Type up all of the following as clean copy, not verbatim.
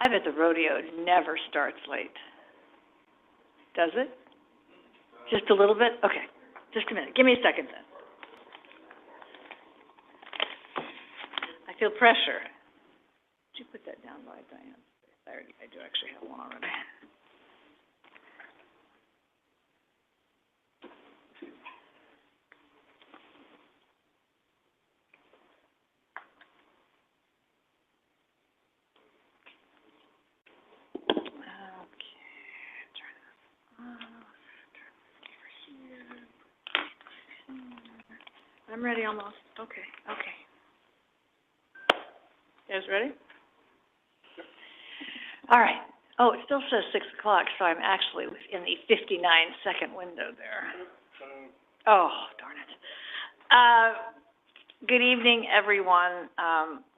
I bet the rodeo never starts late. Does it? Just a little bit? Okay, just a minute. Give me a second then. I feel pressure. Did you put that down by Diane? I do actually have one already. I'm ready almost. Okay. You guys ready? All right. Oh, it still says 6 o'clock, so I'm actually within the 59-second window there. Oh, darn it. Good evening, everyone.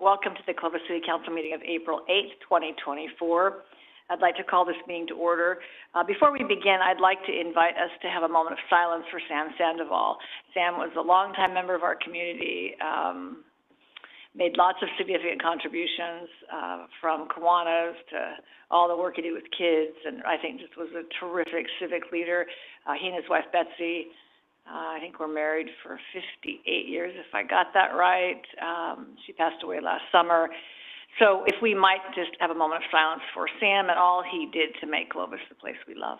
Welcome to the Clovis City Council meeting of April 8th, 2024. I'd like to call this meeting to order. Before we begin, I'd like to invite us to have a moment of silence for Sam Sandoval. Sam was a longtime member of our community, made lots of significant contributions from Kiwanis to all the work he did with kids, and I think just was a terrific civic leader. He and his wife, Betsy, I think were married for 58 years, if I got that right. She passed away last summer. So if we might just have a moment of silence for Sam and all he did to make Clovis the place we love.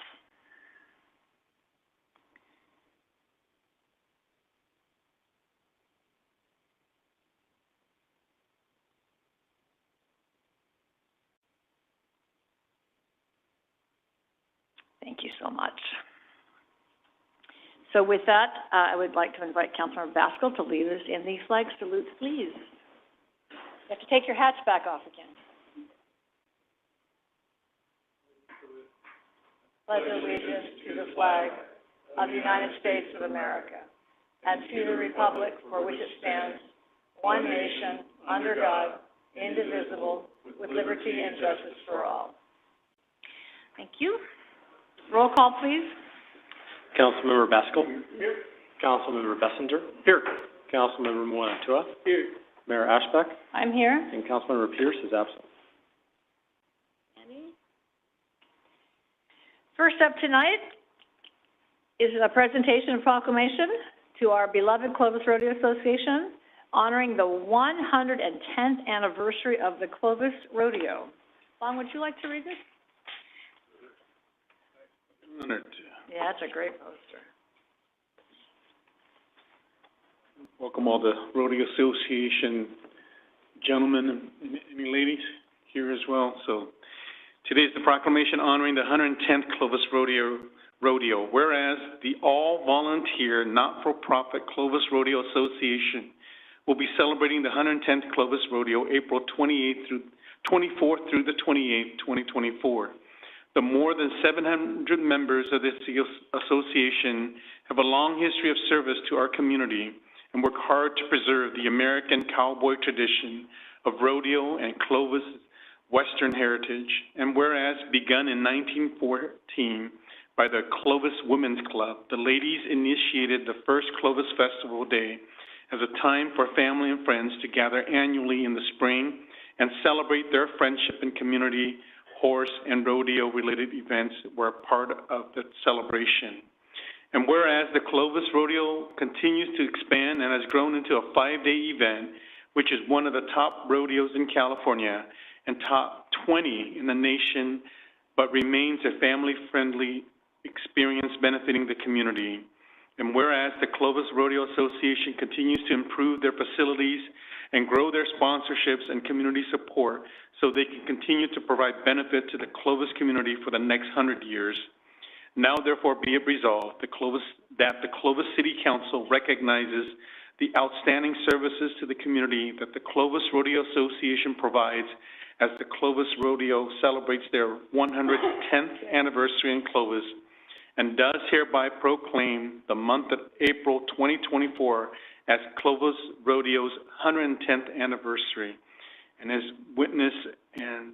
Thank you so much. So with that, I would like to invite Councilmember Baskel to lead us in the flag salutes, please. You have to take your hats back off again. Pledge allegiance to the flag of the United States of America and to the republic for which it stands, one nation, under God, indivisible, with liberty and justice for all. Thank you. Roll call, please. Councilmember Baskel. Here. Councilmember Bessinger. Here. Councilmember Moanatua. Here. Mayor Ashbeck. I'm here. And Councilmember Pierce is absent. First up tonight is a presentation and proclamation to our beloved Clovis Rodeo Association honoring the 110th anniversary of the Clovis Rodeo. Lon, would you like to read this? Honored. Yeah, that's a great poster. Welcome all the Rodeo Association gentlemen and ladies here as well. So today is the proclamation honoring the 110th Clovis Rodeo. Whereas the all-volunteer, not-for-profit Clovis Rodeo Association will be celebrating the 110th Clovis Rodeo April 24th through the 28th, 2024. The more than 700 members of this association have a long history of service to our community and work hard to preserve the American cowboy tradition of rodeo and Clovis Western heritage. And whereas begun in 1914 by the Clovis Women's Club, the ladies initiated the first Clovis Festival Day as a time for family and friends to gather annually in the spring and celebrate their friendship and community. Horse and rodeo-related events were a part of the celebration. And whereas the Clovis Rodeo continues to expand and has grown into a 5-day event, which is one of the top rodeos in California and top 20 in the nation, but remains a family-friendly experience benefiting the community. And whereas the Clovis Rodeo Association continues to improve their facilities and grow their sponsorships and community support so they can continue to provide benefit to the Clovis community for the next 100 years. Now, therefore, be it resolved that the Clovis City Council recognizes the outstanding services to the community that the Clovis Rodeo Association provides as the Clovis Rodeo celebrates their 110th anniversary in Clovis, and does hereby proclaim the month of April 2024 as Clovis Rodeo's 110th anniversary, and is witnessed and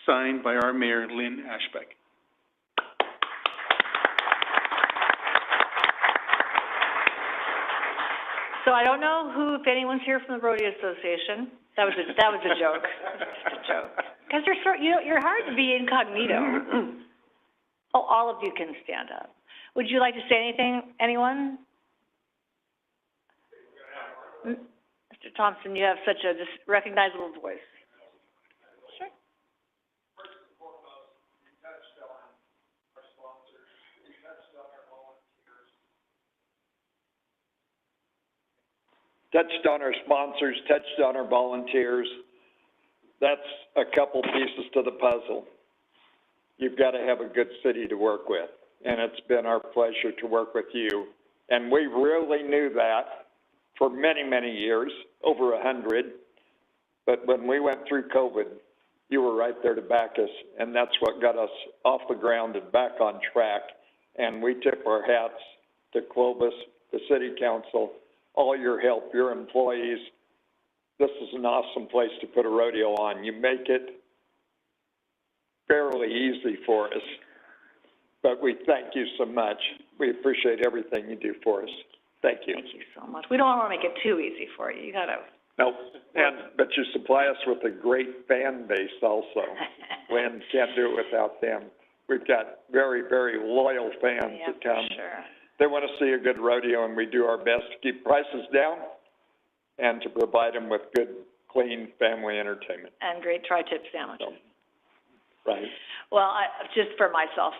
signed by our Mayor, Lynn Ashbeck. So I don't know if anyone's here from the Rodeo Association. That was a joke. Just a joke. Because you're hard to be incognito. Oh, all of you can stand up. Would you like to say anything, anyone? Mr. Thompson, you have such a recognizable voice. Sure. First and foremost, you touched on our sponsors, you touched on our volunteers. Touched on our sponsors, touched on our volunteers. That's a couple pieces to the puzzle. You've got to have a good city to work with, and it's been our pleasure to work with you. And we really knew that for many, many years, over 100. But when we went through COVID, you were right there to back us, and that's what got us off the ground and back on track. And we tip our hats to Clovis, the City Council, all your help, your employees. This is an awesome place to put a rodeo on. You make it fairly easy for us, but we thank you so much. We appreciate everything you do for us. Thank you. Thank you so much. We don't want to make it too easy for you. You got to. No, but you supply us with a great fan base also. Lynn can't do it without them. We've got very, very loyal fans that come. Sure. They want to see a good rodeo, and we do our best to keep prices down and to provide them with good, clean family entertainment. And great tri-tip sandwiches. Right. Well, just for myself,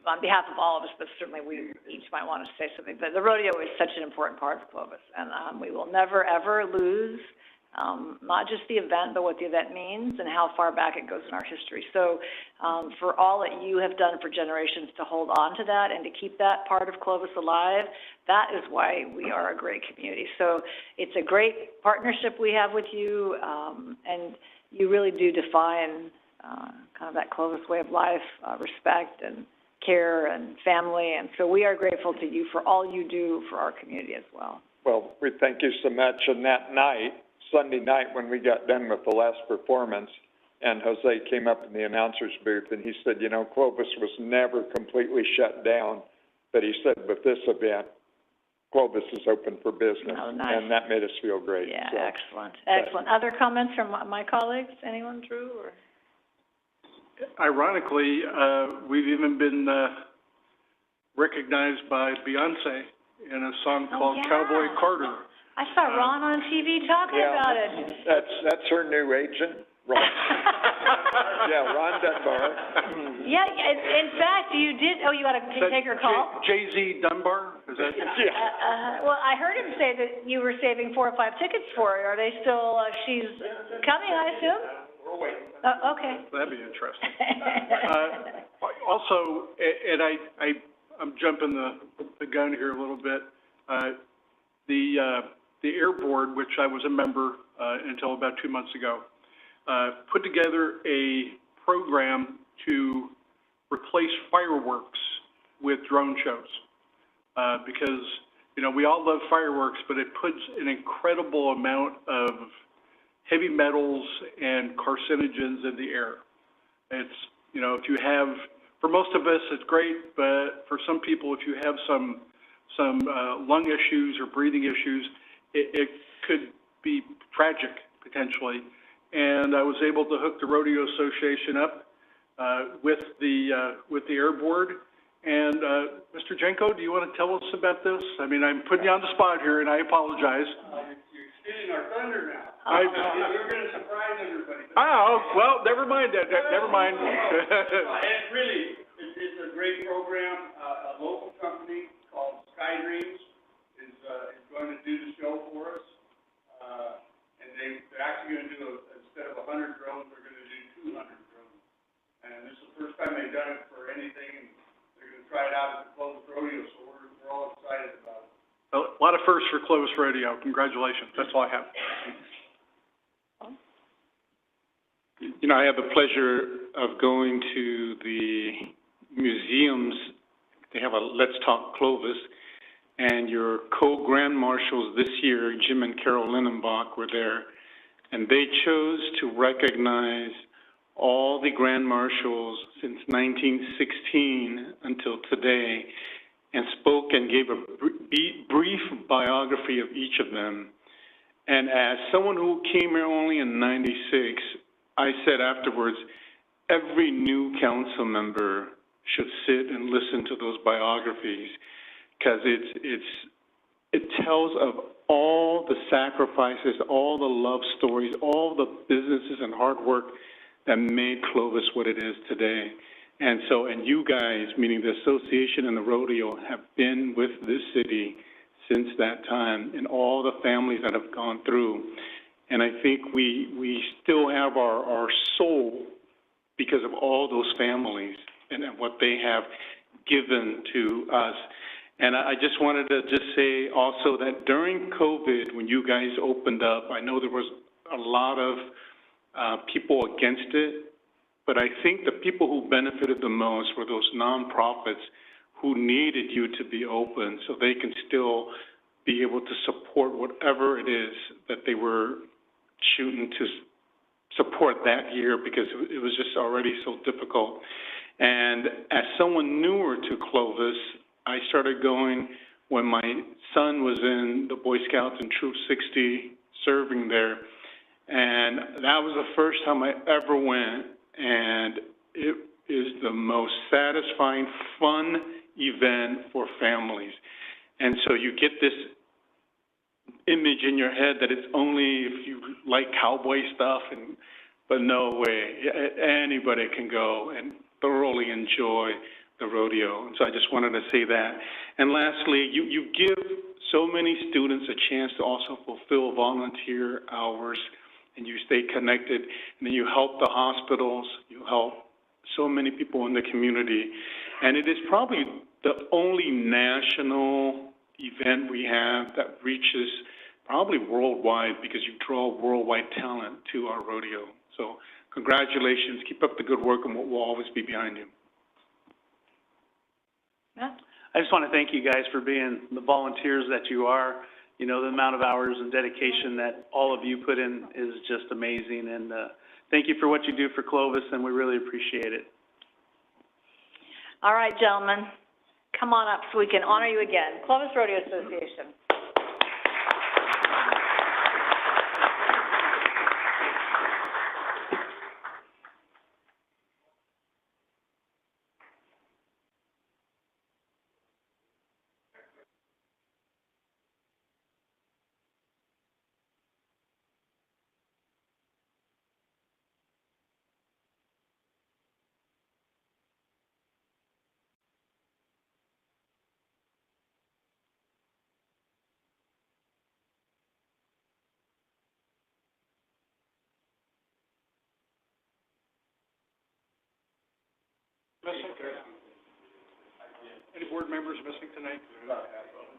on behalf of all of us, but certainly we each might want to say something, but the rodeo is such an important part of Clovis, and we will never, ever lose not just the event, but what the event means and how far back it goes in our history. So for all that you have done for generations to hold on to that and to keep that part of Clovis alive, that is why we are a great community. So it's a great partnership we have with you, and you really do define kind of that Clovis way of life, respect and care and family. And so we are grateful to you for all you do for our community as well. Well, we thank you so much. And that night, Sunday night, when we got done with the last performance, and Jose came up in the announcer's booth, and he said, you know, Clovis was never completely shut down, but he said with this event, Clovis is open for business. Oh, nice. And that made us feel great. Yeah, so, excellent. Excellent. Other comments from my colleagues? Anyone, Drew? Or? Ironically, we've even been recognized by Beyonce in a song called Cowboy Carter. I saw Ron on TV talking about it. That's her new agent, Ron. Yeah, Ron Dunbar. Yeah, in fact, you did. Oh, you got to take her call? Jay-Z Dunbar? Is that? Yeah. Well, I heard him say that you were saving 4 or 5 tickets for her. Are they still? She's coming, I assume. We're waiting. Okay. That'd be interesting. Also, and I'm jumping the gun here a little bit. The Air Board, which I was a member until about 2 months ago, put together a program to replace fireworks with drone shows, because you know we all love fireworks, but it puts an incredible amount of heavy metals and carcinogens in the air. It's, you know, if you have, for most of us it's great, but for some people, if you have some lung issues or breathing issues, it could be tragic potentially. And I was able to hook the Rodeo Association up with the Air Board. And Mr. Jenko, do you want to tell us about this? I mean, I'm putting you on the spot here, and I apologize. You're stealing our thunder now. You're going to surprise everybody. Oh, well, never mind that. Never mind. It's a great program. A local company called Sky Dreams is going to do the show for us. And they're actually going to do, instead of 100 drones, they're going to do 200 drones. And this is the first time they've done it for anything, and they're going to try it out at the Clovis Rodeo, so we're all excited about it. A lot of firsts for Clovis Rodeo. Congratulations. That's all I have. You know, I have the pleasure of going to the museums. They have a Let's Talk Clovis, and your co-grand marshals this year, Jim and Carol Linenbach, were there, and they chose to recognize all the grand marshals since 1916 until today, and spoke and gave a brief biography of each of them. And as someone who came here only in '96, I said afterwards, every new council member should sit and listen to those biographies, because it tells of all the sacrifices, all the love stories, all the businesses and hard work that made Clovis what it is today. And so, and you guys, meaning the association and the rodeo, have been with this city since that time, and all the families that have gone through. And I think we still have our soul because of all those families and what they have given to us. And I just wanted to just say also that during COVID, when you guys opened up, I know there was a lot of people against it, but I think the people who benefited the most were those nonprofits who needed you to be open so they can still be able to support whatever it is that they were shooting to support that year, because it was just already so difficult. And as someone newer to Clovis, I started going when my son was in the Boy Scouts and Troop 60 serving there, and that was the first time I ever went, and it is the most satisfying, fun event for families. And so you get this image in your head that it's only if you like cowboy stuff, but no way, anybody can go and thoroughly enjoy the rodeo. And so I just wanted to say that. And lastly, you give so many students a chance to also fulfill volunteer hours, and you stay connected, and then you help the hospitals, you help so many people in the community. And it is probably the only national event we have that reaches probably worldwide, because you draw worldwide talent to our rodeo. So congratulations, keep up the good work, and we'll always be behind you. Matt? I just want to thank you guys for being the volunteers that you are. You know, the amount of hours and dedication that all of you put in is just amazing. And thank you for what you do for Clovis, and we really appreciate it. All right, gentlemen, come on up so we can honor you again. Clovis Rodeo Association. Missing? Any board members missing tonight?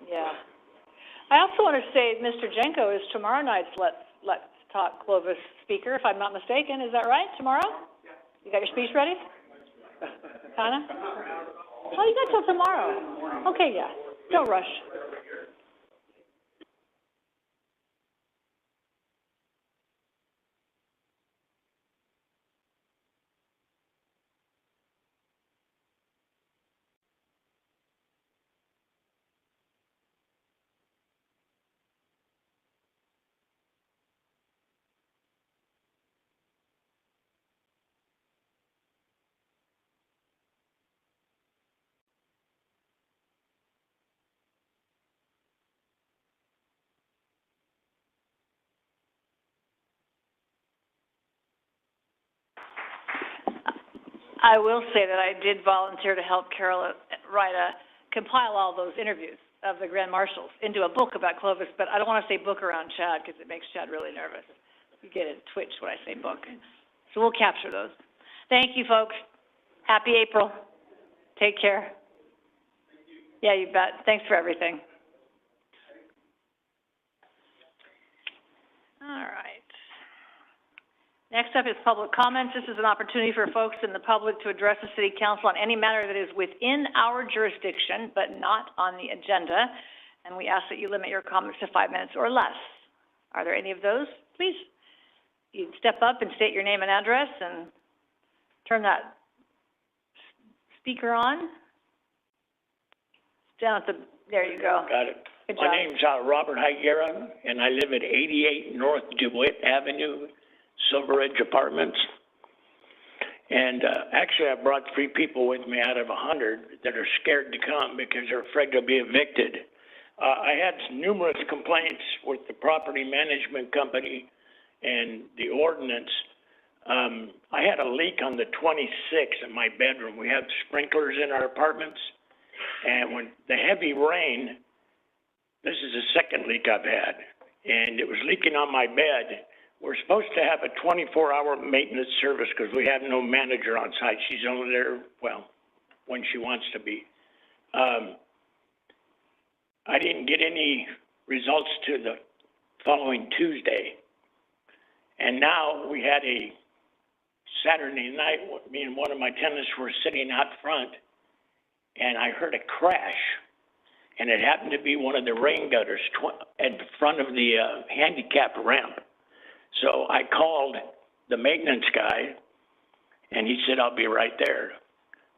Yeah. I also want to say Mr. Jenko is tomorrow night's Let's Talk Clovis speaker, if I'm not mistaken. Is that right, tomorrow? Yeah. You got your speech ready? Kinda? Oh, you got till tomorrow. Okay, yeah. Don't rush. I will say that I did volunteer to help Carol compile all those interviews of the Grand Marshals into a book about Clovis, but I don't want to say book around Chad because it makes Chad really nervous. You get a twitch when I say book. So we'll capture those. Thank you, folks. Happy April. Take care. Yeah, you bet. Thanks for everything. All right. Next up is public comments. This is an opportunity for folks in the public to address the City Council on any matter that is within our jurisdiction, but not on the agenda. And we ask that you limit your comments to 5 minutes or less. Are there any of those? Please, you step up and state your name and address and turn that speaker on. Down at the, there you go. Got it. Good job. My name's Robert Higuera, and I live at 88 North DeWitt Avenue, Silver Ridge Apartments. And actually, I brought 3 people with me out of 100 that are scared to come because they're afraid they'll be evicted. I had numerous complaints with the property management company and the ordinance. I had a leak on the 26th in my bedroom. We have sprinklers in our apartments, and when the heavy rain, this is the second leak I've had, and it was leaking on my bed. We're supposed to have a 24-hour maintenance service because we have no manager on site. She's only there, well, when she wants to be. I didn't get any results to the following Tuesday. And now we had a Saturday night, me and one of my tenants were sitting out front, and I heard a crash. And it happened to be one of the rain gutters at the front of the handicap ramp. So I called the maintenance guy, and he said, I'll be right there.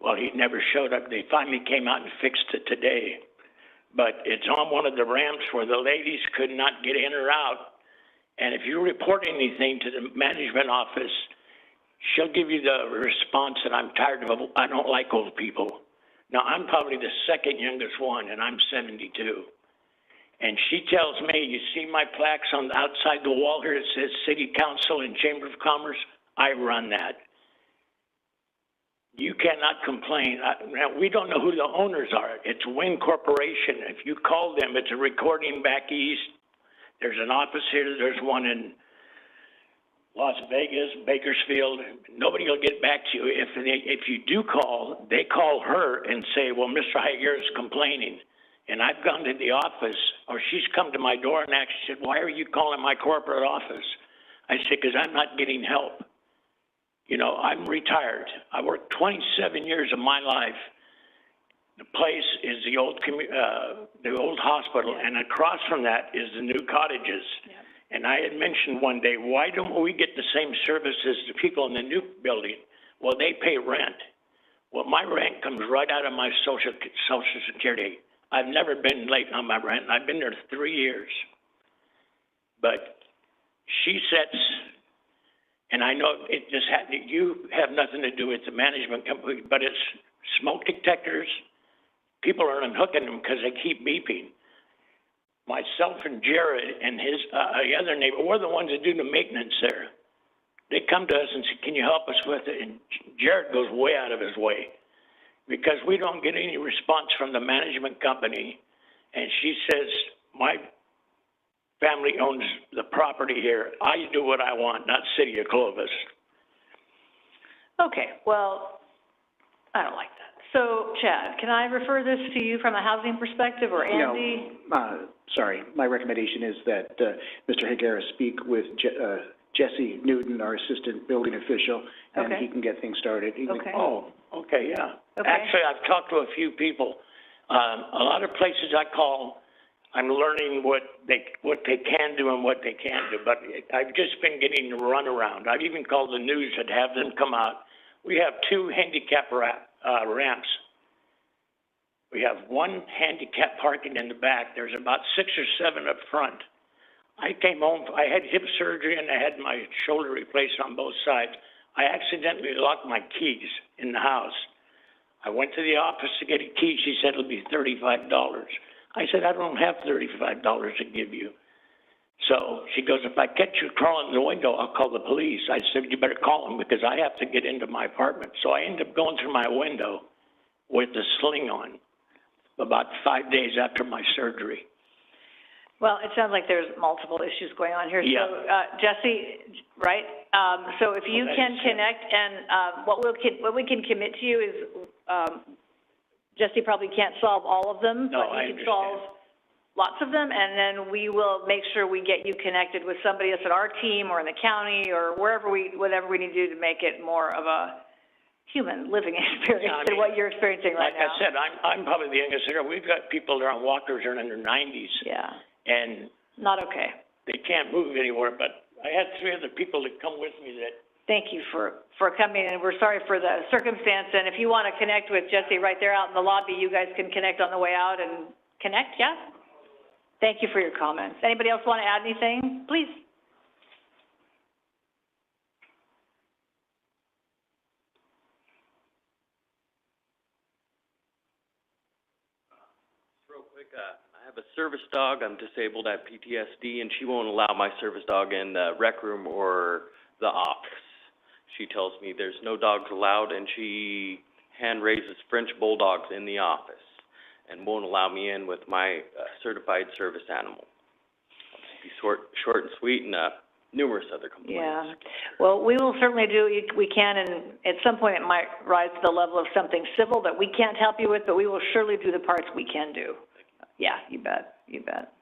Well, he never showed up. They finally came out and fixed it today. But it's on one of the ramps where the ladies could not get in or out. And if you report anything to the management office, she'll give you the response that I'm tired of, I don't like old people. Now, I'm probably the second youngest one, and I'm 72. And she tells me, you see my plaques on the outside the wall here, it says City Council and Chamber of Commerce? I run that. You cannot complain. Now, we don't know who the owners are. It's Wynn Corporation. If you call them, it's a recording back east. There's an office here. There's one in Las Vegas, Bakersfield. Nobody will get back to you. If you do call, they call her and say, well, Mr. Higuera is complaining. And I've gone to the office, or she's come to my door and actually said, why are you calling my corporate office? I said, because I'm not getting help. You know, I'm retired. I worked 27 years of my life. The place is the old hospital, and across from that is the new cottages. Yeah. And I had mentioned one day, why don't we get the same services to people in the new building? Well, they pay rent. Well, my rent comes right out of my Social Security. I've never been late on my rent, and I've been there 3 years. But she sets, and I know it just you have nothing to do with the management company, but it's smoke detectors. People are unhooking them because they keep beeping. Myself and Jared and his other neighbor, we're the ones that do the maintenance there. They come to us and say, can you help us with it? And Jared goes way out of his way because we don't get any response from the management company. And she says, my family owns the property here. I do what I want, not City of Clovis. Okay, well, I don't like that. So, Chad, can I refer this to you from a housing perspective, or Andy? No, sorry. My recommendation is that Mr. Higuera speak with Jesse Newton, our assistant building official, and he can get things started. Okay. Oh, okay, yeah. Okay. Actually, I've talked to a few people. A lot of places I call, I'm learning what they can do and what they can't do. But I've just been getting the runaround. I've even called the news to have them come out. We have 2 handicap ramps. We have 1 handicap parking in the back. There's about 6 or 7 up front. I came home, I had hip surgery and I had my shoulder replaced on both sides. I accidentally locked my keys in the house. I went to the office to get a key. She said it'll be $35. I said, I don't have $35 to give you. So she goes, if I catch you crawling in the window, I'll call the police. I said, you better call them because I have to get into my apartment. So I ended up going through my window with the sling on about 5 days after my surgery. Well, it sounds like there's multiple issues going on here. Yeah. So, Jesse, right? So if you can connect, and what we can commit to you is, Jesse probably can't solve all of them, No, but I he can understand. solve lots of them, and then we will make sure we get you connected with somebody else at our team or in the county or whatever we need to do to make it more of a human living experience than what you're experiencing right now. Like I said, I'm probably the youngest here. We've got people that are on walkers that are in their 90s. Yeah. And not okay. they can't move anywhere, but I had 3 other people that come with me that. Thank you for coming, and we're sorry for the circumstance, and if you want to connect with Jesse right there out in the lobby, you guys can connect on the way out and connect, yeah? Thank you for your comments. Anybody else want to add anything? Please. Real quick, I have a service dog. I'm disabled. I have PTSD, and she won't allow my service dog in the rec room or the office. She tells me there's no dogs allowed, and she hand raises French bulldogs in the office and won't allow me in with my certified service animal. I'll just be short and sweet, and numerous other complaints. Yeah. Well, we will certainly do what we can, and at some point it might rise to the level of something civil that we can't help you with, but we will surely do the parts we can do. Yeah, you bet. You bet.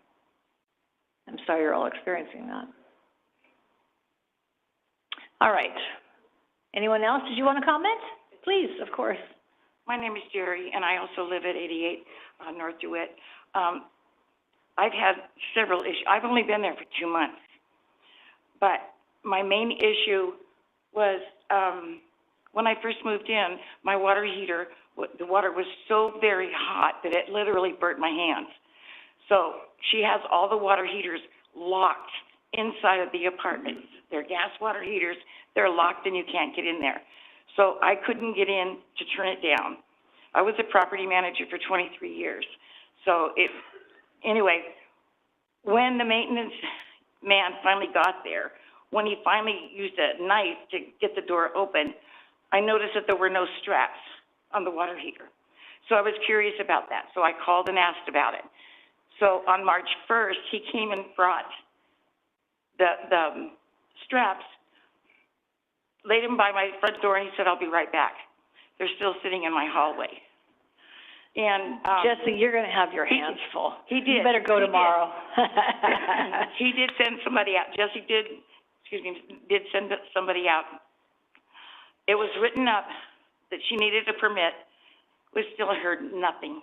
I'm sorry you're all experiencing that. All right. Anyone else? Did you want to comment? Please, of course. My name is Jerry, and I also live at 88 North DeWitt. I've had several issues. I've only been there for 2 months. But my main issue was when I first moved in, my water heater, the water was so very hot that it literally burnt my hands. So she has all the water heaters locked inside of the apartment. They're gas water heaters. They're locked and you can't get in there. So I couldn't get in to turn it down. I was a property manager for 23 years. So anyway, when the maintenance man finally got there, when he finally used a knife to get the door open, I noticed that there were no straps on the water heater. So I was curious about that. So I called and asked about it. So on March 1st, he came and brought the straps, laid them by my front door, and he said, I'll be right back. They're still sitting in my hallway. And Jesse, you're going to have your hands full. He did. You better go tomorrow. He did send somebody out. Jesse did send somebody out. It was written up that she needed a permit. We still heard nothing.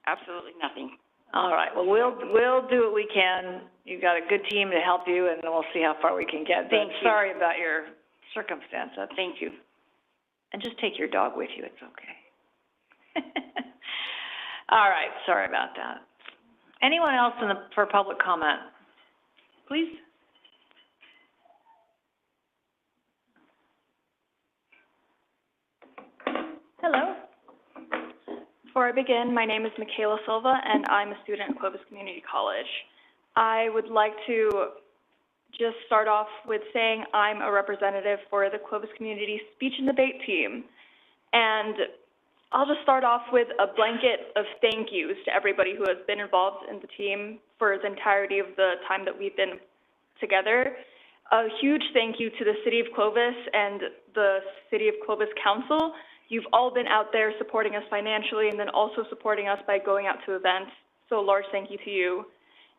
Absolutely nothing. All right. Well, we'll do what we can. You've got a good team to help you, and we'll see how far we can get. Thank you. Sorry about your circumstance. Thank you. And just take your dog with you. It's okay. All right. Sorry about that. Anyone else for public comment? Please. Hello. Before I begin, my name is Michaela Silva, and I'm a student at Clovis Community College. I would like to just start off with saying I'm a representative for the Clovis Community Speech and Debate team. And I'll just start off with a blanket of thank yous to everybody who has been involved in the team for the entirety of the time that we've been together. A huge thank you to the City of Clovis and the City of Clovis Council. You've all been out there supporting us financially and then also supporting us by going out to events. So a large thank you to you.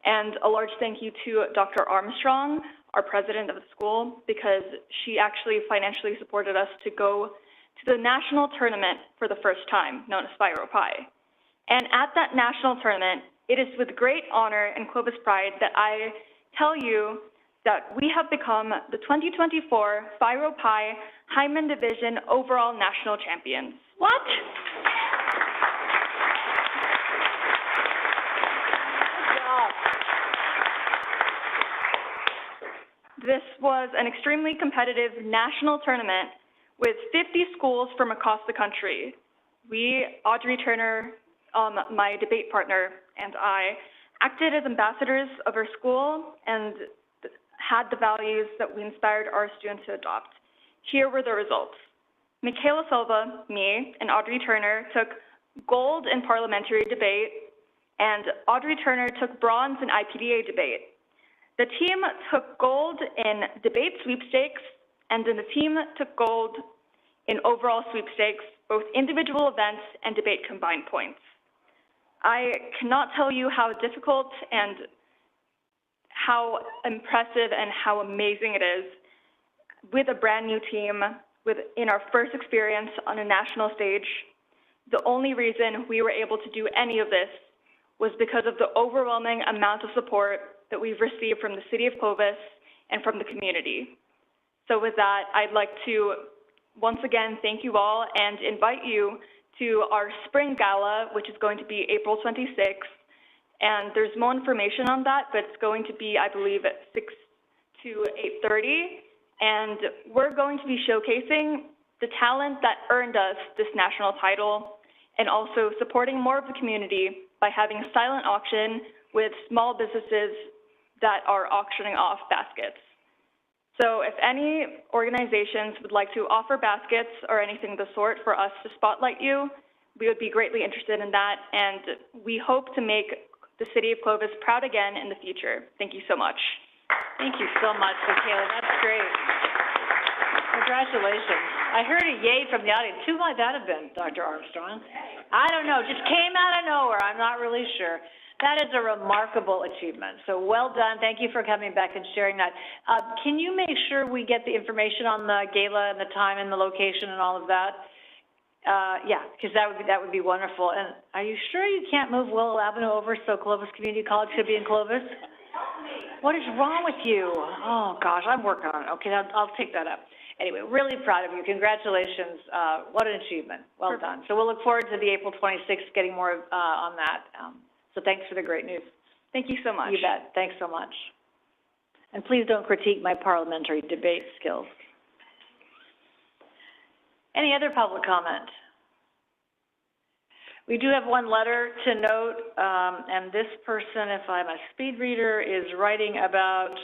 And a large thank you to Dr. Armstrong, our president of the school, because she actually financially supported us to go to the national tournament for the first time, known as Spyro Pi. And at that national tournament, it is with great honor and Clovis pride that I tell you that we have become the 2024 Spyro Pi Hyman Division overall national champions. What? This was an extremely competitive national tournament with 50 schools from across the country. We, Audrey Turner, my debate partner, and I, acted as ambassadors of our school and had the values that we inspired our students to adopt. Here were the results. Michaela Silva, me, and Audrey Turner took gold in parliamentary debate, and Audrey Turner took bronze in IPDA debate. The team took gold in debate sweepstakes, and then the team took gold in overall sweepstakes, both individual events and debate combined points. I cannot tell you how difficult and how impressive and how amazing it is with a brand new team, in our first experience on a national stage. The only reason we were able to do any of this was because of the overwhelming amount of support that we've received from the City of Clovis and from the community. So with that, I'd like to once again thank you all and invite you to our spring gala, which is going to be April 26th. And there's more information on that, but it's going to be, I believe, at 6 to 8:30. And we're going to be showcasing the talent that earned us this national title, and also supporting more of the community by having a silent auction with small businesses that are auctioning off baskets. So if any organizations would like to offer baskets or anything of the sort for us to spotlight you, we would be greatly interested in that, and we hope to make the city of Clovis proud again in the future. Thank you so much. Thank you so much, Michaela. That's great. Congratulations. I heard a yay from the audience. Who might that have been, Dr. Armstrong? I don't know. Just came out of nowhere. I'm not really sure. That is a remarkable achievement. So well done. Thank you for coming back and sharing that. Can you make sure we get the information on the gala and the time and the location and all of that? Yeah, because that would be wonderful. And are you sure you can't move Willow Avenue over so Clovis Community College could be in Clovis? What is wrong with you? Oh gosh, I'm working on it. Okay, I'll take that up. Anyway, really proud of you. Congratulations. What an achievement. Well done. So we'll look forward to the April 26th, getting more on that. So thanks for the great news. Thank you so much. You bet. Thanks so much. And please don't critique my parliamentary debate skills. Any other public comment? We do have one letter to note, and this person, if I'm a speed reader, is writing about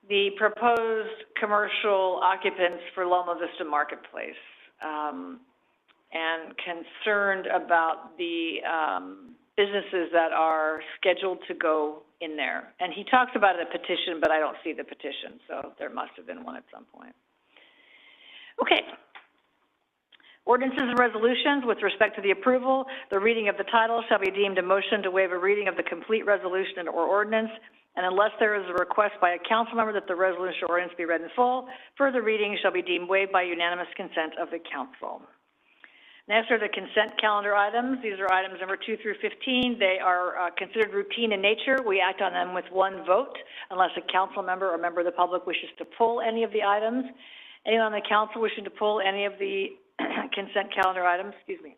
the proposed commercial occupants for Loma Vista Marketplace, and concerned about the businesses that are scheduled to go in there. And he talks about a petition, but I don't see the petition, so there must have been one at some point. Okay. Ordinances and resolutions with respect to the approval, the reading of the title shall be deemed a motion to waive a reading of the complete resolution or ordinance, and unless there is a request by a council member that the resolution or ordinance be read in full, further reading shall be deemed waived by unanimous consent of the council. Next are the consent calendar items. These are items number 2 through 15. They are considered routine in nature. We act on them with one vote unless a council member or member of the public wishes to pull any of the items. Anyone on the council wishing to pull any of the consent calendar items? Excuse me.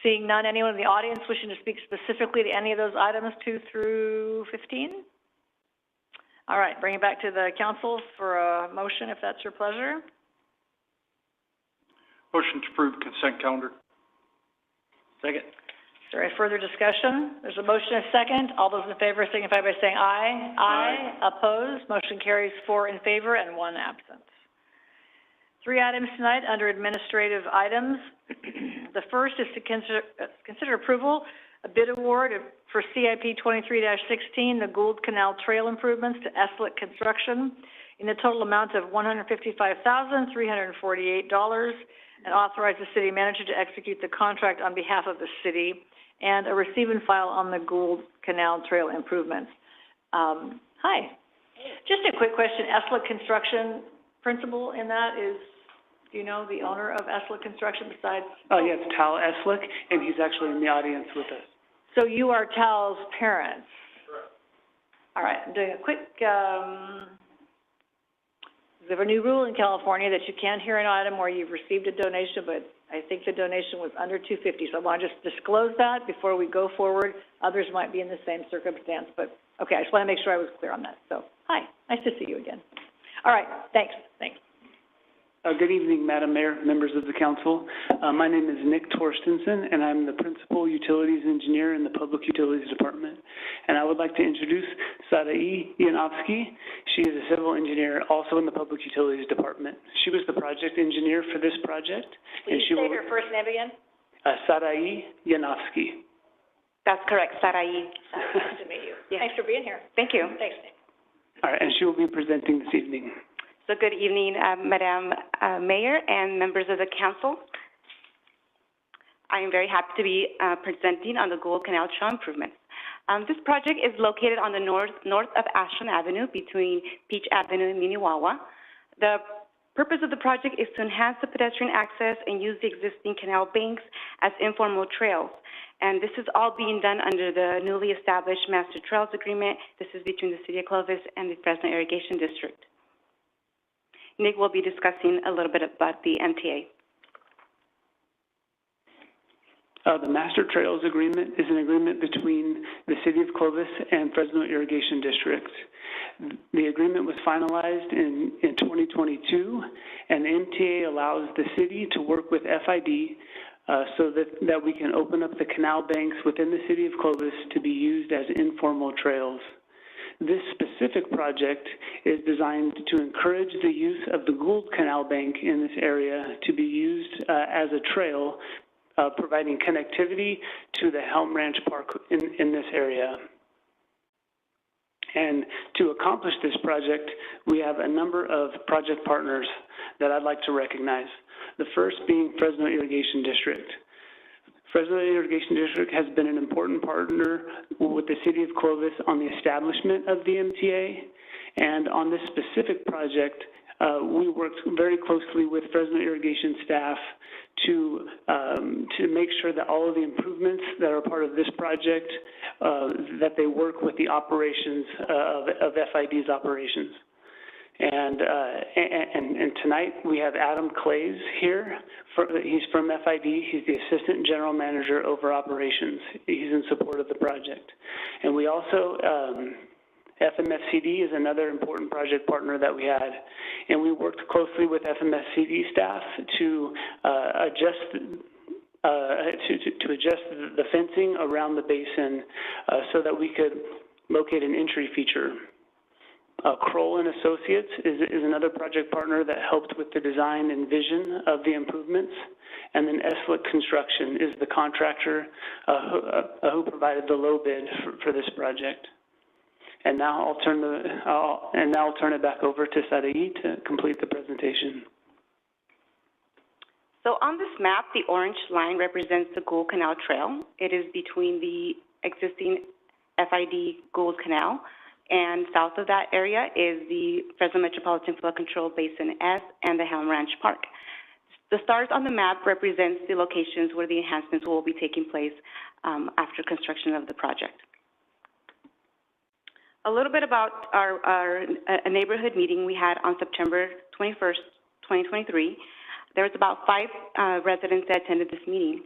Seeing none, anyone in the audience wishing to speak specifically to any of those items 2 through 15? All right, bring it back to the council for a motion if that's your pleasure. Motion to approve consent calendar. Second. Is there any further discussion? There's a motion and a second. All those in favor signify by saying aye. Aye. Opposed? Motion carries 4 in favor and 1 absent. 3 items tonight under administrative items. The first is to consider approval, a bid award for CIP 23-16, the Gould Canal Trail improvements to Eslick Construction in the total amount of $155,348, and authorize the city manager to execute the contract on behalf of the city, and a receive and file on the Gould Canal Trail improvements. Hi. Just a quick question. Eslick Construction, principal in that is, do you know the owner of Eslick Construction besides? Oh, yeah, it's Tal Eslick, and he's actually in the audience with us. So you are Tal's parents? Correct. All right, I'm doing a quick, we have a new rule in California that you can't hear an item where you've received a donation, but I think the donation was under $250. So I want to just disclose that before we go forward. Others might be in the same circumstance, but okay, I just want to make sure I was clear on that. So, hi, nice to see you again. All right, thanks. Good evening, Madam Mayor, members of the council. My name is Nick Torstensen, and I'm the Principal Utilities Engineer in the Public Utilities Department. And I would like to introduce Sarai Yanovsky. She is a civil engineer also in the Public Utilities Department. She was the project engineer for this project. Will you say her first name again? Sarai Yanovsky. That's correct, Sarai. Nice to meet you. Yes. Thanks for being here. Thank you. Thanks, Nick. All right, and she will be presenting this evening. So good evening, Madam Mayor and members of the council. I am very happy to be presenting on the Gould Canal Trail improvements. This project is located on the north of Ashland Avenue between Peach Avenue and Minnewawa. The purpose of the project is to enhance the pedestrian access and use the existing canal banks as informal trails. And this is all being done under the newly established Master Trails Agreement. This is between the City of Clovis and the Fresno Irrigation District. Nick will be discussing a little bit about the MTA. The Master Trails Agreement is an agreement between the City of Clovis and Fresno Irrigation District. The agreement was finalized in 2022, and the MTA allows the city to work with FID so that we can open up the canal banks within the City of Clovis to be used as informal trails. This specific project is designed to encourage the use of the Gould Canal Bank in this area to be used as a trail, providing connectivity to the Helm Ranch Park in this area. And to accomplish this project, we have a number of project partners that I'd like to recognize. The first being Fresno Irrigation District. Fresno Irrigation District has been an important partner with the City of Clovis on the establishment of the MTA, and on this specific project, we worked very closely with Fresno Irrigation staff to make sure that all of the improvements that are part of this project, that they work with the operations of FID's operations. And tonight we have Adam Clays here. He's from FID. He's the Assistant General Manager over Operations. He's in support of the project. And we also, FMFCD is another important project partner that we had. And we worked closely with FMFCD staff to adjust the fencing around the basin so that we could locate an entry feature. Kroll and Associates is another project partner that helped with the design and vision of the improvements. And then Eslick Construction is the contractor who provided the low bid for this project. And now I'll turn it back over to Sadae to complete the presentation. So on this map, the orange line represents the Gould Canal Trail. It is between the existing FID Gould Canal, and south of that area is the Fresno Metropolitan Flood Control Basin S and the Helm Ranch Park. The stars on the map represents the locations where the enhancements will be taking place after construction of the project. A little bit about our neighborhood meeting we had on September 21st, 2023. There was about 5 residents that attended this meeting.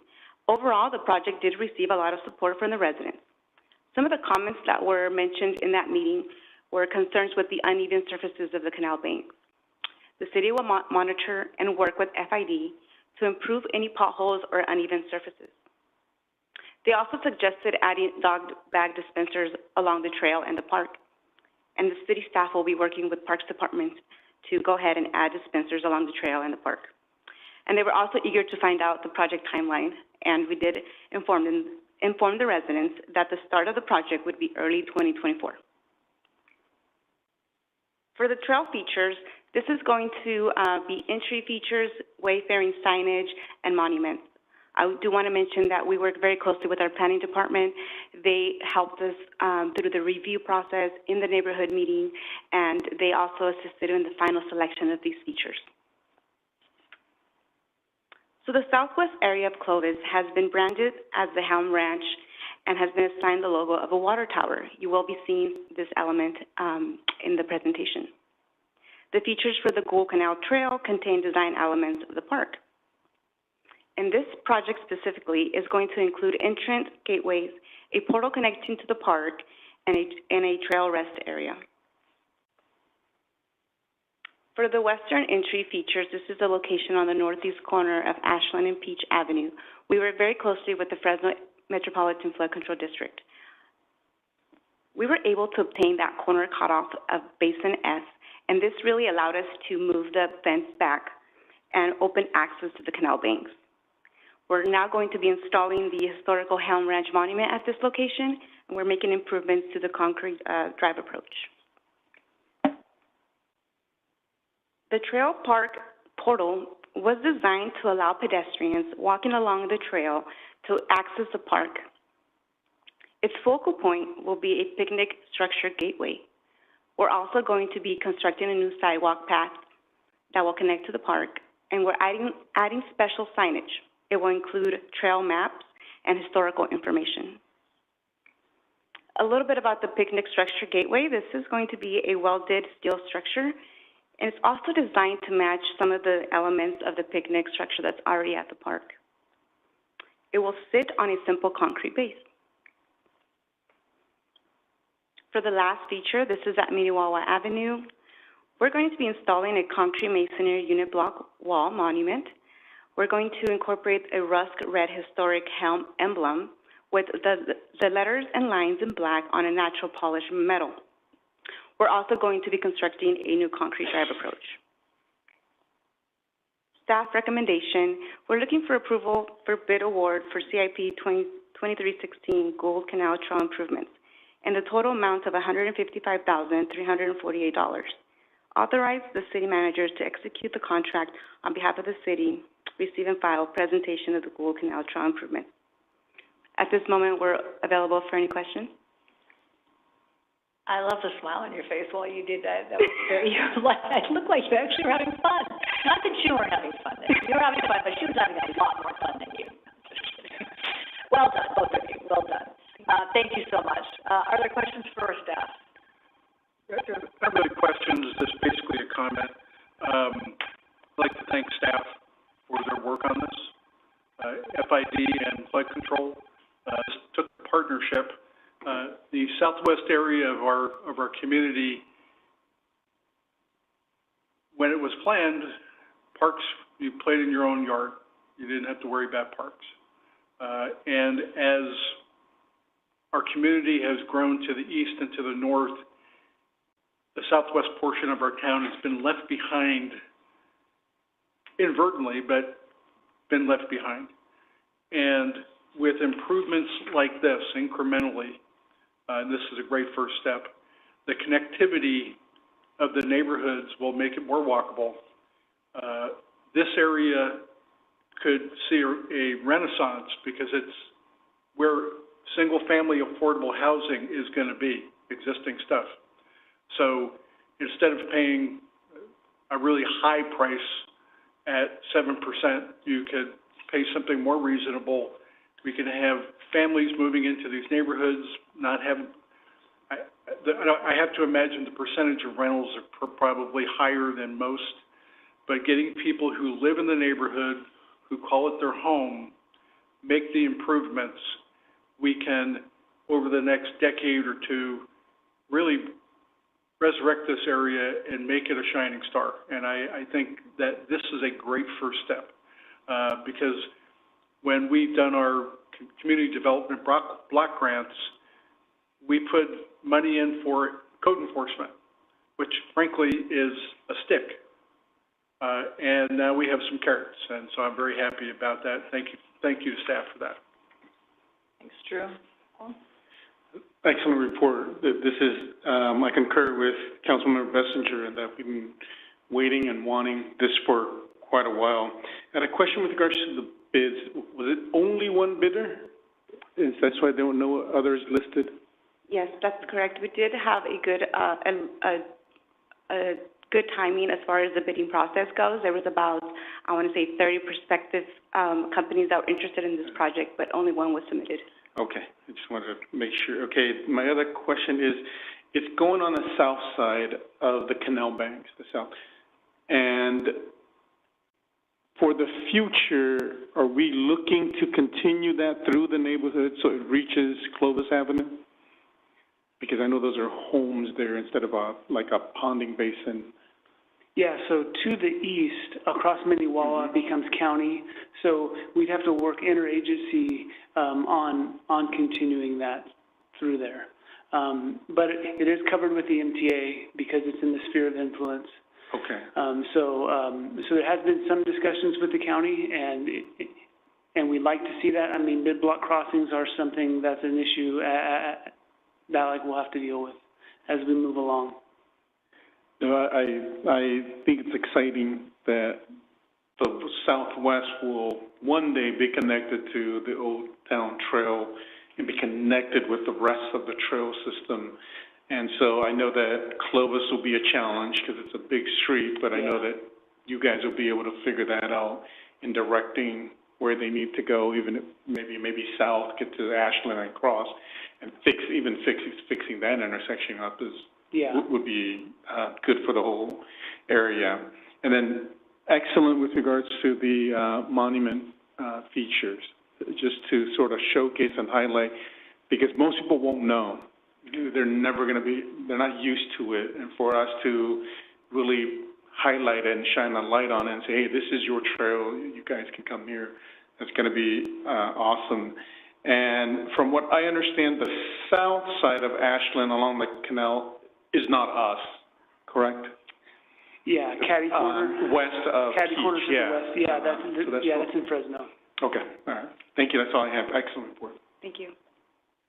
Overall, the project did receive a lot of support from the residents. Some of the comments that were mentioned in that meeting were concerns with the uneven surfaces of the canal banks. The city will monitor and work with FID to improve any potholes or uneven surfaces. They also suggested adding dog bag dispensers along the trail and the park. And the city staff will be working with Parks Department to go ahead and add dispensers along the trail and the park. And they were also eager to find out the project timeline, and we did inform the residents that the start of the project would be early 2024. For the trail features, this is going to be entry features, wayfaring signage, and monuments. I do want to mention that we work very closely with our planning department. They helped us through the review process in the neighborhood meeting, and they also assisted in the final selection of these features. So the southwest area of Clovis has been branded as the Helm Ranch and has been assigned the logo of a water tower. You will be seeing this element in the presentation. The features for the Gould Canal Trail contain design elements of the park. And this project specifically is going to include entrance, gateways, a portal connecting to the park, and a trail rest area. For the western entry features, this is the location on the northeast corner of Ashland and Peach Avenue. We work very closely with the Fresno Metropolitan Flood Control District. We were able to obtain that corner cutoff of Basin S, and this really allowed us to move the fence back and open access to the canal banks. We're now going to be installing the historical Helm Ranch Monument at this location, and we're making improvements to the concrete drive approach. The trail park portal was designed to allow pedestrians walking along the trail to access the park. Its focal point will be a picnic structured gateway. We're also going to be constructing a new sidewalk path that will connect to the park, and we're adding special signage. It will include trail maps and historical information. A little bit about the picnic structure gateway. This is going to be a welded steel structure, and it's also designed to match some of the elements of the picnic structure that's already at the park. It will sit on a simple concrete base. For the last feature, this is at Miniwawa Avenue. We're going to be installing a concrete masonry unit block wall monument. We're going to incorporate a rust red historic helm emblem with the letters and lines in black on a natural polished metal. We're also going to be constructing a new concrete drive approach. Staff recommendation, we're looking for approval for bid award for CIP 2316 Gold Canal Trail improvements and the total amount of $155,348. Authorize the city managers to execute the contract on behalf of the city, receive and file presentation of the Gold Canal Trail improvement. At this moment, we're available for any questions. I love the smile on your face while you did that. That was very, it looked like you actually were having fun. Not that you weren't having fun. You were having fun, but she was having a lot more fun than you. Well done, both of you. Well done. Thank you so much. Are there questions for our staff? Not really questions, just basically a comment. I'd like to thank staff for their work on this. FID and flood control took a partnership. The southwest area of our community, when it was planned, parks, you played in your own yard. You didn't have to worry about parks. And as our community has grown to the east and to the north, the southwest portion of our town has been left behind inadvertently, but been left behind. And with improvements like this, incrementally, and this is a great first step, the connectivity of the neighborhoods will make it more walkable. This area could see a renaissance because it's where single-family affordable housing is going to be, existing stuff. So instead of paying a really high price at 7%, you could pay something more reasonable. We can have families moving into these neighborhoods, not having, I have to imagine the percentage of rentals are probably higher than most, but getting people who live in the neighborhood, who call it their home, make the improvements, we can, over the next decade or two, really resurrect this area and make it a shining star. And I think that this is a great first step, because when we've done our community development block grants, we put money in for code enforcement, which frankly is a stick. And now we have some carrots, and so I'm very happy about that. Thank you to staff for that. Thanks, Drew. Excellent report. This is, I concur with Councilmember Bessinger in that we've been waiting and wanting this for quite a while. I had a question with regards to the bids. Was it only one bidder? That's why there were no others listed? Yes, that's correct. We did have a good timing as far as the bidding process goes. There was about, I want to say, 30 prospective companies that were interested in this project, but only one was submitted. Okay, I just wanted to make sure. Okay, my other question is, it's going on the south side of the canal banks, the south. And for the future, are we looking to continue that through the neighborhood so it reaches Clovis Avenue? Because I know those are homes there instead of like a ponding basin. Yeah, so to the east, across Miniwawa becomes county, so we'd have to work interagency on continuing that through there. But it is covered with the MTA because it's in the sphere of influence. Okay. So there has been some discussions with the county, and we'd like to see that. I mean, mid-block crossings are something that's an issue that we'll have to deal with as we move along. No, I think it's exciting that the Southwest will one day be connected to the Old Town Trail and be connected with the rest of the trail system. And so I know that Clovis will be a challenge because it's a big street, but I know that you guys will be able to figure that out in directing where they need to go, even if maybe south, get to Ashland and cross, and fixing that intersection up would be good for the whole area. And then excellent with regards to the monument features. just to sort of showcase and highlight, because most people won't know. They're not used to it, and for us to really highlight it and shine a light on it and say, hey, this is your trail, you guys can come here, that's going to be awesome. And from what I understand, the south side of Ashland along the canal is not us, correct? Yeah, Caddy Corner. West of Caddy Corner to Peach, the west, yeah, that's in Fresno. Okay, all right. Thank you, that's all I have. Excellent report. Thank you.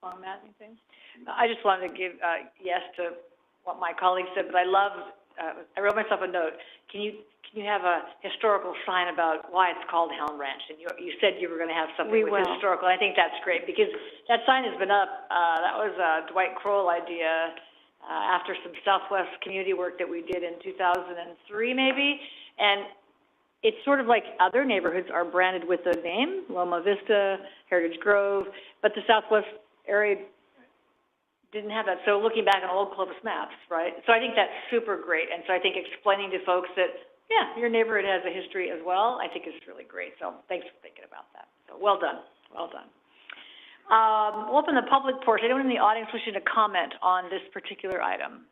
Matt, anything? I just wanted to give, yes to what my colleague said, but I wrote myself a note. Can you have a historical sign about why it's called Helm Ranch? And you said you were going to have something with historical. I think that's great, because that sign has been up. That was a Dwight Kroll idea after some Southwest community work that we did in 2003, maybe. And it's sort of like other neighborhoods are branded with the name, Loma Vista, Heritage Grove, but the Southwest area didn't have that. So looking back on old Clovis maps, right? So I think that's super great. And so I think explaining to folks that, yeah, your neighborhood has a history as well, I think is really great. So thanks for thinking about that. So well done, well done. We'll open the public portion. Anyone in the audience wishing to comment on this particular item?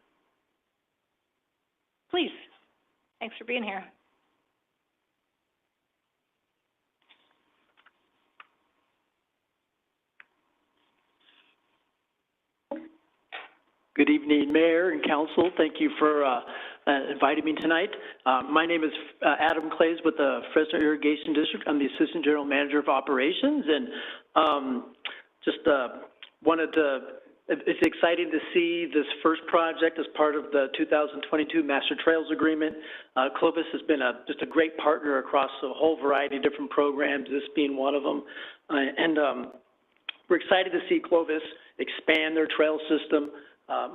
Please. Thanks for being here. Good evening, Mayor and Council. Thank you for inviting me tonight. My name is Adam Clays with the Fresno Irrigation District. I'm the Assistant General Manager of Operations, and it's exciting to see this first project as part of the 2022 Master Trails Agreement. Clovis has been just a great partner across a whole variety of different programs, this being one of them. We're excited to see Clovis expand their trail system.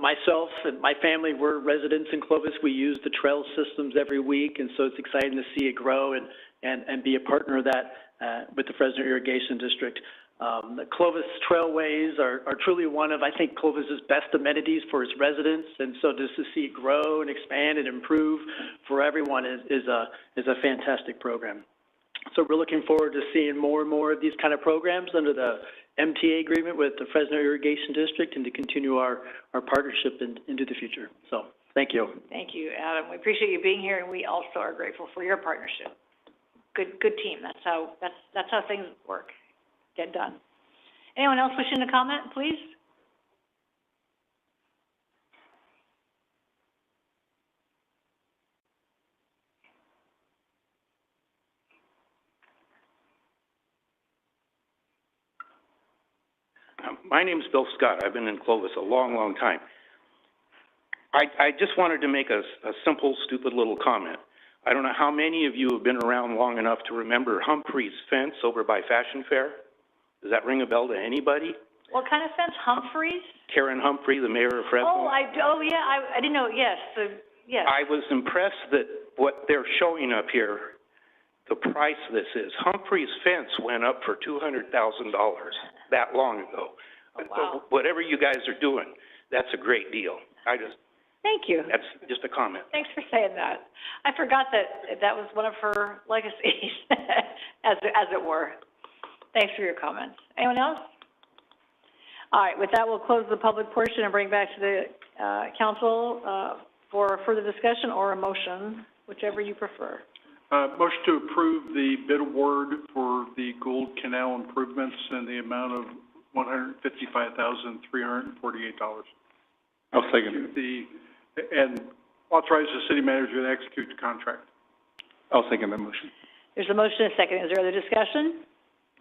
Myself and my family, we're residents in Clovis. We use the trail systems every week, and so it's exciting to see it grow and be a partner of that with the Fresno Irrigation District. The Clovis Trailways are truly one of, I think, Clovis's best amenities for its residents, and so just to see it grow and expand and improve for everyone is a fantastic program. So we're looking forward to seeing more and more of these kind of programs under the MTA agreement with the Fresno Irrigation District, and to continue our partnership into the future. So thank you. Thank you, Adam. We appreciate you being here, and we also are grateful for your partnership. Good team. That's how things work. Get done. Anyone else wishing to comment, please? My name is Bill Scott. I've been in Clovis a long, long time. I just wanted to make a simple, stupid little comment. I don't know how many of you have been around long enough to remember Humphrey's fence over by Fashion Fair. Does that ring a bell to anybody? What kind of fence? Humphreys? Karen Humphrey, the mayor of Fresno. I didn't know. Yes, yes. I was impressed that what they're showing up here, the price this is. Humphrey's fence went up for $200,000 that long ago. Oh, wow. So whatever you guys are doing, that's a great deal. Thank you. That's just a comment. Thanks for saying that. I forgot that was one of her legacies, as it were. Thanks for your comments. Anyone else? All right, with that, we'll close the public portion and bring back to the council for further discussion or a motion, whichever you prefer. Motion to approve the bid award for the Gould Canal improvements in the amount of $155,348. I'll second it. And authorize the city manager to execute the contract. I'll second that motion. There's a motion and a second. Is there other discussion?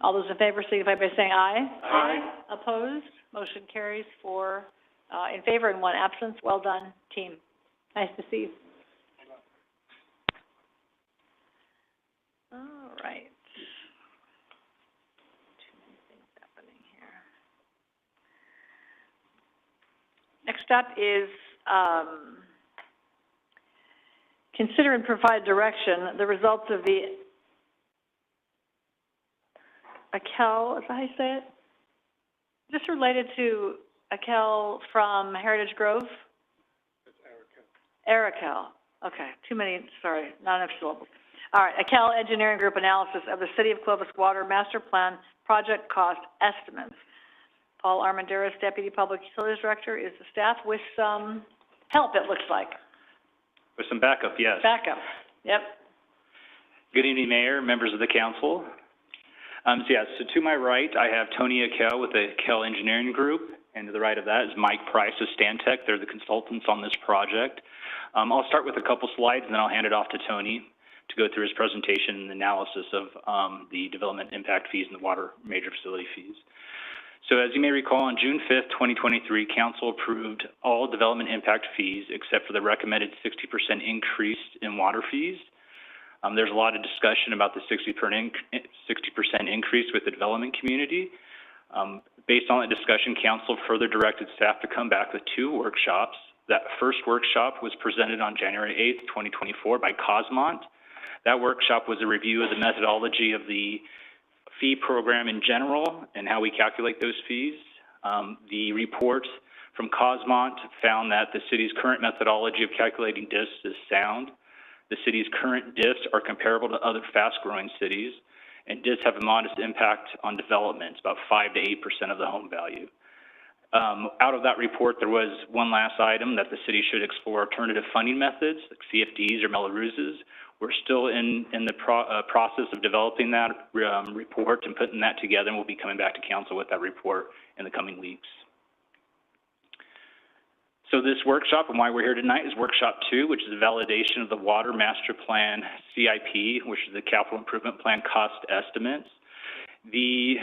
All those in favor signify by saying aye. Aye. Opposed? Motion carries in favor and one absence. Well done, team. Nice to see you. All right. Too many things happening here. Next up is consider and provide direction the results of the ACEL, is that how you say it? Is this related to ACEL from Heritage Grove? It's ARACEL. Okay, too many, sorry, not enough syllables. All right, Cal Engineering Group analysis of the City of Clovis Water Master Plan project cost estimates. Paul Armandaris, Deputy Public Utilities Director, is the staff with some help, it looks like. With some backup, yes. Backup, yep. Good evening, Mayor, members of the council. So to my right, I have Tony Akel with the Cal Engineering Group, and to the right of that is Mike Price of Stantec. They're the consultants on this project. I'll start with a couple slides, and then I'll hand it off to Tony to go through his presentation and analysis of the development impact fees and the water major facility fees. So as you may recall, on June 5th, 2023, Council approved all development impact fees except for the recommended 60% increase in water fees. There's a lot of discussion about the 60% increase with the development community. Based on that discussion, Council further directed staff to come back with 2 workshops. That first workshop was presented on January 8th, 2024 by Cosmont. That workshop was a review of the methodology of the fee program in general and how we calculate those fees. The report from Cosmont found that the city's current methodology of calculating diffs is sound. The city's current diffs are comparable to other fast-growing cities, and diffs have a modest impact on development, about 5 to 8% of the home value. Out of that report, there was one last item that the city should explore alternative funding methods, like CFDs or Melaruses. We're still in the process of developing that report and putting that together, and we'll be coming back to council with that report in the coming weeks. So this workshop and why we're here tonight is workshop 2, which is the validation of the Water Master Plan CIP, which is the Capital Improvement Plan cost estimates. The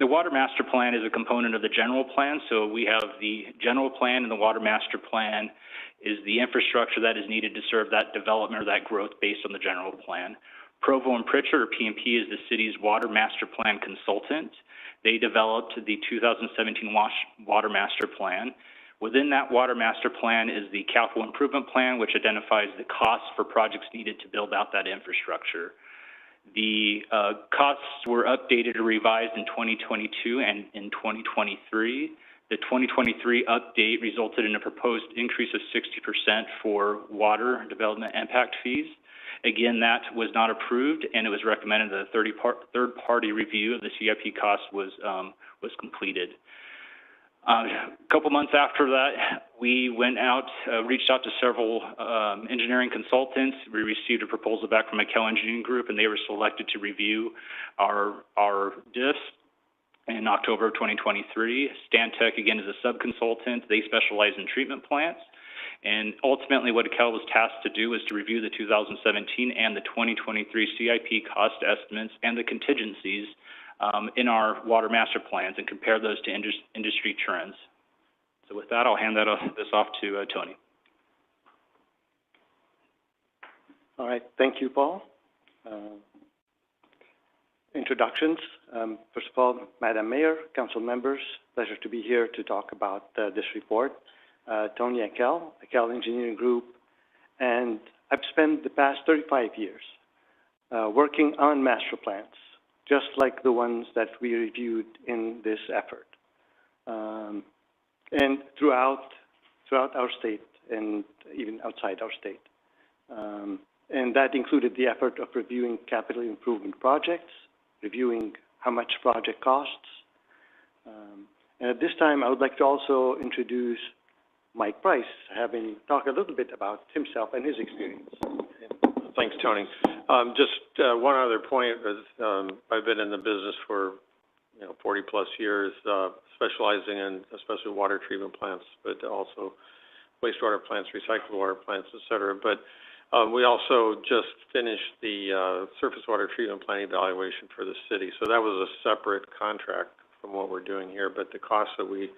Water Master Plan is a component of the general plan, so we have the general plan, and the Water Master Plan is the infrastructure that is needed to serve that development or that growth based on the general plan. Provo and Pritchard, or PMP, is the city's Water Master Plan consultant. They developed the 2017 Water Master Plan. Within that Water Master Plan is the Capital Improvement Plan, which identifies the costs for projects needed to build out that infrastructure. The costs were updated or revised in 2022 and in 2023. The 2023 update resulted in a proposed increase of 60% for water development impact fees. Again, that was not approved, and it was recommended that a third-party review of the CIP cost was completed. A couple months after that, we went out, reached out to several engineering consultants. We received a proposal back from a Cal Engineering Group, and they were selected to review our diffs in October of 2023. Stantec, again, is a sub-consultant. They specialize in treatment plants. And ultimately, what Cal was tasked to do was to review the 2017 and the 2023 CIP cost estimates and the contingencies in our water master plans and compare those to industry trends. So with that, I'll hand this off to Tony. All right, thank you, Paul. Introductions. First of all, Madam Mayor, council members, pleasure to be here to talk about this report. Tony Akel, Akel Engineering Group, and I've spent the past 35 years working on master plans, just like the ones that we reviewed in this effort. And throughout our state and even outside our state. And that included the effort of reviewing capital improvement projects, reviewing how much project costs. And at this time, I would like to also introduce Mike Price, having talk a little bit about himself and his experience. Thanks, Tony. Just one other point is I've been in the business for 40 plus years, specializing in especially water treatment plants, but also wastewater plants, recycled water plants, et cetera. But we also just finished the surface water treatment plant evaluation for the city. So that was a separate contract from what we're doing here, but the costs that we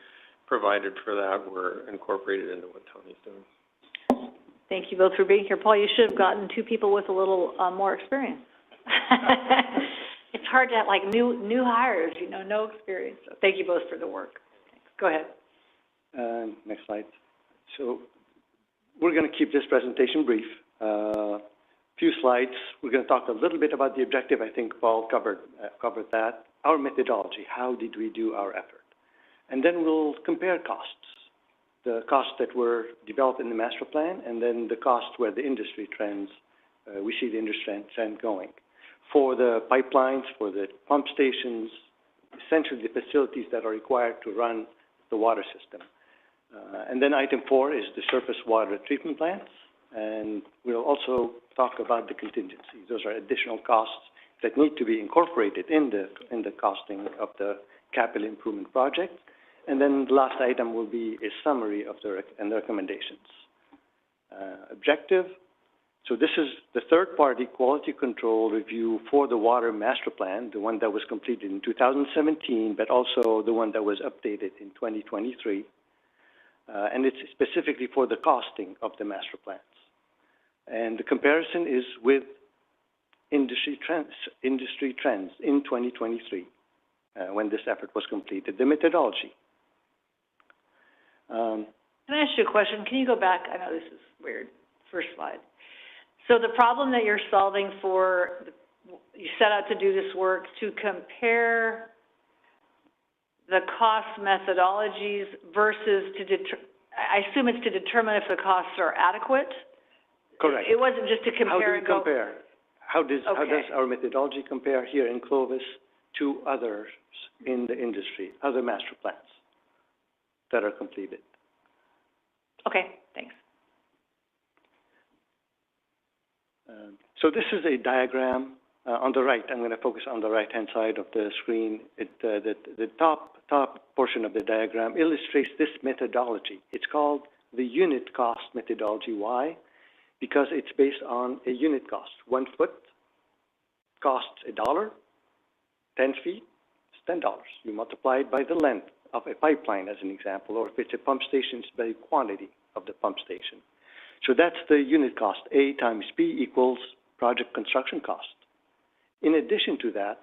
provided for that were incorporated into what Tony's doing. Thank you both for being here. Paul, you should have gotten 2 people with a little more experience. It's hard to have like new hires, no experience. So thank you both for the work. Go ahead. Next slide. So we're going to keep this presentation brief. Few slides. We're going to talk a little bit about the objective. I think Paul covered that. Our methodology. How did we do our effort? And then we'll compare costs. The costs that were developed in the master plan, and then the costs where the industry trends we see the industry trend going. For the pipelines, for the pump stations, essentially the facilities that are required to run the water system. And then item 4 is the surface water treatment plants, and we'll also talk about the contingencies. Those are additional costs that need to be incorporated in the costing of the capital improvement project. And then the last item will be a summary of the recommendations. Objective. So this is the third-party quality control review for the water master plan, the one that was completed in 2017, but also the one that was updated in 2023. And it's specifically for the costing of the master plans. And the comparison is with industry trends in 2023, when this effort was completed. The methodology. Can I ask you a question? Can you go back? I know this is weird. First slide. So the problem that you're solving for, you set out to do this work to compare the cost methodologies versus I assume it's to determine if the costs are adequate? Correct. It wasn't just to compare and go. How does our methodology compare here in Clovis to others in the industry, other master plans that are completed? Okay, thanks. So this is a diagram on the right. I'm going to focus on the right-hand side of the screen. The top portion of the diagram illustrates this methodology. It's called the unit cost methodology. Why? Because it's based on a unit cost. 1 foot costs $1. 10 feet, it's $10. You multiply it by the length of a pipeline, as an example, or if it's a pump station, it's by the quantity of the pump station. So that's the unit cost. A times B equals project construction cost. In addition to that,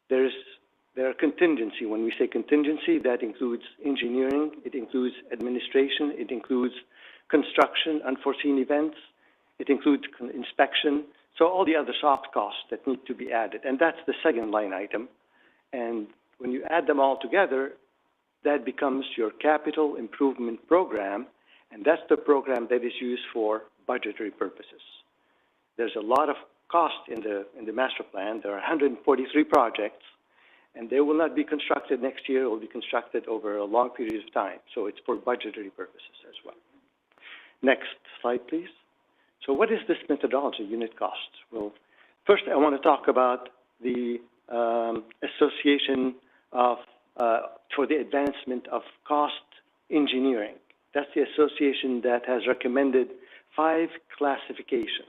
there are contingency. When we say contingency, that includes engineering, it includes administration, it includes construction, unforeseen events, it includes inspection, so all the other soft costs that need to be added. And that's the second line item. And when you add them all together, that becomes your capital improvement program, and that's the program that is used for budgetary purposes. There's a lot of cost in the master plan. There are 143 projects, and they will not be constructed next year. It will be constructed over a long period of time. So it's for budgetary purposes as well. Next slide, please. So what is this methodology, unit cost? Well, first I want to talk about the association of, for the advancement of cost engineering. That's the association that has recommended 5 classifications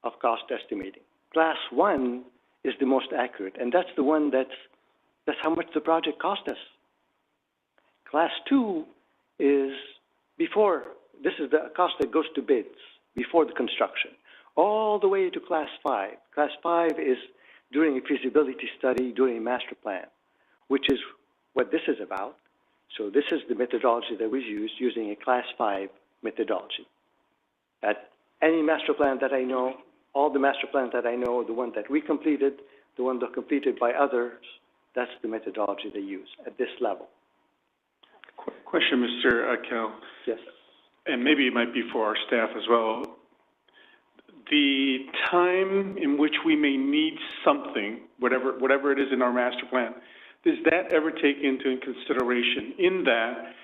of cost estimating. Class 1 is the most accurate, and that's the one that's how much the project cost us. Class 2 is before, this is the cost that goes to bids before the construction, all the way to class 5. Class 5 is during a feasibility study, during a master plan, which is what this is about. So this is the methodology that was used, using a class 5 methodology. At any master plan that I know, all the master plans that I know, the one that we completed, the one that completed by others, that's the methodology they use at this level. Question, Mr. Akel. Yes. And maybe it might be for our staff as well. The time in which we may need something, whatever it is in our master plan, does that ever take into consideration in that,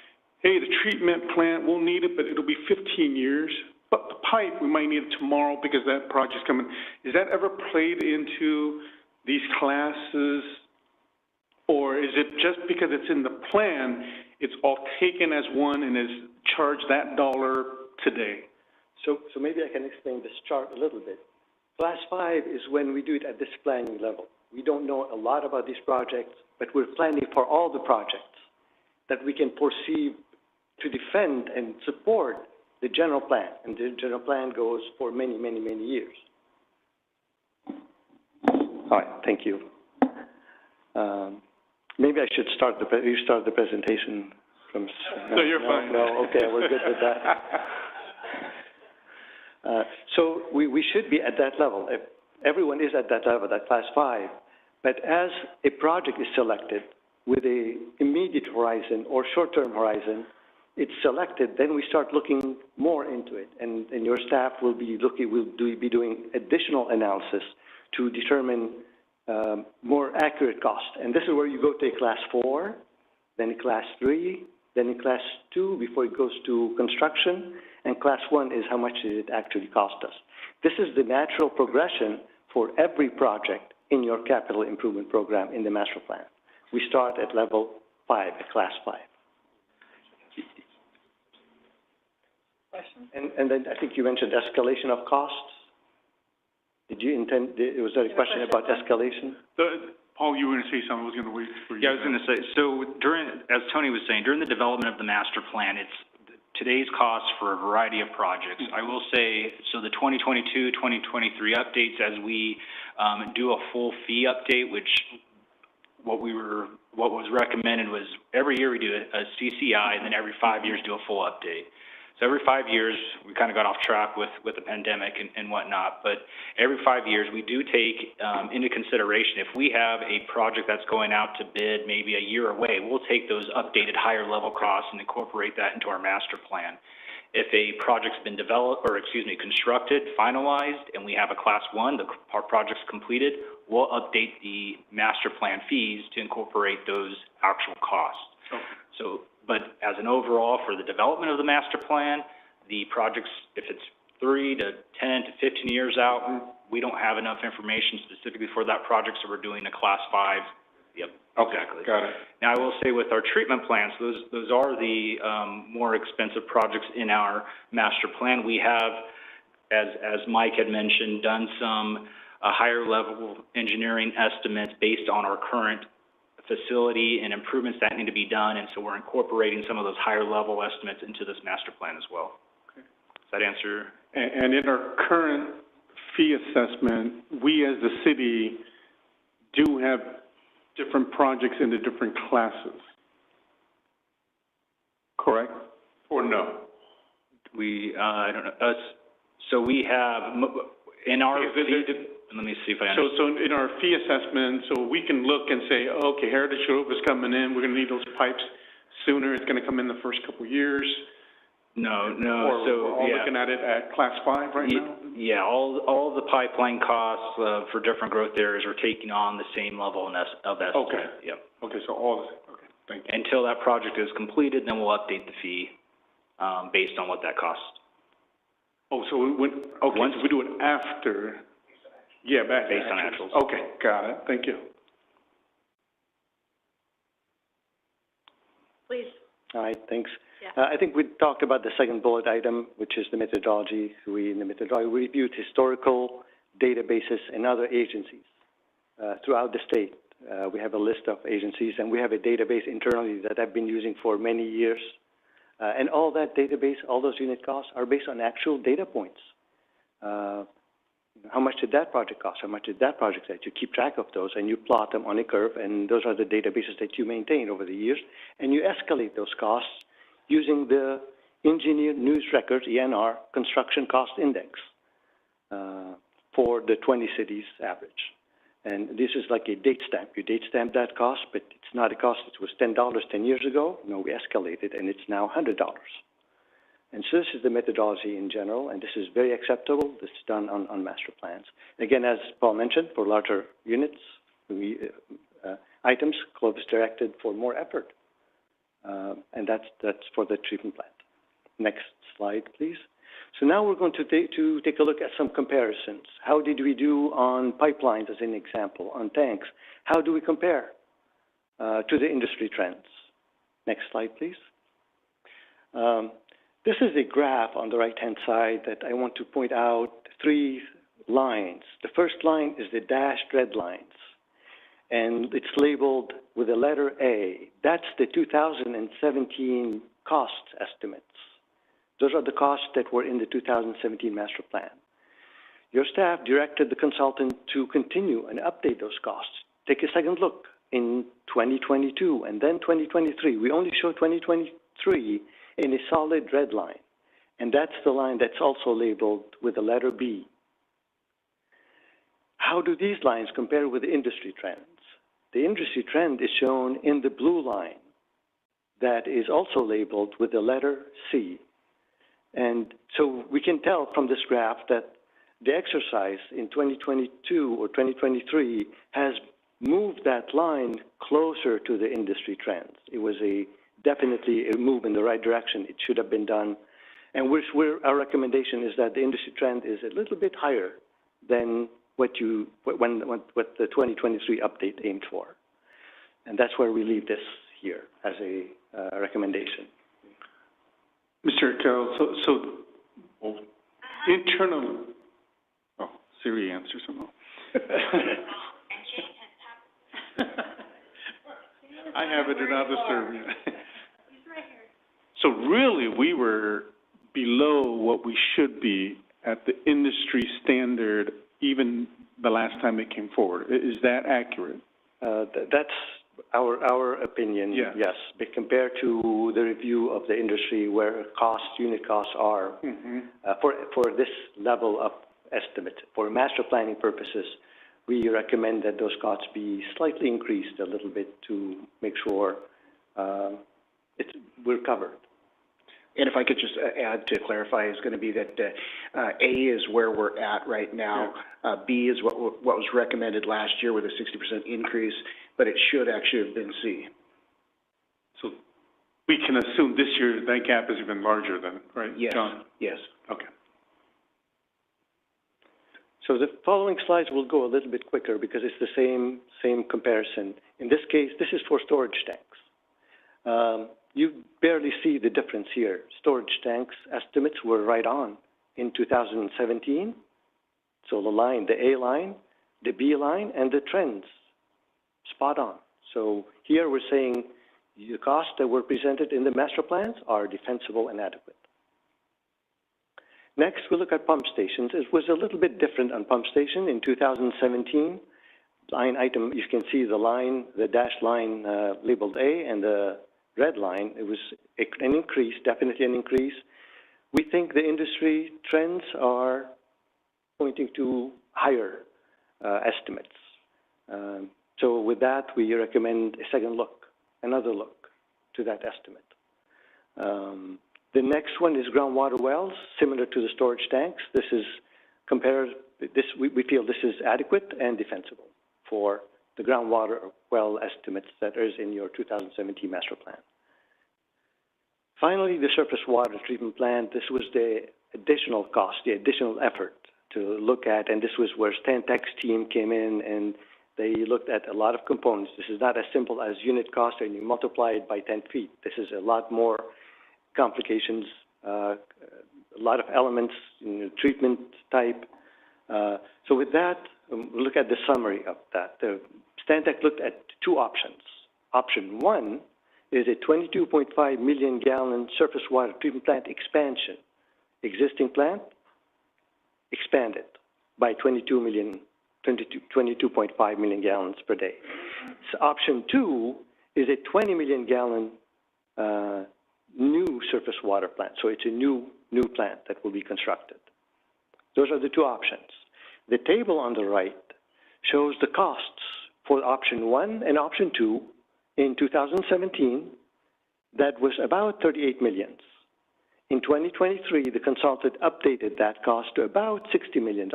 hey, the treatment plant, we'll need it, but it'll be 15 years, but the pipe, we might need it tomorrow because that project's coming. Is that ever played into these classes, or is it just because it's in the plan, it's all taken as one and is charged that dollar today? So maybe I can explain this chart a little bit. Class 5 is when we do it at this planning level. We don't know a lot about these projects, but we're planning for all the projects that we can foresee to defend and support the general plan. And the general plan goes for many, many, many years. All right, thank you. Maybe I should start the presentation from... No, you're fine. No, okay, we're good with that. So we should be at that level. If everyone is at that level, that class 5. But as a project is selected with a immediate horizon or short-term horizon, it's selected, then we start looking more into it. And your staff will be doing additional analysis to determine more accurate cost. And this is where you go to a class 4, then a class 3, then a class 2 before it goes to construction, and class 1 is how much did it actually cost us. This is the natural progression for every project in your capital improvement program in the master plan. We start at level 5, at class 5. Questions? And then I think you mentioned escalation of costs. Was there a question about escalation? Paul, you were going to say something. I was going to wait for you. Yeah, I was going to say, so as Tony was saying, during the development of the master plan, it's today's cost for a variety of projects. I will say, so the 2022, 2023 updates, as we do a full fee update, which what was recommended was every year we do a CCI, and then every 5 years do a full update. So every 5 years, we kind of got off track with the pandemic and whatnot, but every 5 years, we do take into consideration, if we have a project that's going out to bid maybe a year away, we'll take those updated higher level costs and incorporate that into our master plan. If a project's been constructed, finalized, and we have a class 1, the project's completed, we'll update the master plan fees to incorporate those actual costs. Okay. But as an overall, for the development of the master plan, the projects, if it's 3 to 10 to 15 years out, we don't have enough information specifically for that project, so we're doing a class 5. Yep, exactly. Got it. Now, I will say with our treatment plants, those are the more expensive projects in our master plan. We have, as Mike had mentioned, done some higher level engineering estimates based on our current facility and improvements that need to be done, and so we're incorporating some of those higher level estimates into this master plan as well. Okay. Does that answer? And in our current fee assessment, we as the city do have different projects in the different classes, correct? Or no? I don't know, so we have, in our let me see if I understand. So in our fee assessment, so we can look and say, okay, Heritage Grove is coming in, we're going to need those pipes sooner, it's going to come in the first couple of years. No, or we're all looking at it at class 5 right now? Yeah, all the pipeline costs for different growth areas are taking on the same level of estimate. Okay. Yep. Okay, so all the same. Okay, thank you. Until that project is completed, then we'll update the fee based on what that costs. Oh, so so we do it after. Yeah, based on actuals. Okay, got it. Thank you. Please. All right, thanks. Yeah. I think we talked about the second bullet item, which is the methodology. We reviewed historical databases and other agencies throughout the state. We have a list of agencies, and we have a database internally that I've been using for many years. And all that database, all those unit costs are based on actual data points. How much did that project cost? How much did that project cost? You keep track of those, and you plot them on a curve, and those are the databases that you maintain over the years. And you escalate those costs using the Engineered News Records, ENR, Construction Cost Index for the 20 cities average. And this is like a date stamp. You date stamp that cost, but it's not a cost that was $10 10 years ago. No, we escalated, and it's now $100. And so this is the methodology in general, and this is very acceptable. This is done on master plans. Again, as Paul mentioned, for larger units, items, Clovis directed for more effort. And that's for the treatment plant. Next slide, please. So now we're going to take a look at some comparisons. How did we do on pipelines, as an example, on tanks? How do we compare to the industry trends? Next slide, please. This is a graph on the right-hand side that I want to point out 3 lines. The first line is the dashed red lines, and it's labeled with the letter A. That's the 2017 cost estimates. Those are the costs that were in the 2017 master plan. Your staff directed the consultant to continue and update those costs. Take a second look in 2022 and then 2023. We only show 2023 in a solid red line, and that's the line that's also labeled with the letter B. How do these lines compare with the industry trends? The industry trend is shown in the blue line. that is also labeled with the letter C. And so we can tell from this graph that the exercise in 2022 or 2023 has moved that line closer to the industry trends. It was definitely a move in the right direction. It should have been done. And our recommendation is that the industry trend is a little bit higher than what the 2023 update aimed for. And that's where we leave this here as a recommendation. Mr. Carroll, so internal, oh, Siri answers somehow. I have it, do not disturb me. So really, we were below what we should be at the industry standard, even the last time they came forward. Is that accurate? That's our opinion, yeah. Yes. But compared to the review of the industry where unit costs are, for this level of estimate, for master planning purposes, we recommend that those costs be slightly increased a little bit to make sure we're covered. And if I could just add to clarify, is going to be that A is where we're at right now. B is what was recommended last year with a 60% increase, but it should actually have been C. So we can assume this year that gap is even larger then, right, yes. John? Yes. Okay. So the following slides will go a little bit quicker because it's the same comparison. In this case, this is for storage tanks. You barely see the difference here. Storage tanks estimates were right on in 2017. So the A line, the B line, and the trends, spot on. So here we're saying the costs that were presented in the master plans are defensible and adequate. Next, we look at pump stations. It was a little bit different on pump station in 2017. Line item, you can see the line, the dashed line labeled A, and the red line. It was an increase, definitely an increase. We think the industry trends are pointing to higher estimates. So with that, we recommend a second look, another look to that estimate. The next one is groundwater wells, similar to the storage tanks. This is we feel this is adequate and defensible for the groundwater well estimates that is in your 2017 master plan. Finally, the surface water treatment plant. This was the additional cost, the additional effort to look at, and this was where Stantec's team came in and they looked at a lot of components. This is not as simple as unit cost and you multiply it by 10 feet. This is a lot more complications, a lot of elements, treatment type. So with that, we'll look at the summary of that. Stantec looked at two options. Option one is a 22.5 million gallon surface water treatment plant expansion. Existing plant, expanded by 22.5 million gallons per day. So option two is a 20 million gallon new surface water plant. So it's a new plant that will be constructed. Those are the two options. The table on the right shows the costs for option one and option two in 2017. That was about 38 million. In 2023, the consultant updated that cost to about $60 million.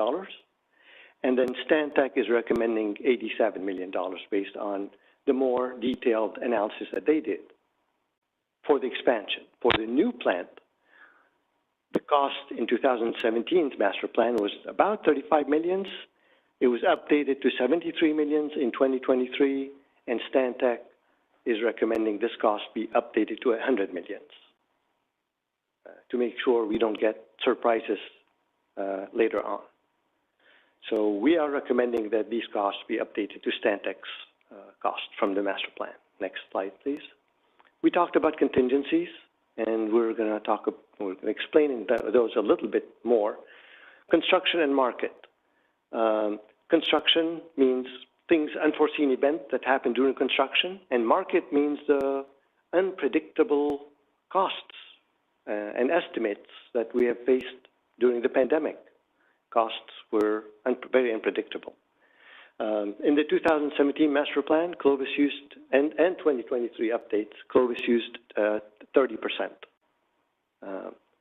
And then Stantec is recommending $87 million based on the more detailed analysis that they did for the expansion. For the new plant, the cost in 2017's master plan was about 35 million. It was updated to 73 million in 2023, and Stantec is recommending this cost be updated to 100 million to make sure we don't get surprises later on. So we are recommending that these costs be updated to Stantec's cost from the master plan. Next slide, please. We talked about contingencies, and we're going to explain those a little bit more. Construction and market. Construction means things, unforeseen events that happen during construction, and market means the unpredictable costs and estimates that we have faced during the pandemic. Costs were very unpredictable. In the 2017 master plan, Clovis used, and 2023 updates, Clovis used 30%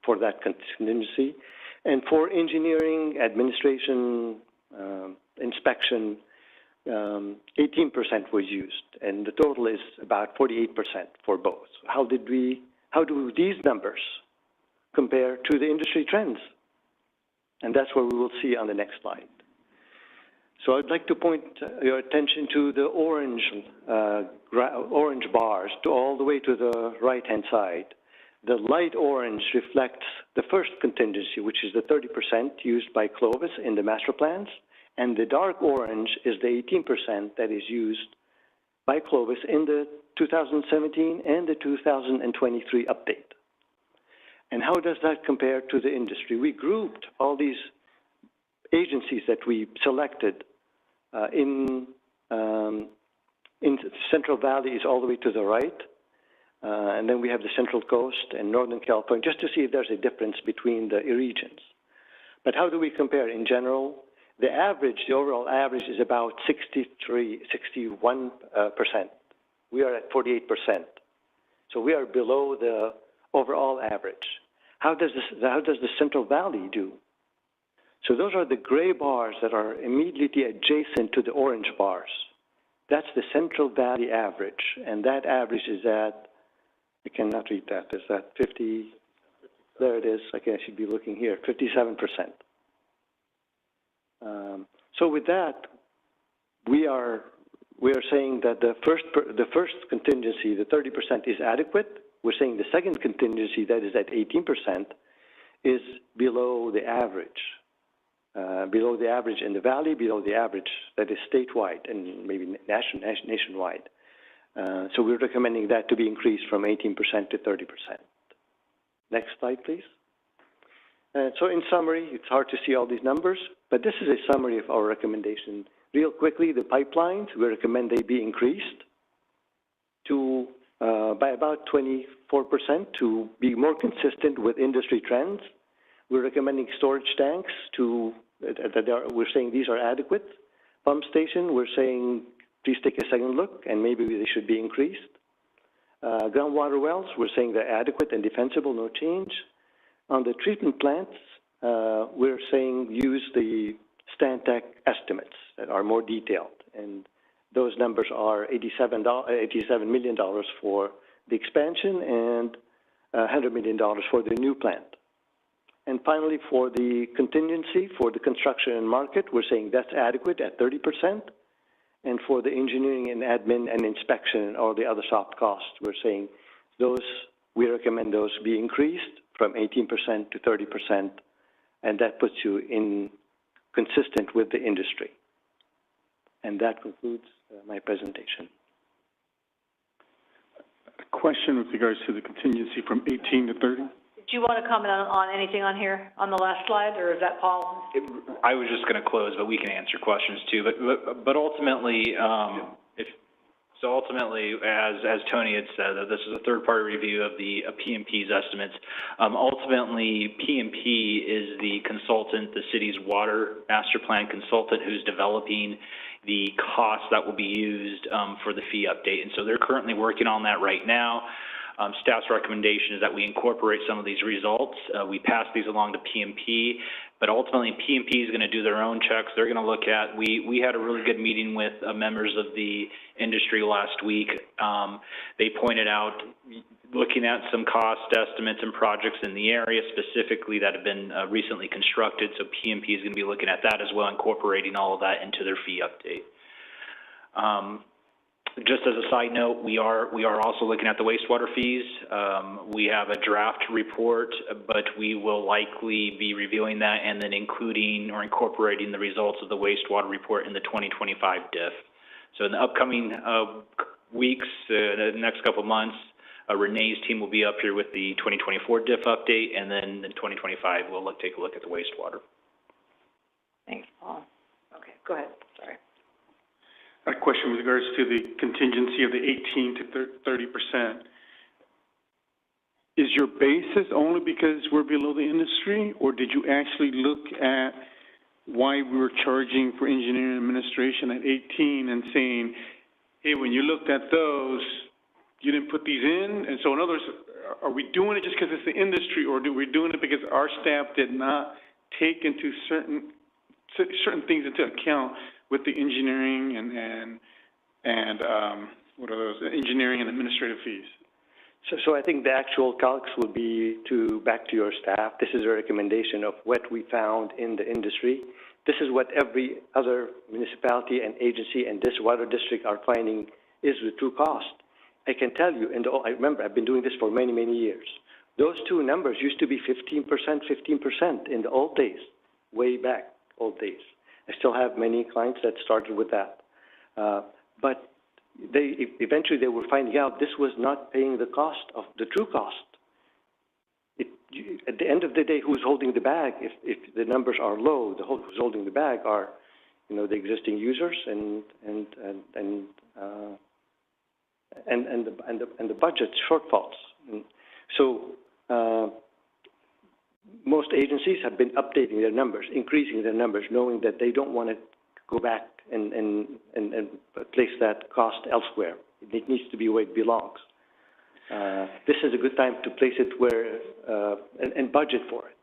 for that contingency. And for engineering, administration, inspection, 18% was used, and the total is about 48% for both. How do these numbers compare to the industry trends? And that's what we will see on the next slide. So I'd like to point your attention to the orange bars all the way to the right-hand side. The light orange reflects the first contingency, which is the 30% used by Clovis in the master plans, and the dark orange is the 18% that is used by Clovis in the 2017 and the 2023 update. And how does that compare to the industry? We grouped all these agencies that we selected in Central Valley is all the way to the right. And then we have the Central Coast and Northern California, just to see if there's a difference between the regions. But how do we compare in general? The average, the overall average is about 61%. We are at 48%. So we are below the overall average. How does the Central Valley do? So those are the gray bars that are immediately adjacent to the orange bars. That's the Central Valley average, and that average is at, I cannot read that, is that 50, there it is, okay, I should be looking here, 57%. So with that, we are saying that the first contingency, the 30% is adequate. We're saying the second contingency, that is at 18%, is below the average in the valley, below the average that is statewide and maybe nationwide. So we're recommending that to be increased from 18% to 30%. Next slide, please. So in summary, it's hard to see all these numbers, but this is a summary of our recommendation. Real quickly, the pipelines, we recommend they be increased to by about 24% to be more consistent with industry trends. We're recommending storage tanks we're saying these are adequate. Pump station, we're saying please take a second look and maybe they should be increased. Groundwater wells, we're saying they're adequate and defensible, no change. On the treatment plants, we're saying use the Stantec estimates that are more detailed, and those numbers are $87 million for the expansion and $100 million for the new plant. And finally, for the contingency for the construction and market, we're saying that's adequate at 30%. And for the engineering and admin and inspection and all the other soft costs, we're saying we recommend those be increased from 18% to 30%, and that puts you in consistent with the industry. And that concludes my presentation. A question with regards to the contingency from 18 to 30? Do you want to comment on anything on here, on the last slide, or is that Paul? I was just going to close, but we can answer questions too. But ultimately, ultimately, as Tony had said, that this is a third-party review of the PMP's estimates. Ultimately, PMP is the consultant, the city's water master plan consultant, who's developing the costs that will be used for the fee update. And so they're currently working on that right now. Staff's recommendation is that we incorporate some of these results. We pass these along to PMP, but ultimately PMP is going to do their own checks. They're going to look at, we had a really good meeting with members of the industry last week. They pointed out, looking at some cost estimates and projects in the area specifically that have been recently constructed, so PMP is going to be looking at that as well, incorporating all of that into their fee update. Just as a side note, we are also looking at the wastewater fees. We have a draft report, but we will likely be reviewing that and then including or incorporating the results of the wastewater report in the 2025 diff. So in the upcoming weeks, the next couple of months, Renee's team will be up here with the 2024 diff update, and then in 2025 we'll take a look at the wastewater. Thanks, Paul. Okay, go ahead. Sorry. A question with regards to the contingency of the 18 to 30%. Is your basis only because we're below the industry, or did you actually look at why we were charging for engineering administration at 18 and saying, hey, when you looked at those, you didn't put these in? And so in other words, are we doing it just because it's the industry, or are we doing it because our staff did not take into certain things into account with the engineering and what are those, engineering and administrative fees? So I think the actual calcs will be back to your staff. This is a recommendation of what we found in the industry. This is what every other municipality and agency and this water district are finding is the true cost. I can tell you, I remember I've been doing this for many, many years. Those two numbers used to be 15% in the old days, way back, old days. I still have many clients that started with that. But eventually they were finding out this was not paying the cost of the true cost. At the end of the day, who's holding the bag? If the numbers are low, who's holding the bag are, the existing users and the budget shortfalls. And so most agencies have been updating their numbers, increasing their numbers, knowing that they don't want to go back and place that cost elsewhere. It needs to be where it belongs. This is a good time to place it where and budget for it.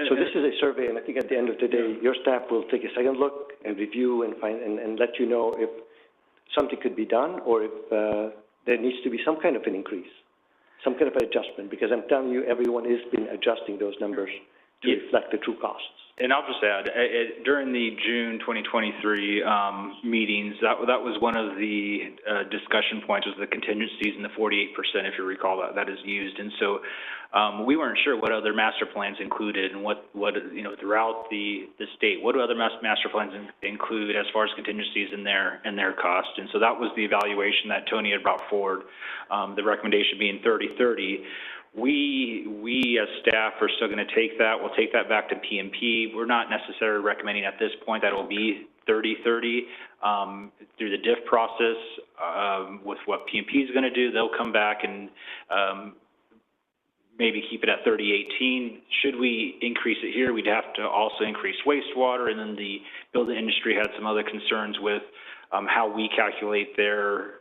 So this is a survey, and I think at the end of the day, your staff will take a second look and review and find and let you know if something could be done or if there needs to be some kind of an increase, some kind of an adjustment. Because I'm telling you, everyone has been adjusting those numbers to reflect the true costs. And I'll just add, during the June 2023 meetings, that was one of the discussion points, was the contingencies and the 48%, if you recall, that is used. And so we weren't sure what other master plans included and what throughout the state, what do other master plans include as far as contingencies in their cost. And so that was the evaluation that Tony had brought forward, the recommendation being 30/30. We as staff are still going to take that. We'll take that back to PMP. We're not necessarily recommending at this point that it will be 30/30 through the diff process. With what PMP is going to do, they'll come back and maybe keep it at 30/18. Should we increase it here, we'd have to also increase wastewater, and then the building industry had some other concerns with how we calculate their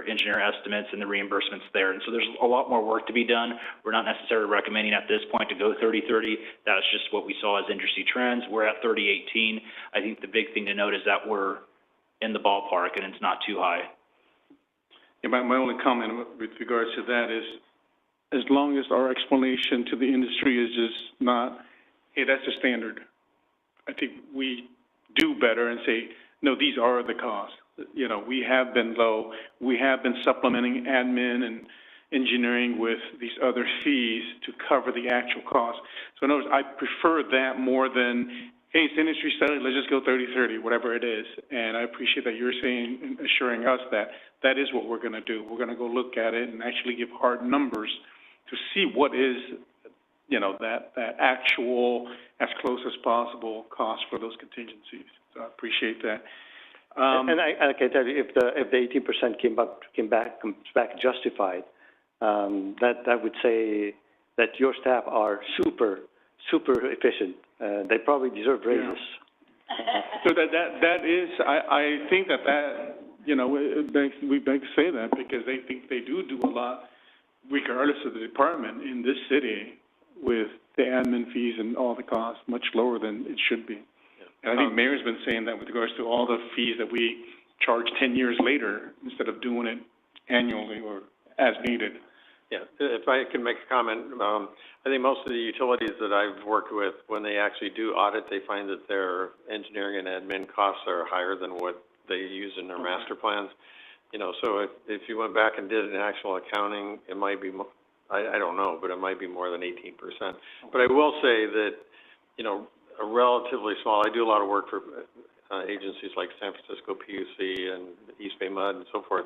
engineer estimates and the reimbursements there. And so there's a lot more work to be done. We're not necessarily recommending at this point to go 30/30. That's just what we saw as industry trends. We're at 30/18. I think the big thing to note is that we're in the ballpark and it's not too high. Yeah, my only comment with regards to that is, as long as our explanation to the industry is just not, hey, that's the standard, I think we do better and say, no, these are the costs. We have been low. We have been supplementing admin and engineering with these other fees to cover the actual cost. So in other words, I prefer that more than, hey, it's industry study, let's just go 30/30, whatever it is. And I appreciate that you're saying and assuring us that that is what we're going to do. We're going to go look at it and actually give hard numbers to see what is, that actual, as close as possible cost for those contingencies. So I appreciate that. And I can tell you, if the 18% comes back justified, that would say that your staff are super efficient. They probably deserve raises. Yeah. So that is, I think that we beg to say that because they think they do a lot, regardless of the department in this city, with the admin fees and all the costs much lower than it should be. And I think Mayor's been saying that with regards to all the fees that we charge 10 years later instead of doing it annually or as needed. Yeah, if I can make a comment, I think most of the utilities that I've worked with, when they actually do audit, they find that their engineering and admin costs are higher than what they use in their master plans. So if you went back and did an actual accounting, it might be, I don't know, but it might be more than 18%. But I will say that, a relatively small, I do a lot of work for agencies like San Francisco PUC and East Bay Mud and so forth.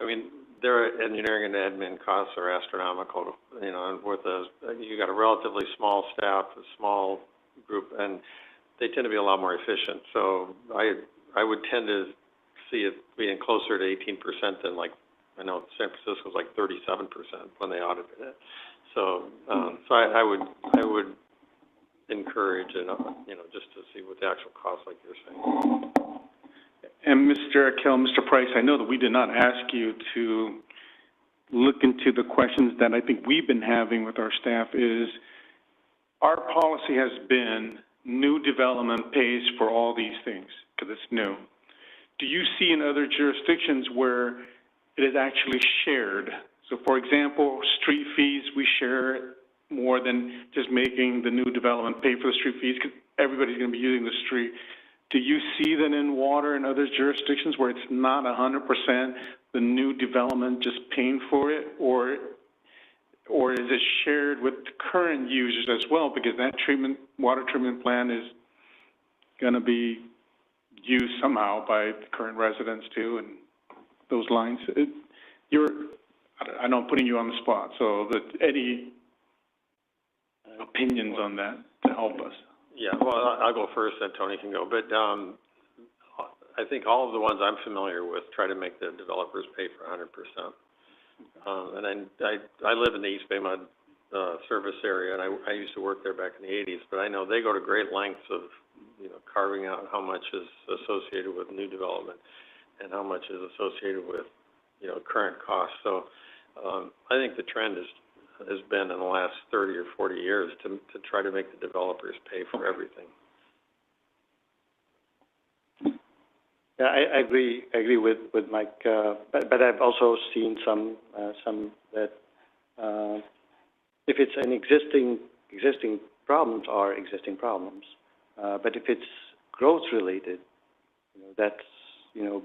I mean, their engineering and admin costs are astronomical, and with you got a relatively small staff, a small group, and they tend to be a lot more efficient. So I would tend to see it being closer to 18% than I know San Francisco's like 37% when they audited it. So, I would encourage and, just to see what the actual cost, like you're saying. And Mr. Akel, Mr. Price, I know that we did not ask you to look into the questions that I think we've been having with our staff is, our policy has been new development pays for all these things, because it's new. Do you see in other jurisdictions where it is actually shared? So for example, street fees, we share more than just making the new development pay for the street fees, because everybody's going to be using the street. Do you see that in water in other jurisdictions where it's not 100% the new development just paying for it, or is it shared with the current users as well? Because that water treatment plant is going to be used somehow by the current residents too, and those lines. I know I'm putting you on the spot, so any opinions on that to help us? Yeah, well, I'll go first, then Tony can go. But I think all of the ones I'm familiar with try to make the developers pay for 100%. And then I live in the East Bay Mud service area, and I used to work there back in the 80s. But I know they go to great lengths of, carving out how much is associated with new development and how much is associated with, current costs. So I think the trend has been in the last 30 or 40 years to try to make the developers pay for everything. Yeah, I agree with Mike, but I've also seen some that if it's an existing problems are existing problems, but if it's growth related, that's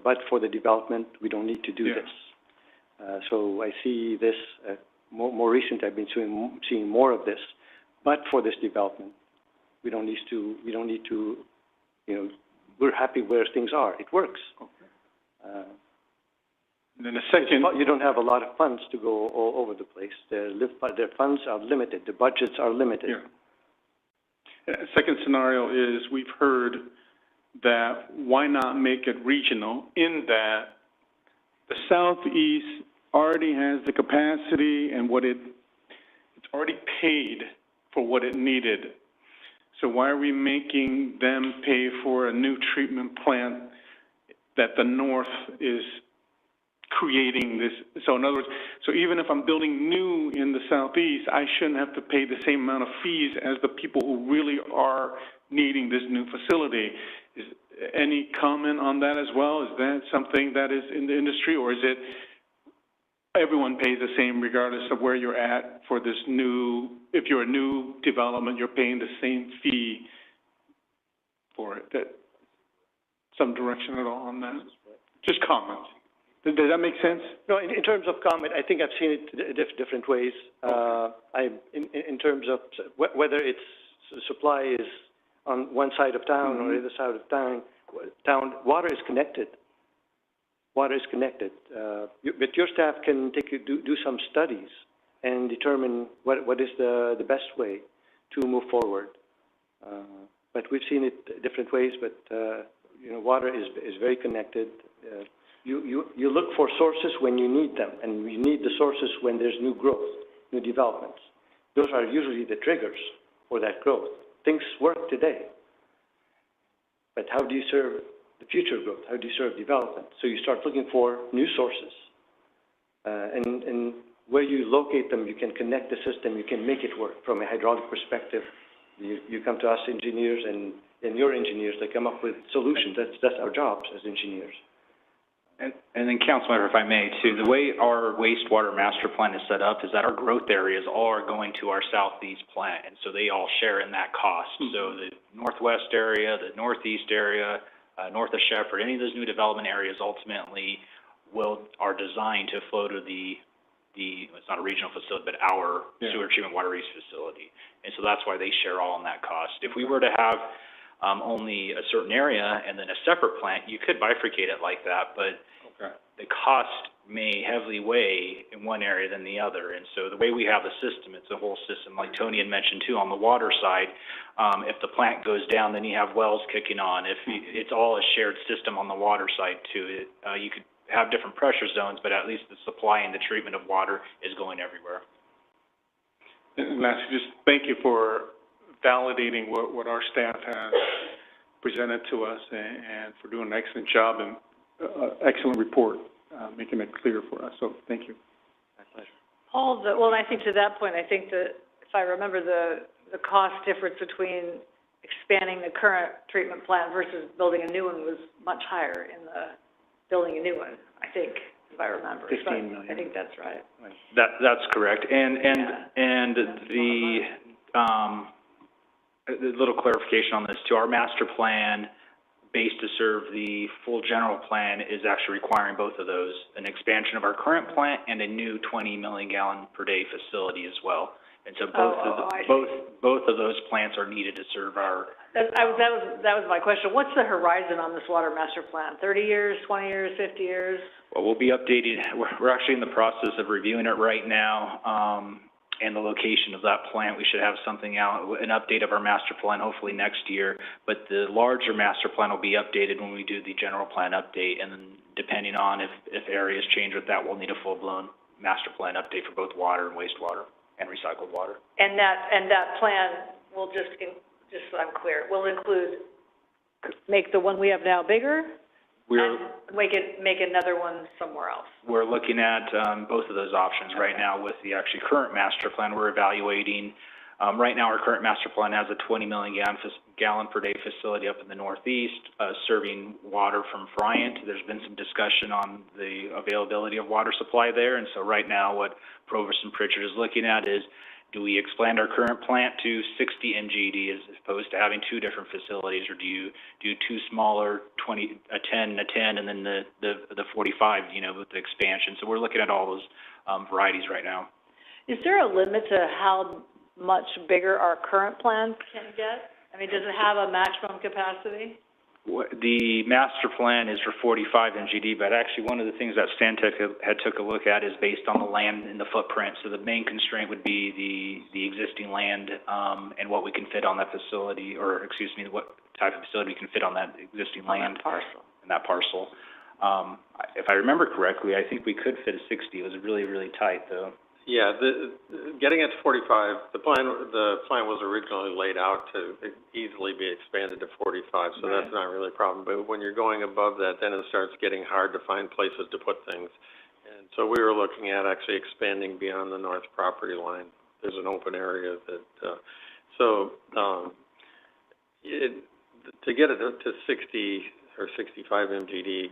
but for the development we don't need to do this. So I see this more recent. I've been seeing more of this, but for this development, we don't need to. We're happy where things are. It works. Okay. And then the second, you don't have a lot of funds to go all over the place. Their funds are limited. The budgets are limited. Yeah. Second scenario is we've heard that why not make it regional in that the Southeast already has the capacity and it's already paid for what it needed. So why are we making them pay for a new treatment plant that the North is creating this? So in other words, so even if I'm building new in the Southeast, I shouldn't have to pay the same amount of fees as the people who really are needing this new facility. Is any comment on that as well? Is that something that is in the industry, or is it everyone pays the same regardless of where you're at for this new, if you're a new development, you're paying the same fee for it? That, some direction at all on that? Just comment. Does that make sense? No, in terms of comment, I think I've seen it different ways. In terms of whether it's supply is on one side of town or the other side of town, water is connected. Water is connected. But your staff can do some studies and determine what is the best way to move forward. But we've seen it different ways. But water is very connected. You look for sources when you need them, and you need the sources when there's new growth, new developments. Those are usually the triggers for that growth. Things work today, but how do you serve the future growth? How do you serve development? So you start looking for new sources, and where you locate them, you can connect the system, you can make it work from a hydraulic perspective. You come to us engineers and your engineers, they come up with solutions. That's our jobs as engineers. And then, Councilmember, if I may, too, the way our wastewater master plan is set up is that our growth areas all are going to our southeast plant, and so they all share in that cost. So the northwest area, the northeast area, north of Shepherd, any of those new development areas ultimately are designed to flow to it's not a regional facility, but our sewer treatment water use facility. And so that's why they share all in that cost. If we were to have only a certain area and then a separate plant, you could bifurcate it like that, but the cost may heavily weigh in one area than the other. And so the way we have the system, it's a whole system, like Tony had mentioned too, on the water side. If the plant goes down, then you have wells kicking on. It's all a shared system on the water side too. You could have different pressure zones, but at least the supply and the treatment of water is going everywhere. And lastly, just thank you for validating what our staff has presented to us, and for doing an excellent job and, excellent report, making it clear for us. So, thank you. My pleasure. Well, I think to that point, I think that if I remember the cost difference between expanding the current treatment plant versus building a new one was much higher in the building a new one, I think, if I remember. 15 million. I think that's right. That's correct. And the little clarification on this too, our master plan base to serve the full general plan is actually requiring both of those, an expansion of our current plant and a new 20 million gallon per day facility as well. And so both of those plants are needed to serve our. That was my question. What's the horizon on this water master plan? 30 years, 20 years, 50 years? Well, we'll be updating. We're actually in the process of reviewing it right now, and the location of that plant. We should have something out, an update of our master plan hopefully next year. But the larger master plan will be updated when we do the general plan update, and then depending on if areas change with that, we'll need a full-blown master plan update for both water and wastewater and recycled water. And that plan will just so I'm clear, will include make the one we have now bigger and make another one somewhere else. We're looking at both of those options right now with the actually current master plan we're evaluating. Right now, our current master plan has a 20 million gallon per day facility up in the northeast, serving water from Bryant. There's been some discussion on the availability of water supply there, and so right now what Provost and Pritchard is looking at is, do we expand our current plant to 60 MGD as opposed to having two different facilities, or do you do two smaller, a 10, and then the 45, with the expansion? So we're looking at all those varieties right now. Is there a limit to how much bigger our current plan can get? I mean, does it have a maximum capacity? The master plan is for 45 MGD, but actually one of the things that Stantec had took a look at is based on the land and the footprint. So the main constraint would be the existing land and what we can fit on that facility, or excuse me, what type of facility we can fit on that existing land. In that parcel. If I remember correctly, I think we could fit a 60. It was really, really tight though. Yeah, getting it to 45, the plan was originally laid out to easily be expanded to 45, so that's not really a problem. But when you're going above that, then it starts getting hard to find places to put things. And so we were looking at actually expanding beyond the north property line. There's an open area that, to get it to 60 or 65 MGD,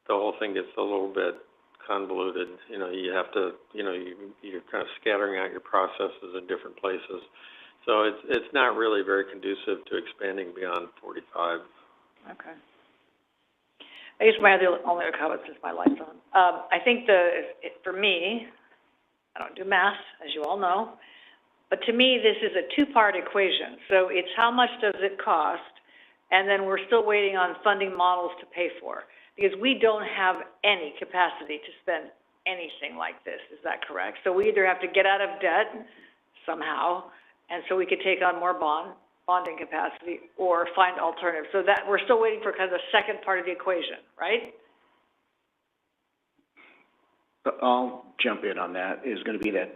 the whole thing gets a little bit convoluted. You have to, you're kind of scattering out your processes in different places. So it's not really very conducive to expanding beyond 45. Okay. I guess my only other comment since my light's on. I think for me, I don't do math, as you all know, but to me, this is a two-part equation. So it's how much does it cost, and then we're still waiting on funding models to pay for. Because we don't have any capacity to spend anything like this, is that correct? So we either have to get out of debt somehow, and so we could take on more bonding capacity, or find alternatives. So that we're still waiting for kind of the second part of the equation, right? I'll jump in on that. Is going to be that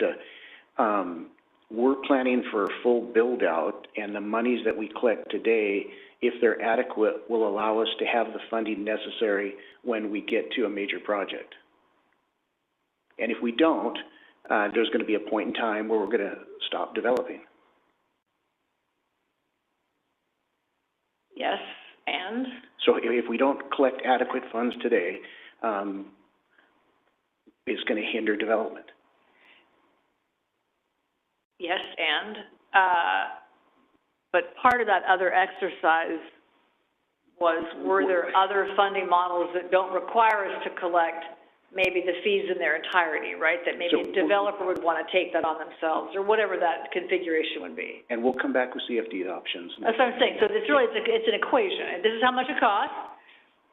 we're planning for a full build-out, and the monies that we collect today, if they're adequate, will allow us to have the funding necessary when we get to a major project. And if we don't, there's going to be a point in time where we're going to stop developing. Yes, and? So if we don't collect adequate funds today, it's going to hinder development. Yes, and? But part of that other exercise were there other funding models that don't require us to collect maybe the fees in their entirety, right? That maybe a developer would want to take that on themselves, or whatever that configuration would be. And we'll come back with CFD options. That's what I'm saying. So it's really, it's an equation. This is how much it costs.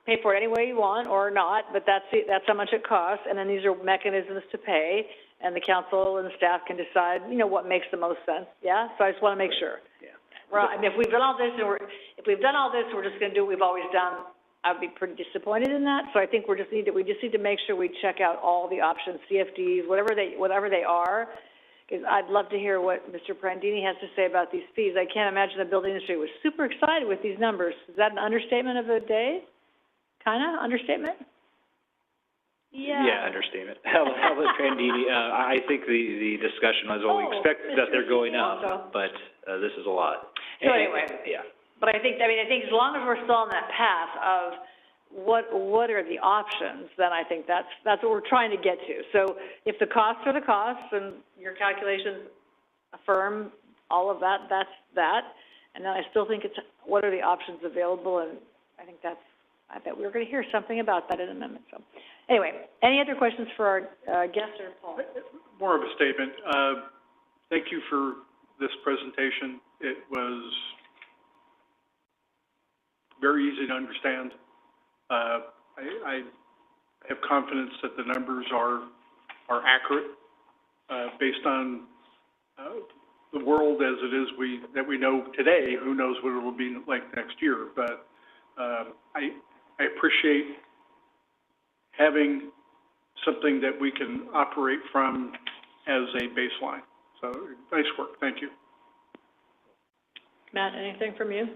Pay for it any way you want or not, but that's how much it costs. And then these are mechanisms to pay, and the council and the staff can decide, what makes the most sense. Yeah? So I just want to make sure. Yeah. Well, I mean, if we've done all this, we're just going to do what we've always done, I'd be pretty disappointed in that. So I think we just need to make sure we check out all the options, CFDs, whatever they are, because I'd love to hear what Mr. Prandini has to say about these fees. I can't imagine the building industry was super excited with these numbers. Is that an understatement of the day? Kinda, understatement? Yeah, understatement. How about Prandini? I think the discussion was, well, we expect that they're going up, but, this is a lot. So anyway. Yeah. But I think as long as we're still on that path of what are the options, then I think that's what we're trying to get to. So if the costs are the costs and your calculations affirm all of that, that's that. And then I still think it's what are the options available, and I think I bet we're going to hear something about that in an amendment. So anyway, any other questions for our guest or Paul? More of a statement. Thank you for this presentation. It was very easy to understand. I have confidence that the numbers are accurate, based on, the world as it is that we know today. Who knows what it will be like next year, but, I appreciate having something that we can operate from as a baseline. So, nice work. Thank you. Matt, anything from you?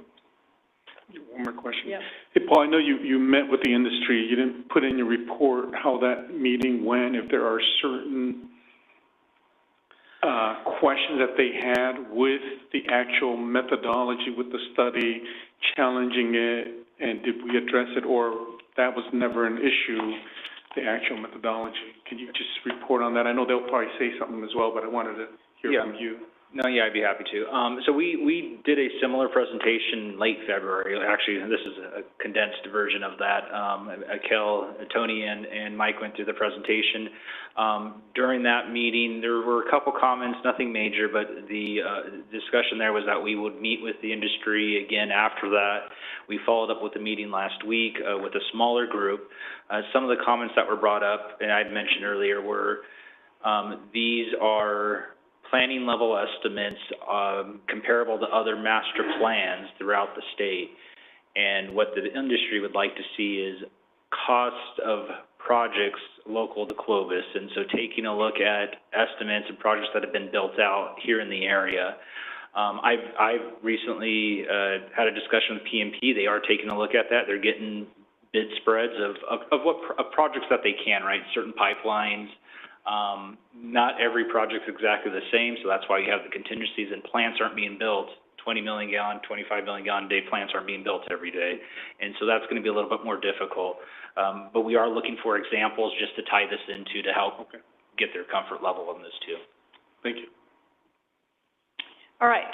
One more question. Yeah. Hey, Paul, I know you met with the industry. You didn't put in your report how that meeting went, if there are certain questions that they had with the actual methodology, with the study, challenging it, and did we address it, or that was never an issue, the actual methodology? Can you just report on that? I know they'll probably say something as well, but I wanted to hear from you. No, yeah, I'd be happy to. So we did a similar presentation late February. Actually, this is a condensed version of that. Akel, Tony, and Mike went through the presentation. During that meeting, there were a couple comments, nothing major, but the discussion there was that we would meet with the industry again after that. We followed up with a meeting last week with a smaller group. Some of the comments that were brought up, and I'd mentioned earlier, were these are planning level estimates comparable to other master plans throughout the state. And what the industry would like to see is cost of projects local to Clovis. And so taking a look at estimates and projects that have been built out here in the area. I've recently had a discussion with PMP. They are taking a look at that. They're getting bid spreads of projects that they can, right? Certain pipelines. Not every project's exactly the same, so that's why you have the contingencies, and plants aren't being built. 20 million gallon, 25 million gallon a day plants aren't being built every day. And so that's going to be a little bit more difficult. But we are looking for examples just to tie this into to help get their comfort level on this too. Thank you. All right.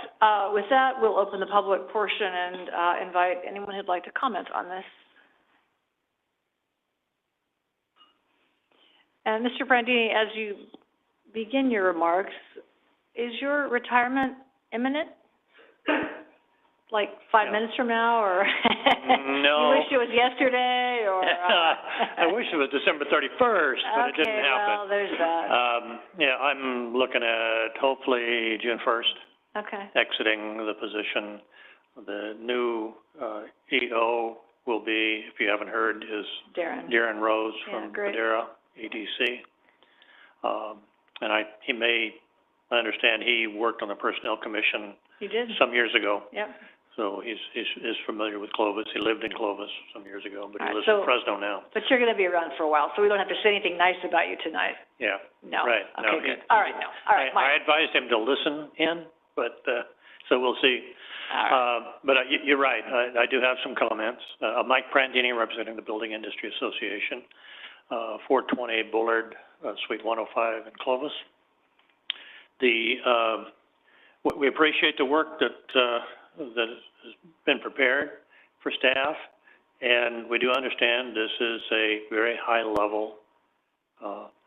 With that, we'll open the public portion and invite anyone who'd like to comment on this. And Mr. Prandini, as you begin your remarks, is your retirement imminent? Like 5 minutes from now, or No. you wish it was yesterday, or? I wish it was December 31st, but it didn't happen. Okay, well, there's that. Yeah, I'm looking at hopefully June 1st. Okay. Exiting the position. The new EO will be, if you haven't heard, is Darren Rose from Madera, EDC. And I understand he worked on the Personnel Commission some years ago. Yep. So he's familiar with Clovis. He lived in Clovis some years ago, but he lives in Fresno now. But you're going to be around for a while, so we don't have to say anything nice about you tonight. Yeah. No. Right. Okay, No, good. All right, no. All right, Mike. I advised him to listen in, but, so we'll see. All right. But you're right. I do have some comments. Mike Prandini, representing the Building Industry Association, 420 Bullard, Suite 105 in Clovis. We appreciate the work that has been prepared for staff, and we do understand this is a very high level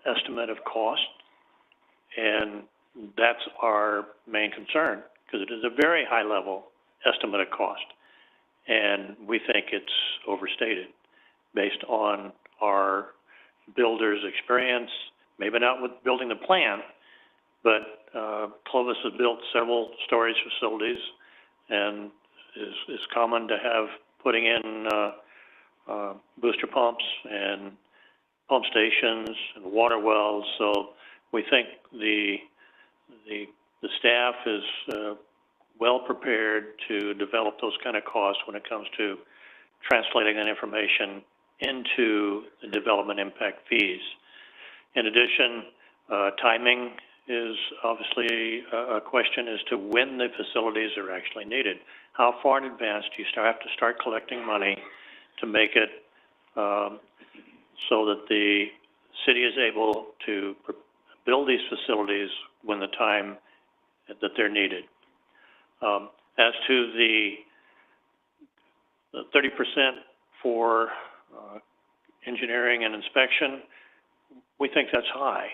estimate of cost, and that's our main concern, because it is a very high level estimate of cost, and we think it's overstated based on our builder's experience, maybe not with building the plant, but Clovis has built several storage facilities, and is common to have putting in booster pumps and pump stations and water wells. So we think the the staff is, well prepared to develop those kind of costs when it comes to translating that information into the development impact fees. In addition, timing is obviously a question as to when the facilities are actually needed. How far in advance do you have to start collecting money to make it so that the city is able to build these facilities when the time that they're needed? As to the 30% for engineering and inspection, we think that's high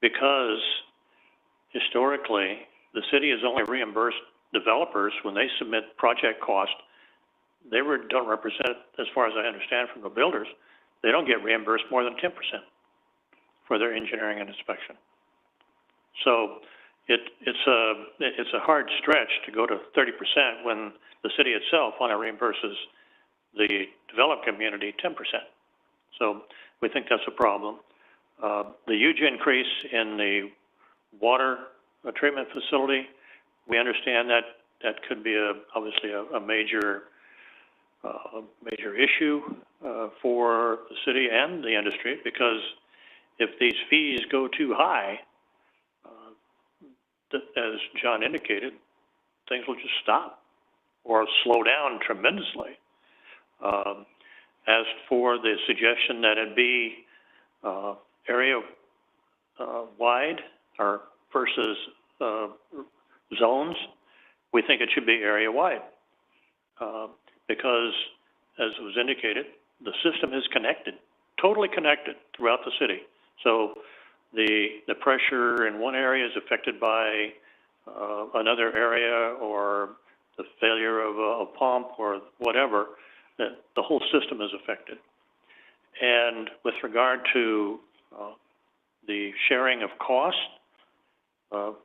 because historically the city has only reimbursed developers when they submit project cost. They don't represent, as far as I understand from the builders, they don't get reimbursed more than 10% for their engineering and inspection. So it's a hard stretch to go to 30% when the city itself only reimburses the developed community 10%. So we think that's a problem. The huge increase in the water treatment facility, we understand that that could be obviously a major issue for the city and the industry, because if these fees go too high, as John indicated, things will just stop or slow down tremendously. As for the suggestion that it be area wide or versus zones, we think it should be area wide because, as was indicated, the system is connected, totally connected throughout the city. So the pressure in one area is affected by another area, or the failure of a pump or whatever, that the whole system is affected. And with regard to the sharing of cost,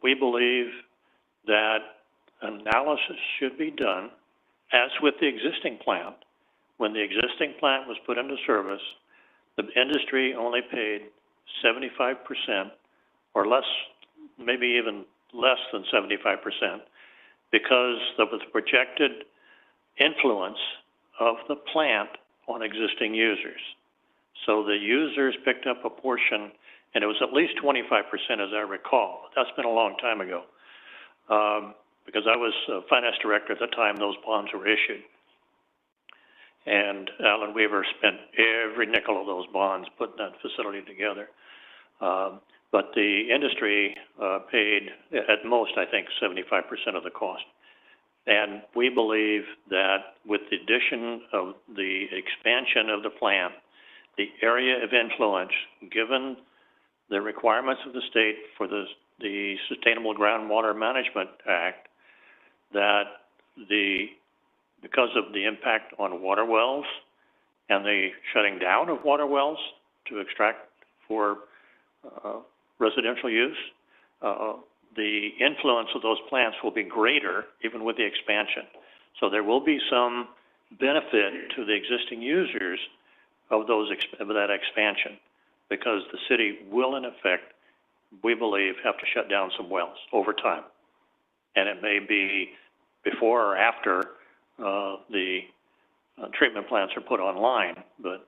we believe that analysis should be done, as with the existing plant. When the existing plant was put into service, the industry only paid 75% or less, maybe even less than 75%, because of the projected influence of the plant on existing users. So the users picked up a portion, and it was at least 25%, as I recall. That's been a long time ago, because I was finance director at the time those bonds were issued. And Alan Weaver spent every nickel of those bonds putting that facility together. But the industry paid at most, I think, 75% of the cost. And we believe that with the addition of the expansion of the plant, the area of influence, given the requirements of the state for the Sustainable Groundwater Management Act, that because of the impact on water wells and the shutting down of water wells to extract for residential use, the influence of those plants will be greater even with the expansion. So there will be some benefit to the existing users of that expansion, because the city will, in effect, we believe, have to shut down some wells over time. And it may be before or after the treatment plants are put online, but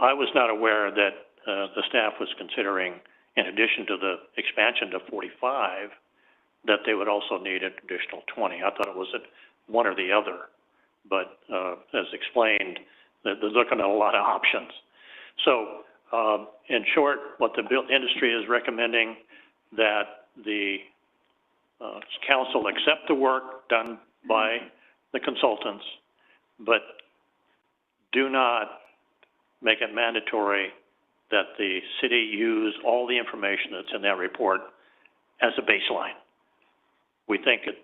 I was not aware that the staff was considering, in addition to the expansion to 45, that they would also need an additional 20. I thought it was one or the other, but as explained, they're looking at a lot of options. So in short, what the industry is recommending, that the council accept the work done by the consultants, but do not make it mandatory that the city use all the information that's in that report as a baseline. We think it's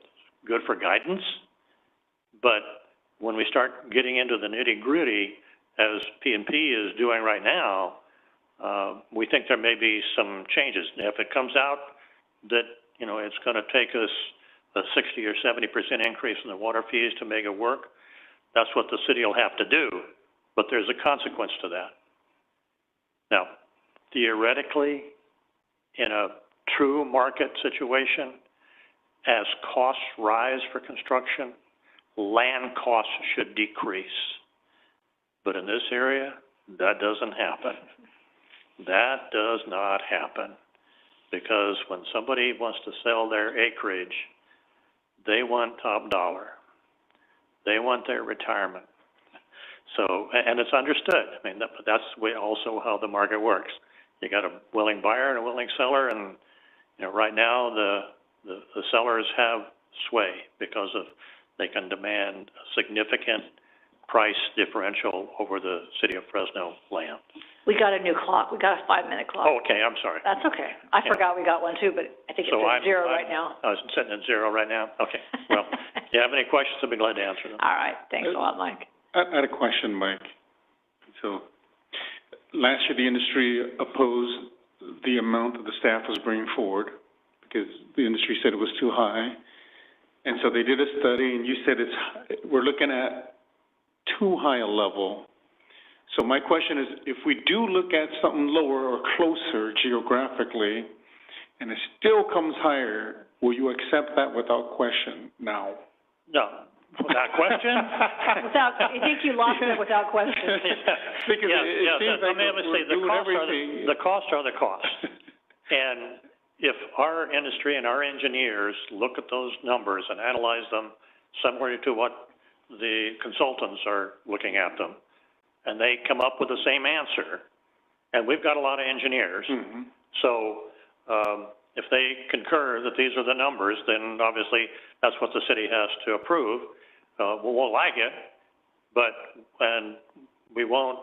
good for guidance, but when we start getting into the nitty-gritty, as P&P is doing right now, we think there may be some changes. If it comes out that, it's going to take us a 60 or 70% increase in the water fees to make it work, that's what the city will have to do, but there's a consequence to that. Now, theoretically, in a true market situation, as costs rise for construction, land costs should decrease. But in this area, that doesn't happen. That does not happen. Because when somebody wants to sell their acreage, they want top dollar. They want their retirement. So, and it's understood. I mean, that's also how the market works. You got a willing buyer and a willing seller, and, you know, right now the sellers have sway because of, they can demand a significant price differential over the city of Fresno land. We got a new clock. We got a 5-minute clock. Oh, okay, I'm sorry. That's okay. I forgot we got one too, but I think it's at 0 right now. I was sitting at 0 right now? Okay. Well, if you have any questions, I'd be glad to answer them. All right. Thanks a lot, Mike. I had a question, Mike. So, last year, the industry opposed the amount that the staff was bringing forward because the industry said it was too high. And so they did a study, and you said we're looking at too high a level. So my question is, if we do look at something lower or closer geographically, and it still comes higher, will you accept that without question now? No. Without question? I think you lost it without question. Because it seems like the costs are the costs. And if our industry and our engineers look at those numbers and analyze them similar to what the consultants are looking at them, and they come up with the same answer, and we've got a lot of engineers, so if they concur that these are the numbers, then obviously that's what the city has to approve. We won't like it, and we won't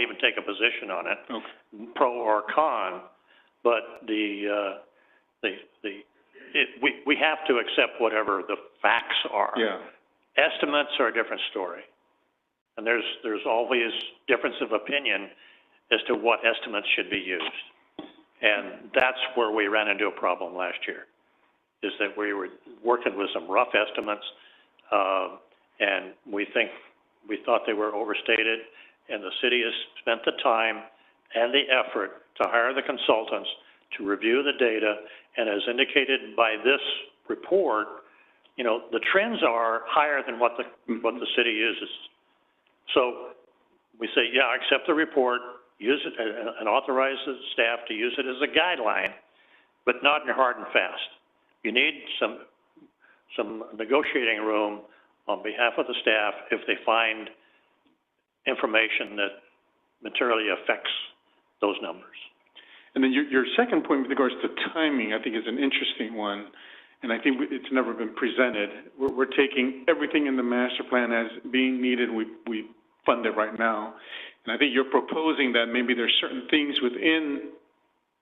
even take a position on it, pro or con. But we have to accept whatever the facts are. Yeah. Estimates are a different story, and there's always difference of opinion as to what estimates should be used, and that's where we ran into a problem last year. Is that we were working with some rough estimates, and we thought they were overstated, and the city has spent the time and the effort to hire the consultants to review the data, and as indicated by this report, you know, the trends are higher than what the city uses. So we say, yeah, accept the report, use it, and authorize the staff to use it as a guideline, but not in hard and fast. You need some negotiating room on behalf of the staff if they find information that materially affects those numbers. And then your second point with regards to timing, I think, is an interesting one, and I think it's never been presented. We're taking everything in the master plan as being needed. We fund it right now, and I think you're proposing that maybe there's certain things within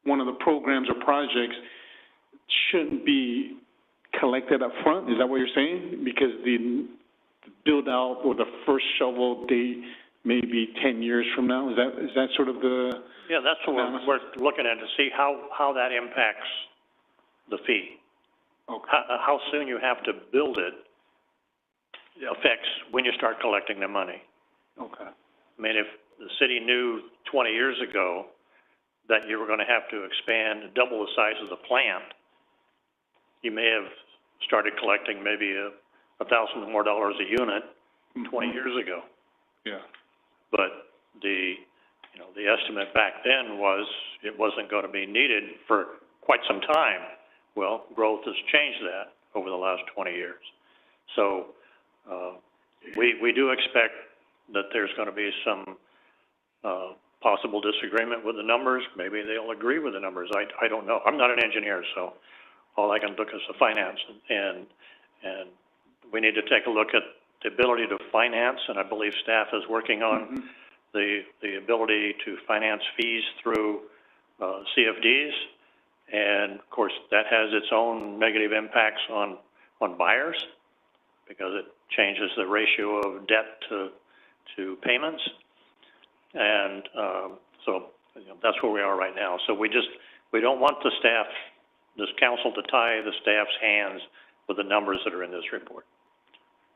one of the programs or projects shouldn't be collected up front. Is that what you're saying? Because the build out or the first shovel date may be 10 years from now. Is that sort of the? Yeah, that's what we're looking at to see how that impacts the fee. Okay. How soon you have to build it affects when you start collecting the money. Okay. I mean, if the city knew 20 years ago that you were going to have to expand, double the size of the plant, you may have started collecting maybe $1,000 more a unit 20 years ago. Yeah. But the estimate back then was it wasn't going to be needed for quite some time. Well, growth has changed that over the last 20 years. So we do expect that there's going to be some possible disagreement with the numbers. Maybe they'll agree with the numbers. I don't know. I'm not an engineer, so all I can look is the finance, and we need to take a look at the ability to finance, and I believe staff is working on the ability to finance fees through CFDs, and of course that has its own negative impacts on buyers because it changes the ratio of debt to payments, and so that's where we are right now. So we don't want this council to tie the staff's hands with the numbers that are in this report.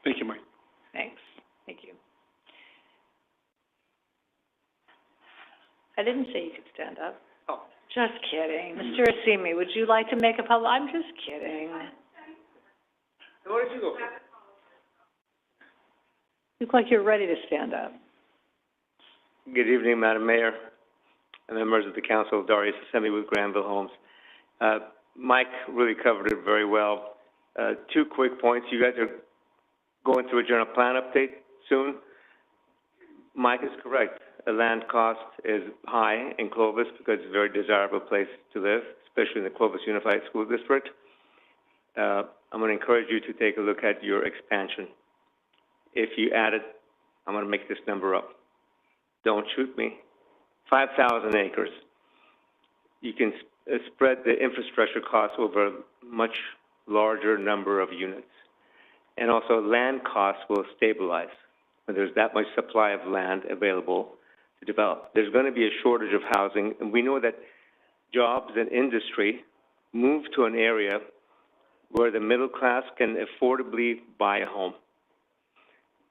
Thank you, Mike. Thanks. Thank you. I didn't say you could stand up. Oh. Just kidding. Mr. Asimi, would you like to make a public, I'm just kidding. So where did you go for? Look like you're ready to stand up. Good evening, Madam Mayor, and members of the council. Darius Asemi with Granville Homes. Mike really covered it very well. 2 quick points. You guys are going through a general plan update soon. Mike is correct. The land cost is high in Clovis because it's a very desirable place to live, especially in the Clovis Unified School District. I'm going to encourage you to take a look at your expansion. If you add it, I'm going to make this number up. Don't shoot me. 5,000 acres. You can spread the infrastructure costs over a much larger number of units. And also land costs will stabilize when there's that much supply of land available to develop. There's going to be a shortage of housing, and we know that jobs and industry move to an area where the middle class can affordably buy a home.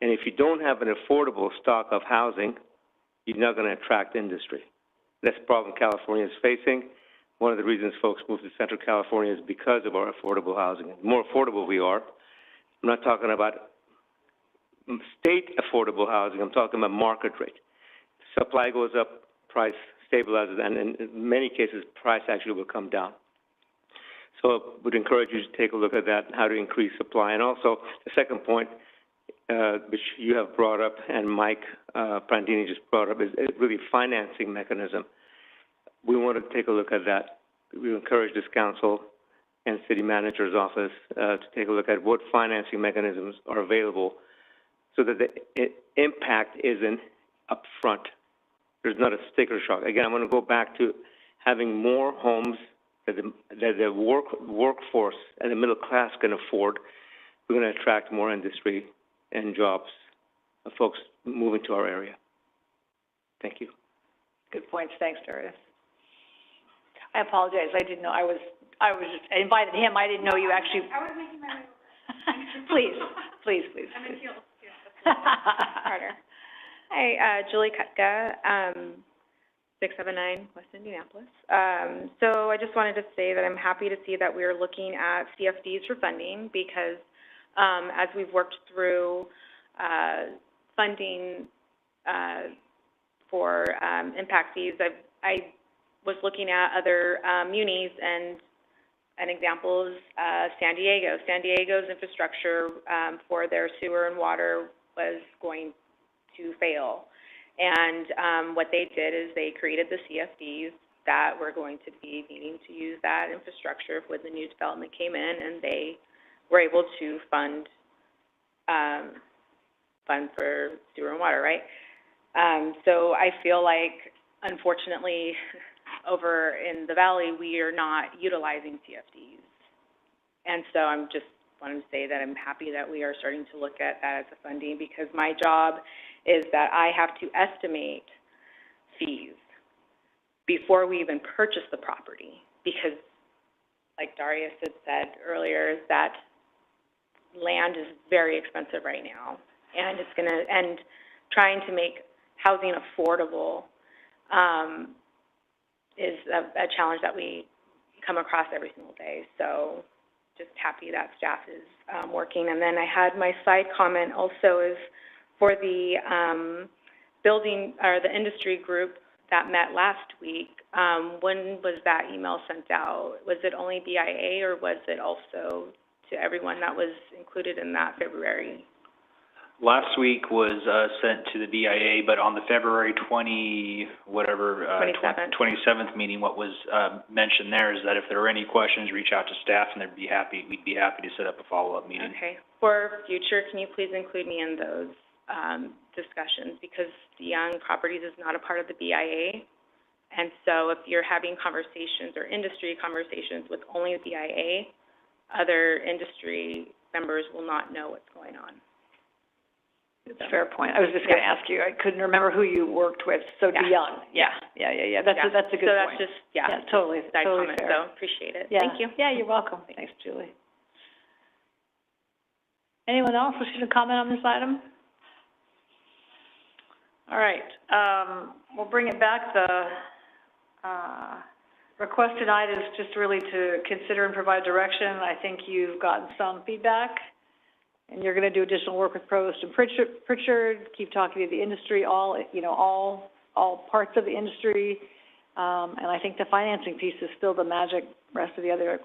And if you don't have an affordable stock of housing, you're not going to attract industry. That's the problem California is facing. One of the reasons folks move to Central California is because of our affordable housing. The more affordable we are, I'm not talking about state affordable housing, I'm talking about market rate. Supply goes up, price stabilizes, and in many cases, price actually will come down. So I would encourage you to take a look at that, how to increase supply. And also, the second point, which you have brought up, and Mike Prandini just brought up, is really financing mechanism. We want to take a look at that. We encourage this council and city manager's office to take a look at what financing mechanisms are available so that the impact isn't upfront. There's not a sticker shock. Again, I'm going to go back to having more homes that the workforce and the middle class can afford. We're going to attract more industry and jobs of folks moving to our area. Thank you. Good points. Thanks, Darius. I apologize. I didn't know. I invited him. I didn't know you actually. I was making my way. Please. I'm in heels. Harder. Hi, Julie Kutka, 679 West Indianapolis. So I just wanted to say that I'm happy to see that we're looking at CFDs for funding because as we've worked through funding for impact fees, I was looking at other munis, and an example is San Diego. San Diego's infrastructure for their sewer and water was going to fail. And what they did is they created the CFDs that were going to be needing to use that infrastructure when the new development came in, and they were able to fund for sewer and water, right? So I feel like, unfortunately, over in the valley, we are not utilizing CFDs. And so I'm just wanting to say that I'm happy that we are starting to look at that as a funding, because my job is that I have to estimate fees before we even purchase the property, because like Darius had said earlier, is that land is very expensive right now, and it's gonna, and trying to make housing affordable is a challenge that we come across every single day. So just happy that staff is working. And then I had my side comment also is for the building, or the industry group that met last week. When was that email sent out? Was it only BIA, or was it also to everyone that was included in that February? Last week was sent to the BIA, but on the February 27th meeting, what was mentioned there is that if there are any questions, reach out to staff, and we'd be happy to set up a follow-up meeting. Okay. For future, can you please include me in those discussions, because the Young Properties is not a part of the BIA, and so if you're having conversations or industry conversations with only the BIA, other industry members will not know what's going on. It's a fair point. I was just going to ask you. I couldn't remember who you worked with. So DeYoung. Yeah. That's a good point. So that's just totally comment, fair. so appreciate it. Yeah. Thank you. Yeah, you're welcome. Thanks, Julie. Anyone else wishing to comment on this item? All right. We'll bring it back. request tonight is just really to consider and provide direction. I think you've gotten some feedback, and you're gonna do additional work with Provost and Pritchard, keep talking to the industry, all parts of the industry. And I think the financing piece is still the magic rest of the other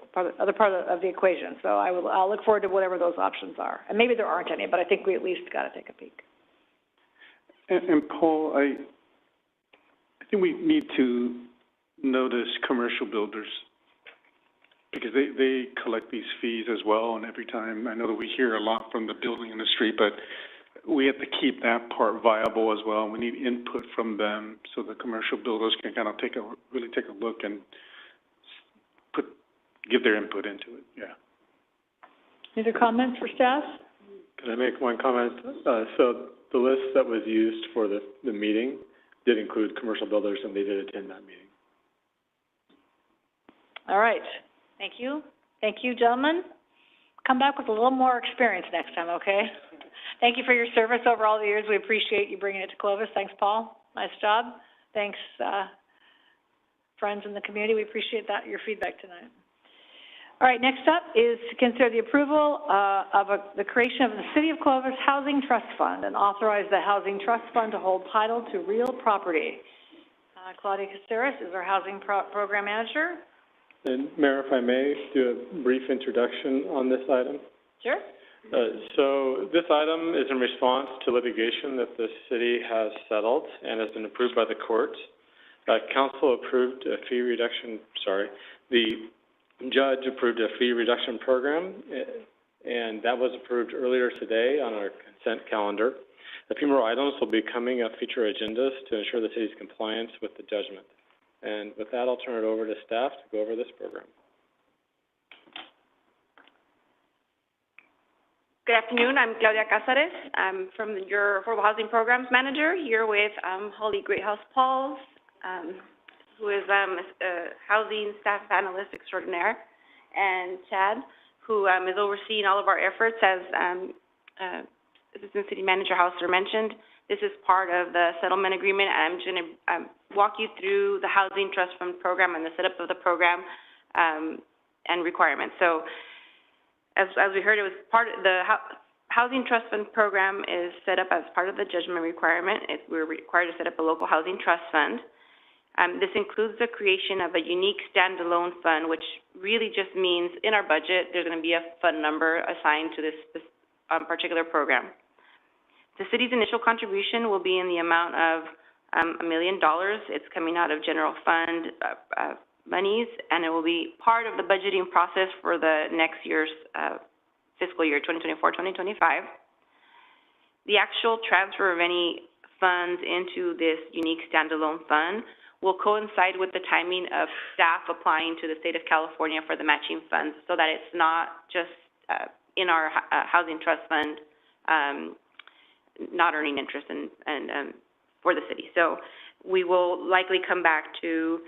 part of the equation. So I'll look forward to whatever those options are. And maybe there aren't any, but I think we at least gotta take a peek. And Paul, I think we need to notice commercial builders, because they collect these fees as well, and every time, I know that we hear a lot from the building industry, but we have to keep that part viable as well. We need input from them so the commercial builders can kind of really take a look and give their input into it, yeah. Any other comments for staff? Can I make one comment? So the list that was used for the meeting did include commercial builders, and they did attend that meeting. All right. Thank you. Thank you, gentlemen. Come back with a little more experience next time, okay? Thank you for your service over all the years. We appreciate you bringing it to Clovis. Thanks, Paul. Nice job. Thanks, friends in the community. We appreciate your feedback tonight. All right, next up is to consider the approval of the creation of the City of Clovis Housing Trust Fund and authorize the Housing Trust Fund to hold title to real property. Claudia Caceres is our Housing Program Manager. And Mayor, if I may, do a brief introduction on this item. Sure. So this item is in response to litigation that the city has settled and has been approved by the court. Council approved a fee reduction, the judge approved a fee reduction program, and that was approved earlier today on our consent calendar. A few more items will be coming up future agendas to ensure the city's compliance with the judgment. And with that, I'll turn it over to staff to go over this program. Good afternoon. I'm Claudia Caceres. I'm from your Affordable Housing Programs Manager, here with Holly Greathouse Pauls, who is a housing staff analyst extraordinaire, and Chad, who is overseeing all of our efforts as Assistant City Manager Hausler mentioned. This is part of the settlement agreement. I'm just going to walk you through the Housing Trust Fund program and the setup of the program and requirements. So, as we heard, it was part of the Housing Trust Fund program is set up as part of the judgment requirement. We're required to set up a local housing trust fund. This includes the creation of a unique standalone fund, which really just means in our budget there's going to be a fund number assigned to this particular program. The city's initial contribution will be in the amount of $1 million. It's coming out of general fund monies, and it will be part of the budgeting process for the next year's fiscal year, 2024-2025. The actual transfer of any funds into this unique standalone fund will coincide with the timing of staff applying to the state of California for the matching funds, so that it's not just in our housing trust fund not earning interest for the city. So we will likely come back to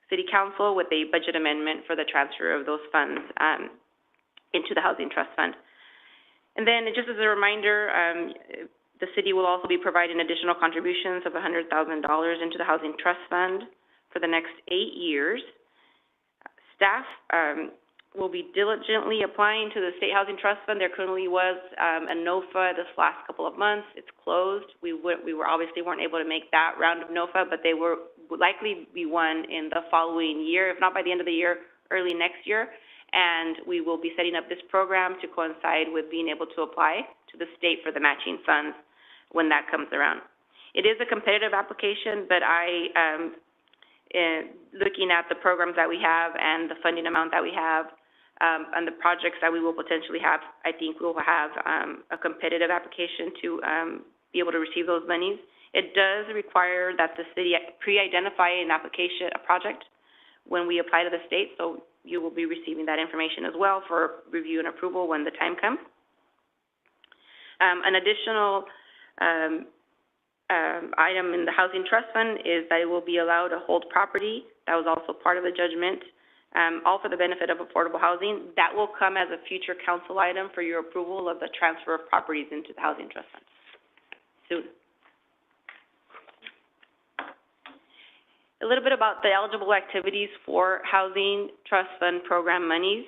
City Council with a budget amendment for the transfer of those funds into the Housing Trust Fund. And then just as a reminder, the city will also be providing additional contributions of $100,000 into the Housing Trust Fund for the next 8 years. Staff will be diligently applying to the State Housing Trust Fund. There currently was a NOFA this last couple of months. It's closed. We obviously weren't able to make that round of NOFA, but they would likely be one in the following year, if not by the end of the year, early next year. And we will be setting up this program to coincide with being able to apply to the state for the matching funds when that comes around. It is a competitive application, but looking at the programs that we have and the funding amount that we have, and the projects that we will potentially have, I think we will have a competitive application to be able to receive those monies. It does require that the city pre-identify a project when we apply to the state, so you will be receiving that information as well for review and approval when the time comes. An additional item in the Housing Trust Fund is that it will be allowed to hold property. That was also part of the judgment. All for the benefit of affordable housing. That will come as a future council item for your approval of the transfer of properties into the Housing Trust Fund soon. A little bit about the eligible activities for Housing Trust Fund program monies.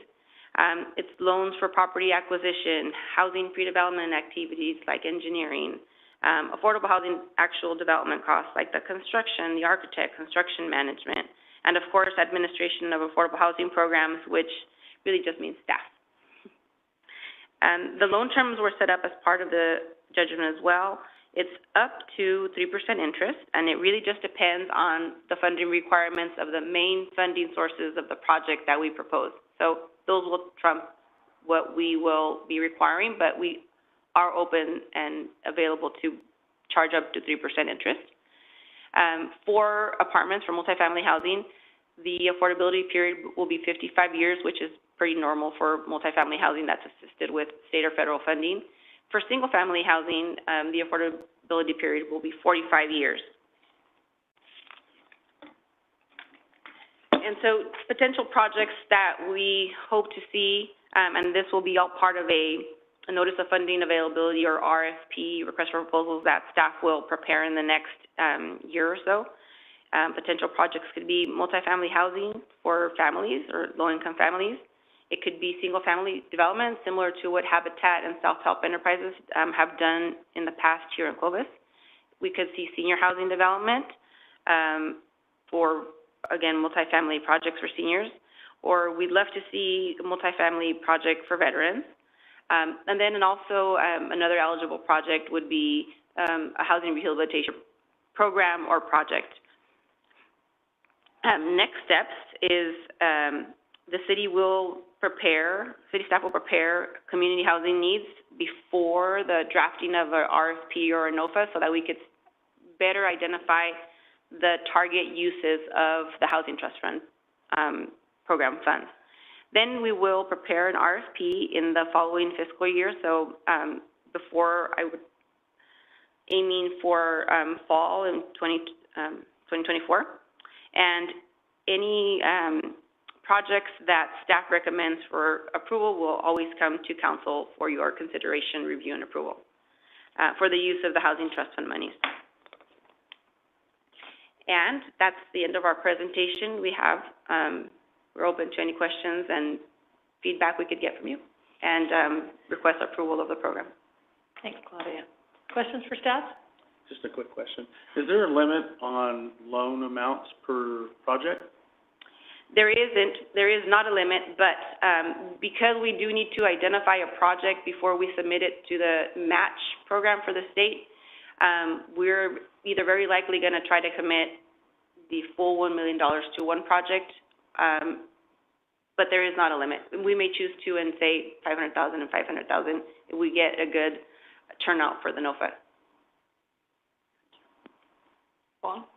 It's loans for property acquisition, housing pre-development activities like engineering, affordable housing actual development costs like the construction, the architect, construction management, and of course, administration of affordable housing programs, which really just means staff. The loan terms were set up as part of the judgment as well. It's up to 3% interest, and it really just depends on the funding requirements of the main funding sources of the project that we propose. So those will trump what we will be requiring, but we are open and available to charge up to 3% interest. For apartments, for multifamily housing, the affordability period will be 55 years, which is pretty normal for multifamily housing that's assisted with state or federal funding. For single-family housing, the affordability period will be 45 years. And so potential projects that we hope to see, and this will be all part of a notice of funding availability or RFP, request for proposals, that staff will prepare in the next year or so. Potential projects could be multifamily housing for families or low-income families. It could be single-family development, similar to what Habitat and Self-Help Enterprises have done in the past here in Clovis. We could see senior housing development for, again, multifamily projects for seniors, or we'd love to see a multifamily project for veterans. And then also another eligible project would be a housing rehabilitation program or project. Next steps is the city staff will prepare community housing needs before the drafting of an RFP or a NOFA so that we could better identify the target uses of the Housing Trust Fund program funds. Then we will prepare an RFP in the following fiscal year, so before aiming for fall in 2024. And any projects that staff recommends for approval will always come to council for your consideration, review, and approval for the use of the Housing Trust Fund monies. And that's the end of our presentation. We're open to any questions and feedback we could get from you, and request approval of the program. Thanks, Claudia. Questions for staff? Just a quick question. Is there a limit on loan amounts per project? There is not a limit, but because we do need to identify a project before we submit it to the match program for the state, we're either very likely going to try to commit the full $1 million to one project, but there is not a limit. We may choose to and say $500,000 and $500,000 if we get a good turnout for the NOFA. Paul?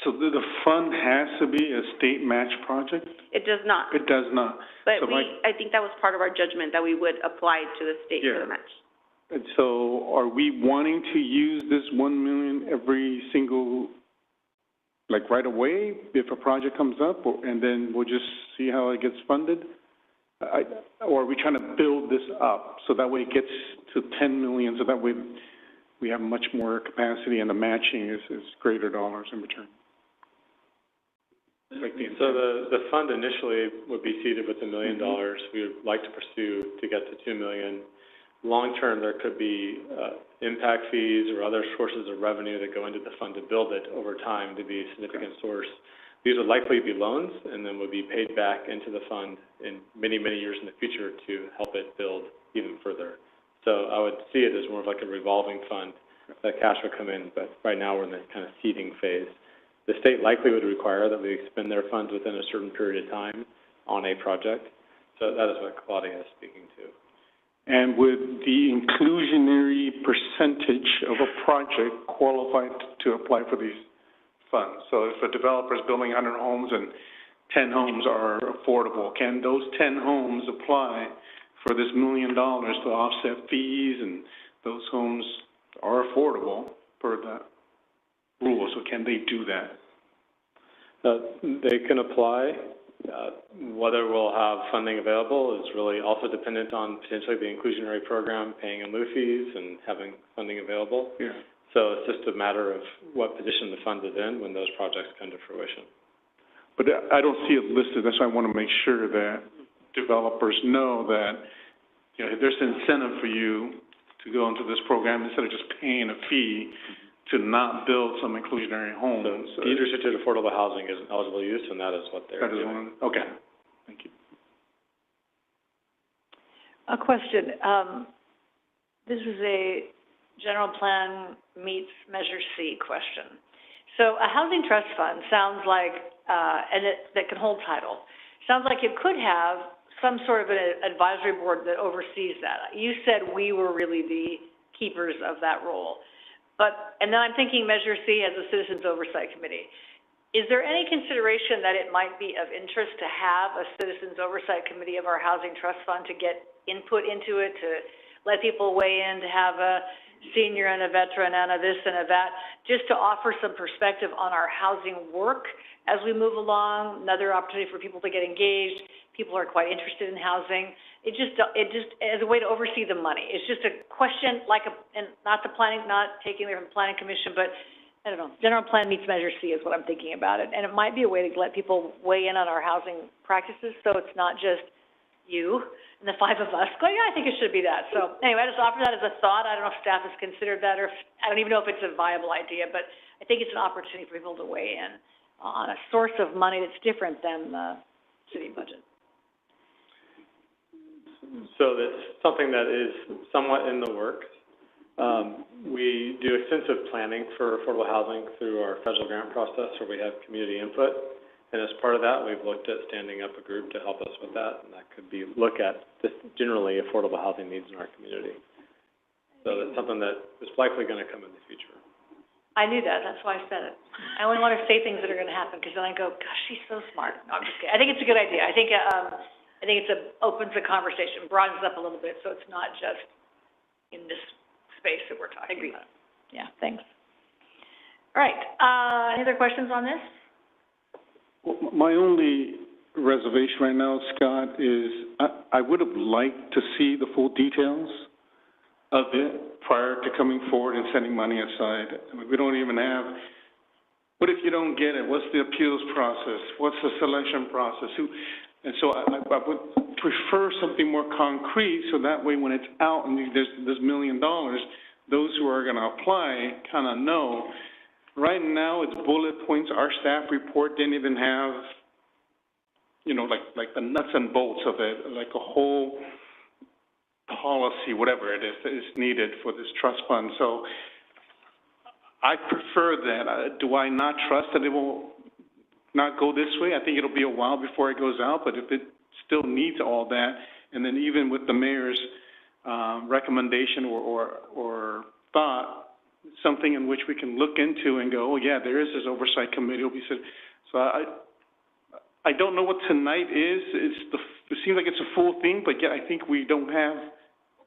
So the fund has to be a state match project? It does not. It does not. But so I think that was part of our judgment, that we would apply to the state for the match. And so are we wanting to use this $1 million every single, like right away, if a project comes up, and then we'll just see how it gets funded? Or are we trying to build this up so that way it gets to 10 million, so that way we have much more capacity and the matching is greater dollars in return? So the fund initially would be seeded with $1 million. We would like to pursue to get to 2 million. Long term, there could be impact fees or other sources of revenue that go into the fund to build it over time to be a significant source. These would likely be loans and then would be paid back into the fund in many, many years in the future to help it build even further. So I would see it as more of like a revolving fund that cash would come in, but right now we're in the kind of seeding phase. The state likely would require that we expend their funds within a certain period of time on a project. So that is what Claudia is speaking to. And would the inclusionary percentage of a project qualify to apply for these funds? So if a developer is building 100 homes and 10 homes are affordable, can those 10 homes apply for this $1 million to offset fees, and those homes are affordable per that rule? So can they do that? They can apply. Whether we'll have funding available is really also dependent on potentially the inclusionary program paying in lieu fees and having funding available. Yeah. So it's just a matter of what position the fund is in when those projects come to fruition. But I don't see it listed, that's why I want to make sure that developers know that, you know, there's an incentive for you to go into this program instead of just paying a fee to not build some inclusionary homes. So restricted affordable housing is an eligible use, and that is what they're That is doing. one, okay, thank you. A question, this is a general plan meets Measure C question. So a housing trust fund sounds like, that can hold title, sounds like it could have some sort of an advisory board that oversees that. You said we were really the keepers of that role. But, and then I'm thinking Measure C as a Citizens Oversight Committee. Is there any consideration that it might be of interest to have a Citizens Oversight Committee of our Housing Trust Fund to get input into it, to let people weigh in, to have a senior and a veteran and a this and a that, just to offer some perspective on our housing work as we move along, another opportunity for people to get engaged. People are quite interested in housing. It just as a way to oversee the money. It's just a question, like and not taking away from the Planning Commission, but I don't know, General Plan meets Measure C is what I'm thinking about it. And it might be a way to let people weigh in on our housing practices, so it's not just you and the five of us going, yeah, I think it should be that. So anyway, I just offer that as a thought. I don't know if staff has considered that, or I don't even know if it's a viable idea, but I think it's an opportunity for people to weigh in on a source of money that's different than the city budget. So that's something that is somewhat in the works. We do extensive planning for affordable housing through our federal grant process, where we have community input. And as part of that, we've looked at standing up a group to help us with that, and that could be look at just generally affordable housing needs in our community. So that's something that is likely going to come in the future. I knew that. That's why I said it. I only want to say things that are going to happen, because then I go, gosh, she's so smart. No, I'm just kidding. I think it's a good idea. I think opens the conversation, broadens it up a little bit, so it's not just in this space that we're talking about. Yeah, thanks. All right. Any other questions on this? Well, my only reservation right now, Scott, is I would have liked to see the full details of it prior to coming forward and setting money aside. I mean, we don't even have, what if you don't get it? What's the appeals process? What's the selection process? And so I would prefer something more concrete, so that way when it's out and there's $1 million, those who are going to apply kind of know. Right now, it's bullet points. Our staff report didn't even have, you know, like the nuts and bolts of it, like a whole policy, whatever it is that is needed for this trust fund. So I prefer that. Do I not trust that it will not go this way? I think it'll be a while before it goes out, but if it still needs all that, and then even with the mayor's recommendation or thought, something in which we can look into and go, oh yeah, there is this oversight committee. So I don't know what tonight is. It seems like it's a full thing, but yet I think we don't have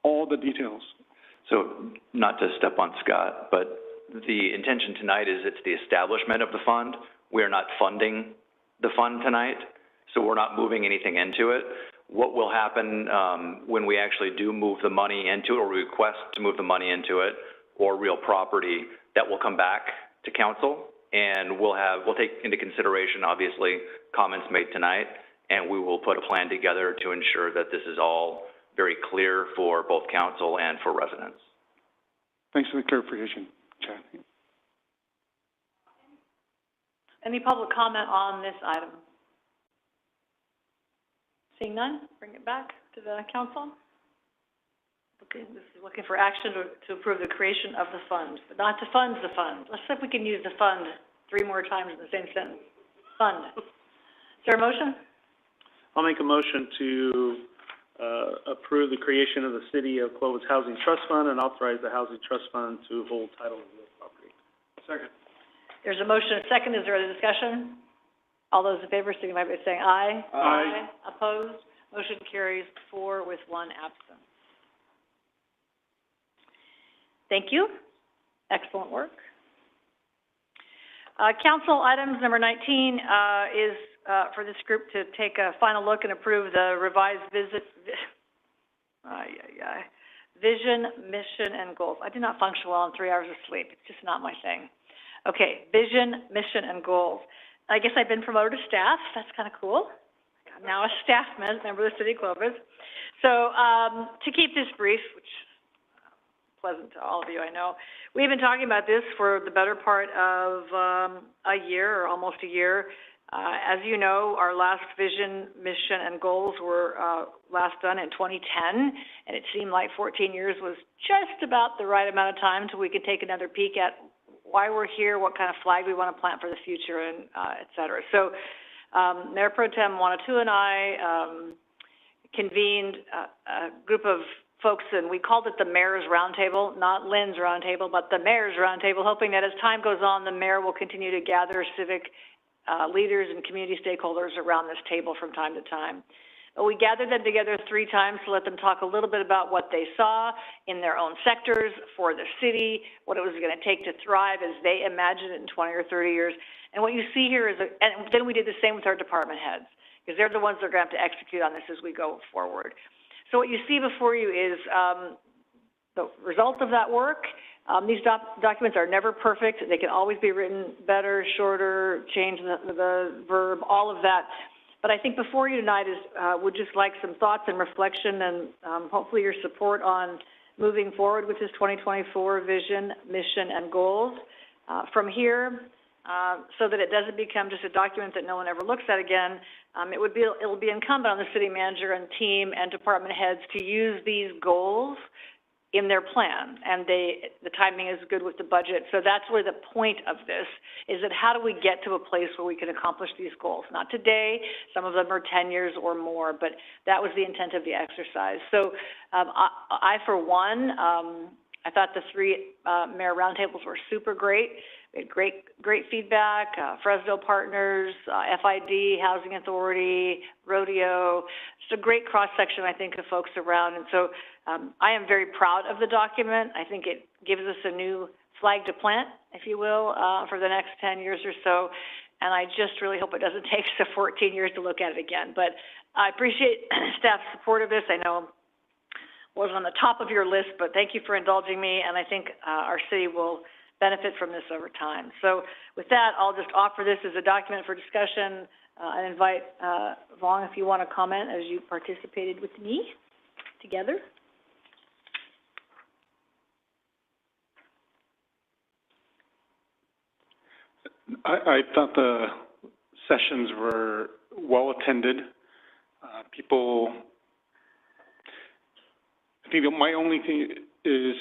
all the details. So not to step on Scott, but the intention tonight is it's the establishment of the fund. We're not funding the fund tonight, so we're not moving anything into it. What will happen when we actually do move the money into it, or request to move the money into it, or real property, that will come back to council, and we'll take into consideration, obviously, comments made tonight, and we will put a plan together to ensure that this is all very clear for both council and for residents. Thanks for the clarification, Chad. Any public comment on this item? Seeing none, bring it back to the council. Okay, this is looking for action to approve the creation of the fund, but not to fund the fund. Let's see if we can use the fund 3 more times in the same sentence. Fund. Is there a motion? I'll make a motion to approve the creation of the City of Clovis Housing Trust Fund and authorize the Housing Trust Fund to hold title of the property. Second. There's a motion, a second. Is there a discussion? All those in favor signify by saying aye. Aye. Opposed? Motion carries 4 with 1 absent. Thank you. Excellent work. Council items number 19 is for this group to take a final look and approve the revised Vision, mission, and goals. I do not function well on 3 hours of sleep. It's just not my thing. Okay, vision, mission, and goals. I guess I've been promoted to staff. That's kind of cool. I'm now a staff member of the City of Clovis. So to keep this brief, which is pleasant to all of you, I know, we've been talking about this for the better part of a year or almost a year. As you know, our last vision, mission, and goals were last done in 2010, and it seemed like 14 years was just about the right amount of time until we could take another peek at why we're here, what kind of flag we want to plant for the future, and et cetera. So Mayor Pro Tem Wanatu and I convened a group of folks, and we called it the Mayor's Roundtable, not Lynn's Roundtable, but the Mayor's Roundtable, hoping that as time goes on, the mayor will continue to gather civic leaders and community stakeholders around this table from time to time. But we gathered them together 3 times to let them talk a little bit about what they saw in their own sectors for the city, what it was going to take to thrive as they imagined it in 20 or 30 years. And what you see here is, and then we did the same with our department heads, because they're the ones that are going to have to execute on this as we go forward. So what you see before you is the result of that work. These documents are never perfect. They can always be written better, shorter, change the verb, all of that. But I think before you tonight is would just like some thoughts and reflection and hopefully your support on moving forward with this 2024 vision, mission, and goals. From here, so that it doesn't become just a document that no one ever looks at again, it will be incumbent on the city manager and team and department heads to use these goals in their plan, and the timing is good with the budget. So that's really the point of this, is that how do we get to a place where we can accomplish these goals? Not today, some of them are 10 years or more, but that was the intent of the exercise. So I for one, I thought the 3 mayor roundtables were super great. We had great feedback, Fresno Partners, FID, Housing Authority, Rodeo, just a great cross-section, I think, of folks around. And so I am very proud of the document. I think it gives us a new flag to plant, if you will, for the next 10 years or so. And I just really hope it doesn't take us 14 years to look at it again. But I appreciate staff's support of this. I know it wasn't on the top of your list, but thank you for indulging me. And I think our city will benefit from this over time. So with that, I'll just offer this as a document for discussion and invite Vaughn, if you want to comment as you participated with me together. I thought the sessions were well attended. People, I think that my only thing is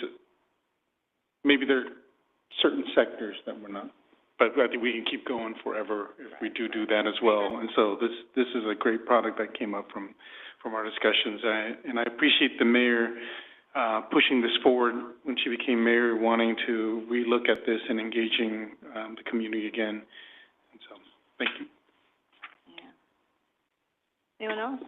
maybe there are certain sectors that we're not, but I think we can keep going forever if we do that as well. And so this is a great product that came up from our discussions. And I appreciate the mayor pushing this forward when she became mayor, wanting to relook at this and engaging the community again. And so, thank you. Yeah. Anyone else?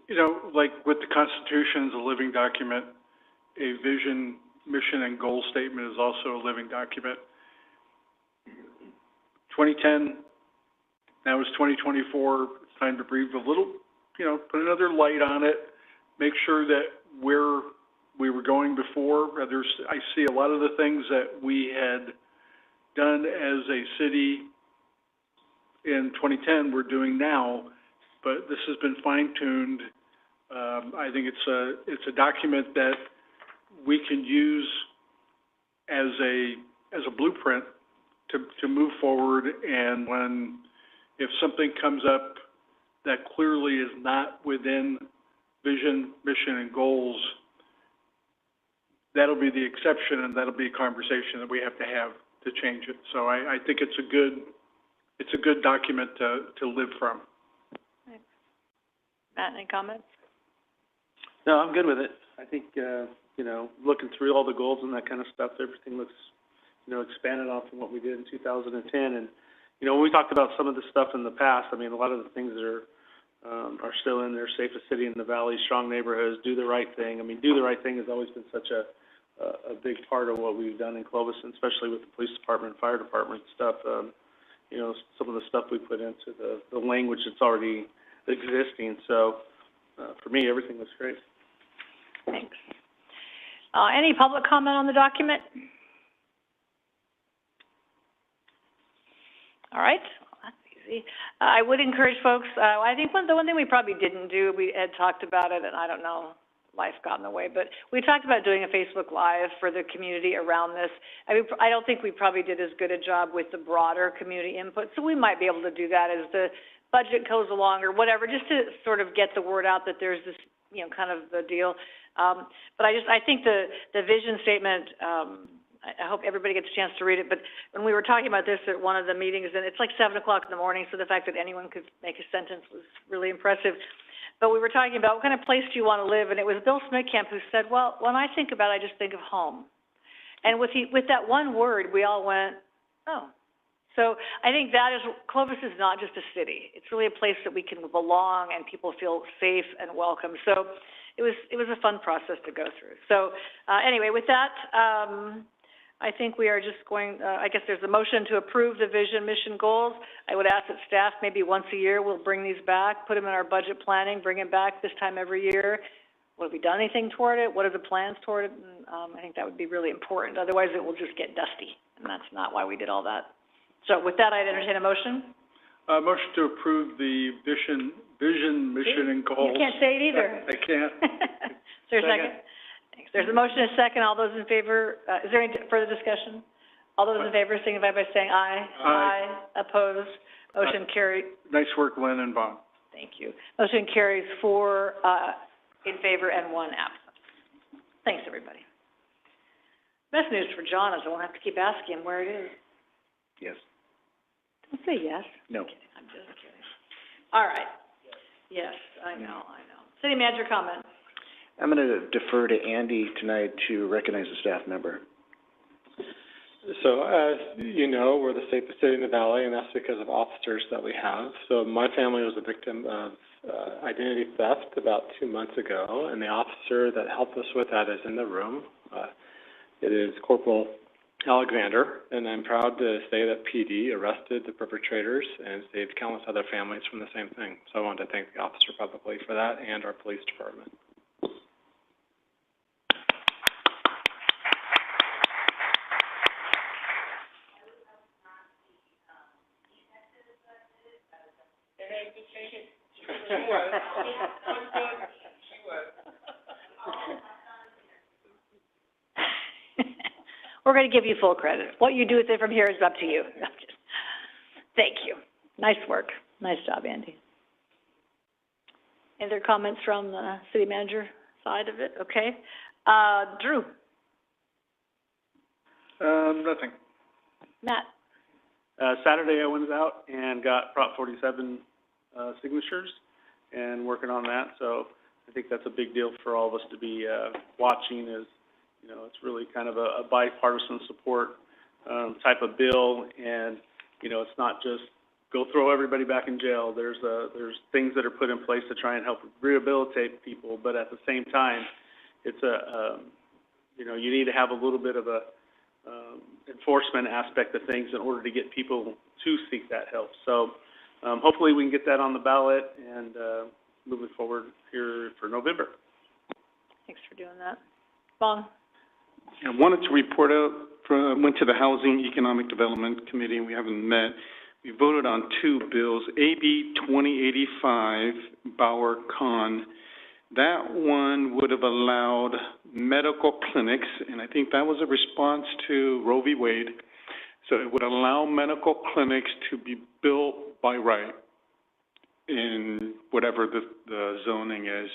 You know, like with the Constitution is a living document, a vision, mission, and goal statement is also a living document. 2010, now it's 2024, it's time to breathe a little, put another light on it, make sure that where we were going before, I see a lot of the things that we had done as a city in 2010 we're doing now, but this has been fine-tuned. I think it's a document that we can use as a blueprint to move forward, and if something comes up that clearly is not within vision, mission, and goals, that'll be the exception, and that'll be a conversation that we have to change it. So I think it's a good document to live from. Thanks. Matt, any comments? No, I'm good with it. I think, looking through all the goals and that kind of stuff, everything looks, expanded on from what we did in 2010. And, when we talked about some of the stuff in the past, I mean, a lot of the things that are still in there: safest city in the valley, strong neighborhoods, do the right thing. I mean, do the right thing has always been such a big part of what we've done in Clovis, and especially with the police department, fire department stuff. Some of the stuff we put into the language that's already existing. So, for me, everything was great. Thanks. Any public comment on the document? All right, well, that's easy. I would encourage folks, I think the one thing we probably didn't do, we had talked about it, and I don't know, life got in the way, but we talked about doing a Facebook Live for the community around this. I mean, I don't think we probably did as good a job with the broader community input, so we might be able to do that as the budget goes along or whatever, just to sort of get the word out that there's this, kind of the deal. But I think the vision statement, I hope everybody gets a chance to read it, but when we were talking about this at one of the meetings, and it's like 7 o'clock in the morning, so the fact that anyone could make a sentence was really impressive. But we were talking about what kind of place do you want to live, and it was Bill Smitkamp who said, well, when I think about it, I just think of home. And with that one word, we all went, oh. So I think that is, Clovis is not just a city. It's really a place that we can belong and people feel safe and welcome. So it was a fun process to go through. So anyway, with that, I think we are just going, I guess there's a motion to approve the vision, mission, goals. I would ask that staff maybe once a year will bring these back, put them in our budget planning, bring it back this time every year. Have we done anything toward it? What are the plans toward it? And, I think that would be really important. Otherwise, it will just get dusty, and that's not why we did all that. So with that, I'd entertain a motion. Motion to approve the vision, mission, and goals. You can't say it either. I can't. Is there a second? Thanks. There's a motion and a second. All those in favor, is there any further discussion? All those in favor signify by saying aye. Aye. Opposed? Motion carried. Nice work, Lynn and Vaughn. Thank you. Motion carries 4 in favor and 1 absent. Thanks, everybody. Best news for John is I won't have to keep asking him where it is. Yes. Don't say yes. No. I'm just kidding. All right. Yes, I know. City manager comment. I'm going to defer to Andy tonight to recognize a staff member. So as you know, we're the safest city in the valley, and that's because of officers that we have. So my family was a victim of identity theft about 2 months ago, and the officer that helped us with that is in the room. It is Corporal Alexander, and I'm proud to say that PD arrested the perpetrators and saved countless other families from the same thing. So I want to thank the officer publicly for that and our police department. We're going to give you full credit. What you do with it from here is up to you. Thank you. Nice work. Nice job, Andy. Any other comments from the city manager side of it? Okay. Drew? Nothing. Matt? Saturday I went out and got Prop 47 signatures and working on that. So I think that's a big deal for all of us to be watching. Is it's really kind of a bipartisan support type of bill, and it's not just go throw everybody back in jail. There's things that are put in place to try and help rehabilitate people, but at the same time, it's you need to have a little bit of a enforcement aspect of things in order to get people to seek that help. So hopefully we can get that on the ballot and moving forward here for November. Thanks for doing that. Vaughn? I wanted to report out, went to the Housing Economic Development Committee, and we haven't met. We voted on 2 bills, AB 2085, Bauer-Kahn. That one would have allowed medical clinics, and I think that was a response to Roe v. Wade. So it would allow medical clinics to be built by right in whatever the zoning is.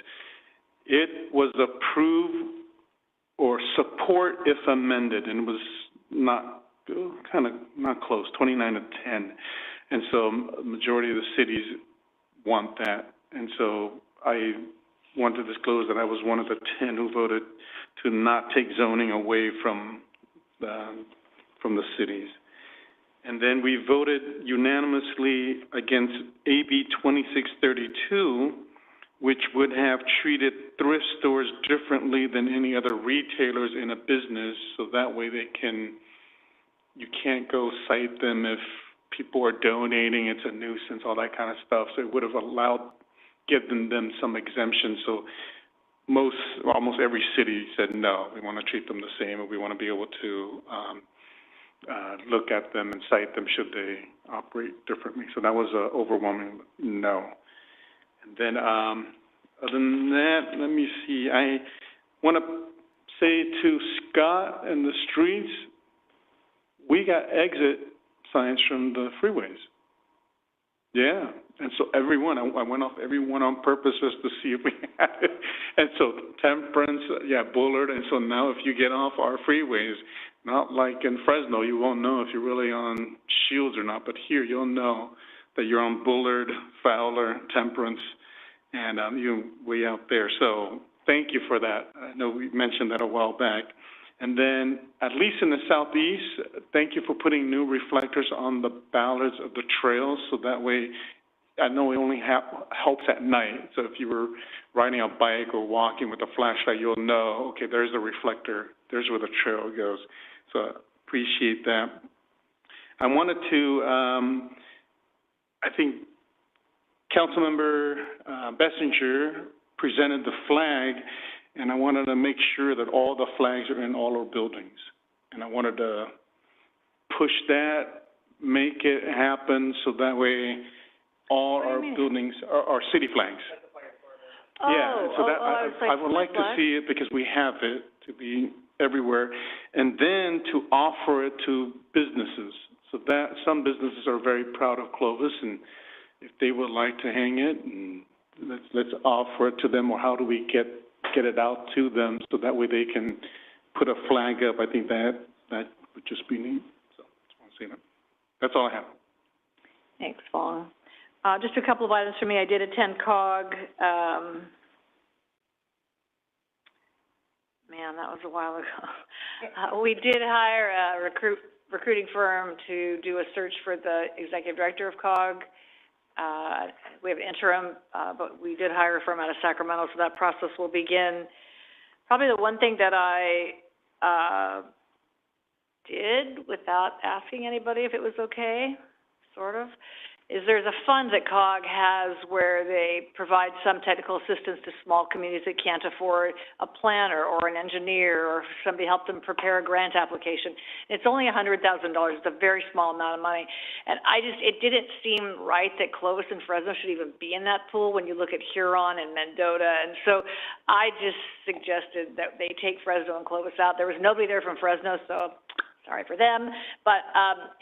It was approved or support if amended, and it was not close, 29 to 10. And so a majority of the cities want that. And so I want to disclose that I was one of the 10 who voted to not take zoning away from the cities. And then we voted unanimously against AB 2632, which would have treated thrift stores differently than any other retailers in a business, so that way you can't go cite them if people are donating, it's a nuisance, all that kind of stuff. So it would have given them some exemption. So almost every city said, no, we want to treat them the same, and we want to be able to, look at them and cite them should they operate differently. So that was a overwhelming no. And then, other than that, let me see. I want to say to Scott and the streets, we got exit signs from the freeways. Yeah, and so everyone, I went off everyone on purpose just to see if we had it. And so Temperance, Bullard, and so now if you get off our freeways, not like in Fresno, you won't know if you're really on Shields or not, but here you'll know that you're on Bullard, Fowler, Temperance, and you're way out there. So thank you for that. I know we mentioned that a while back. And then, at least in the southeast, thank you for putting new reflectors on the ballards of the trails, so that way, I know it only helps at night. So if you were riding a bike or walking with a flashlight, you'll know, okay, there's a reflector, there's where the trail goes. So appreciate that. I wanted to, I think Councilmember Bessinger presented the flag, and I wanted to make sure that all the flags are in all our buildings. And I wanted to push that, make it happen, so that way all our buildings are city flags. I would like to see it because we have it to be everywhere. And then to offer it to businesses. So that some businesses are very proud of Clovis, and if they would like to hang it, and let's offer it to them, or how do we get it out to them so that way they can put a flag up. I think that would just be neat. So I just want to say that. That's all I have. Thanks, Paul. Just a couple of items for me. I did attend COG. Man, that was a while ago. We did hire a recruiting firm to do a search for the executive director of COG. We have an interim, but we did hire a firm out of Sacramento, so that process will begin. Probably the one thing that I did without asking anybody if it was okay, sort of, is there's a fund that COG has where they provide some technical assistance to small communities that can't afford a planner or an engineer, or somebody help them prepare a grant application. It's only $100,000. It's a very small amount of money. And it didn't seem right that Clovis and Fresno should even be in that pool when you look at Huron and Mendota. And so I just suggested that they take Fresno and Clovis out. There was nobody there from Fresno, so sorry for them, but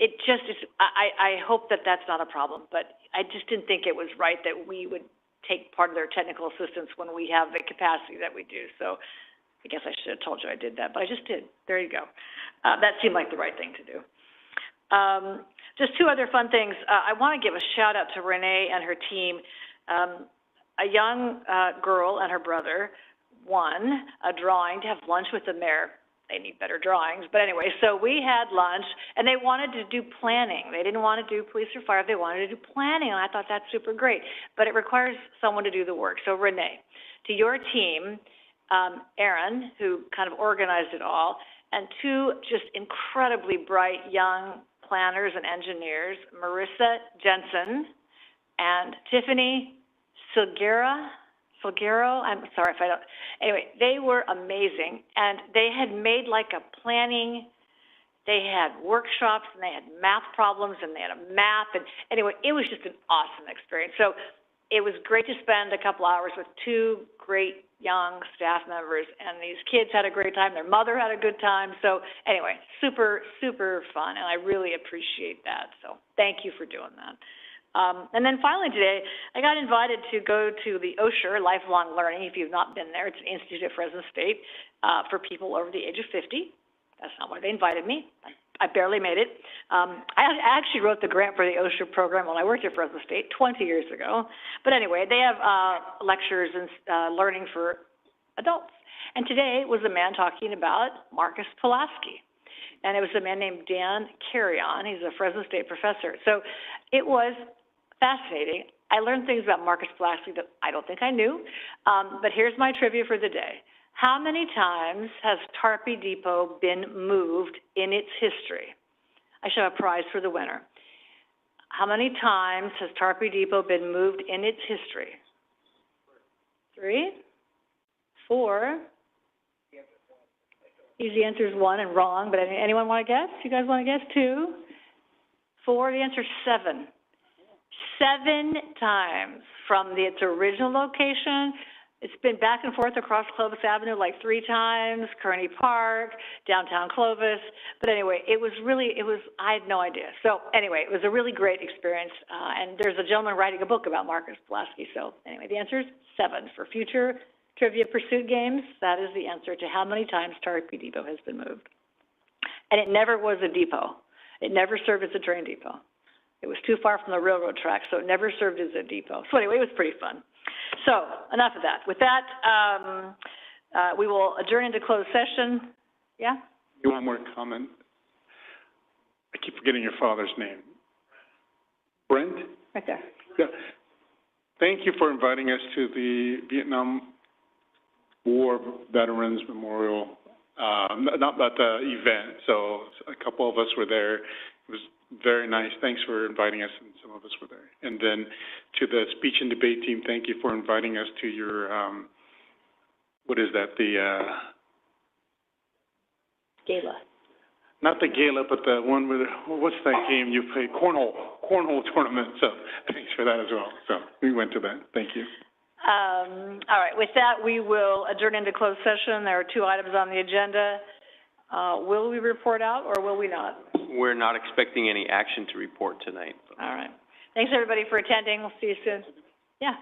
it just is, I hope that that's not a problem, but I just didn't think it was right that we would take part of their technical assistance when we have the capacity that we do. So I guess I should have told you I did that, but I just did. There you go. That seemed like the right thing to do. Just two other fun things. I want to give a shout out to Renee and her team. A young girl and her brother won a drawing to have lunch with the mayor. They need better drawings. But anyway, so we had lunch, and they wanted to do planning. They didn't want to do police or fire. They wanted to do planning, and I thought that's super great. But it requires someone to do the work. So Renee, to your team, Aaron, who kind of organized it all, and two just incredibly bright young planners and engineers, Marissa Jensen and Tiffany Silguero, I'm sorry if I don't, anyway, they were amazing, and they had made like a planning, they had workshops, and they had math problems, and they had a map, and anyway, it was just an awesome experience. So it was great to spend a couple hours with two great young staff members, and these kids had a great time, their mother had a good time, so anyway, super, super fun, and I really appreciate that, so thank you for doing that. And then finally today, I got invited to go to the OSHER, Lifelong Learning, if you've not been there. It's an institute at Fresno State for people over the age of 50. That's not why they invited me. I barely made it. I actually wrote the grant for the OSHER program when I worked at Fresno State 20 years ago. But anyway, they have lectures and learning for adults. And today was a man talking about Marcus Pulaski. And it was a man named Dan Carrion. He's a Fresno State professor. So it was fascinating. I learned things about Marcus Pulaski that I don't think I knew. But here's my trivia for the day. How many times has Tarpey Depot been moved in its history? I should have a prize for the winner. How many times has Tarpey Depot been moved in its history? 3? 4. Easy answer is 1 and wrong, but anyone want to guess? You guys want to guess? 2? 4, the answer is 7. 7 times from its original location. It's been back and forth across Clovis Avenue like 3 times, Kearney Park, downtown Clovis. But anyway, I had no idea. So anyway, it was a really great experience. And there's a gentleman writing a book about Marcus Pulaski. So anyway, the answer is 7. For future Trivia Pursuit games, that is the answer to how many times Tarpey Depot has been moved. And it never was a depot. It never served as a train depot. It was too far from the railroad tracks, so it never served as a depot. So anyway, it was pretty fun. So, enough of that. With that, we will adjourn into closed session. Yeah? One more comment. I keep forgetting your father's name. Brent? Right there. Yeah. Thank you for inviting us to the Vietnam War Veterans Memorial, not the event. So a couple of us were there. It was very nice. Thanks for inviting us, and some of us were there. And then to the speech and debate team, thank you for inviting us to your, what is that, Gala. Not the gala, but the one with, what's that game you play? Cornhole tournament. So thanks for that as well. So we went to that. Thank you. All right. With that, we will adjourn into closed session. There are 2 items on the agenda. Will we report out or will we not? We're not expecting any action to report tonight. All right. Thanks, everybody, for attending. We'll see you soon. Yeah.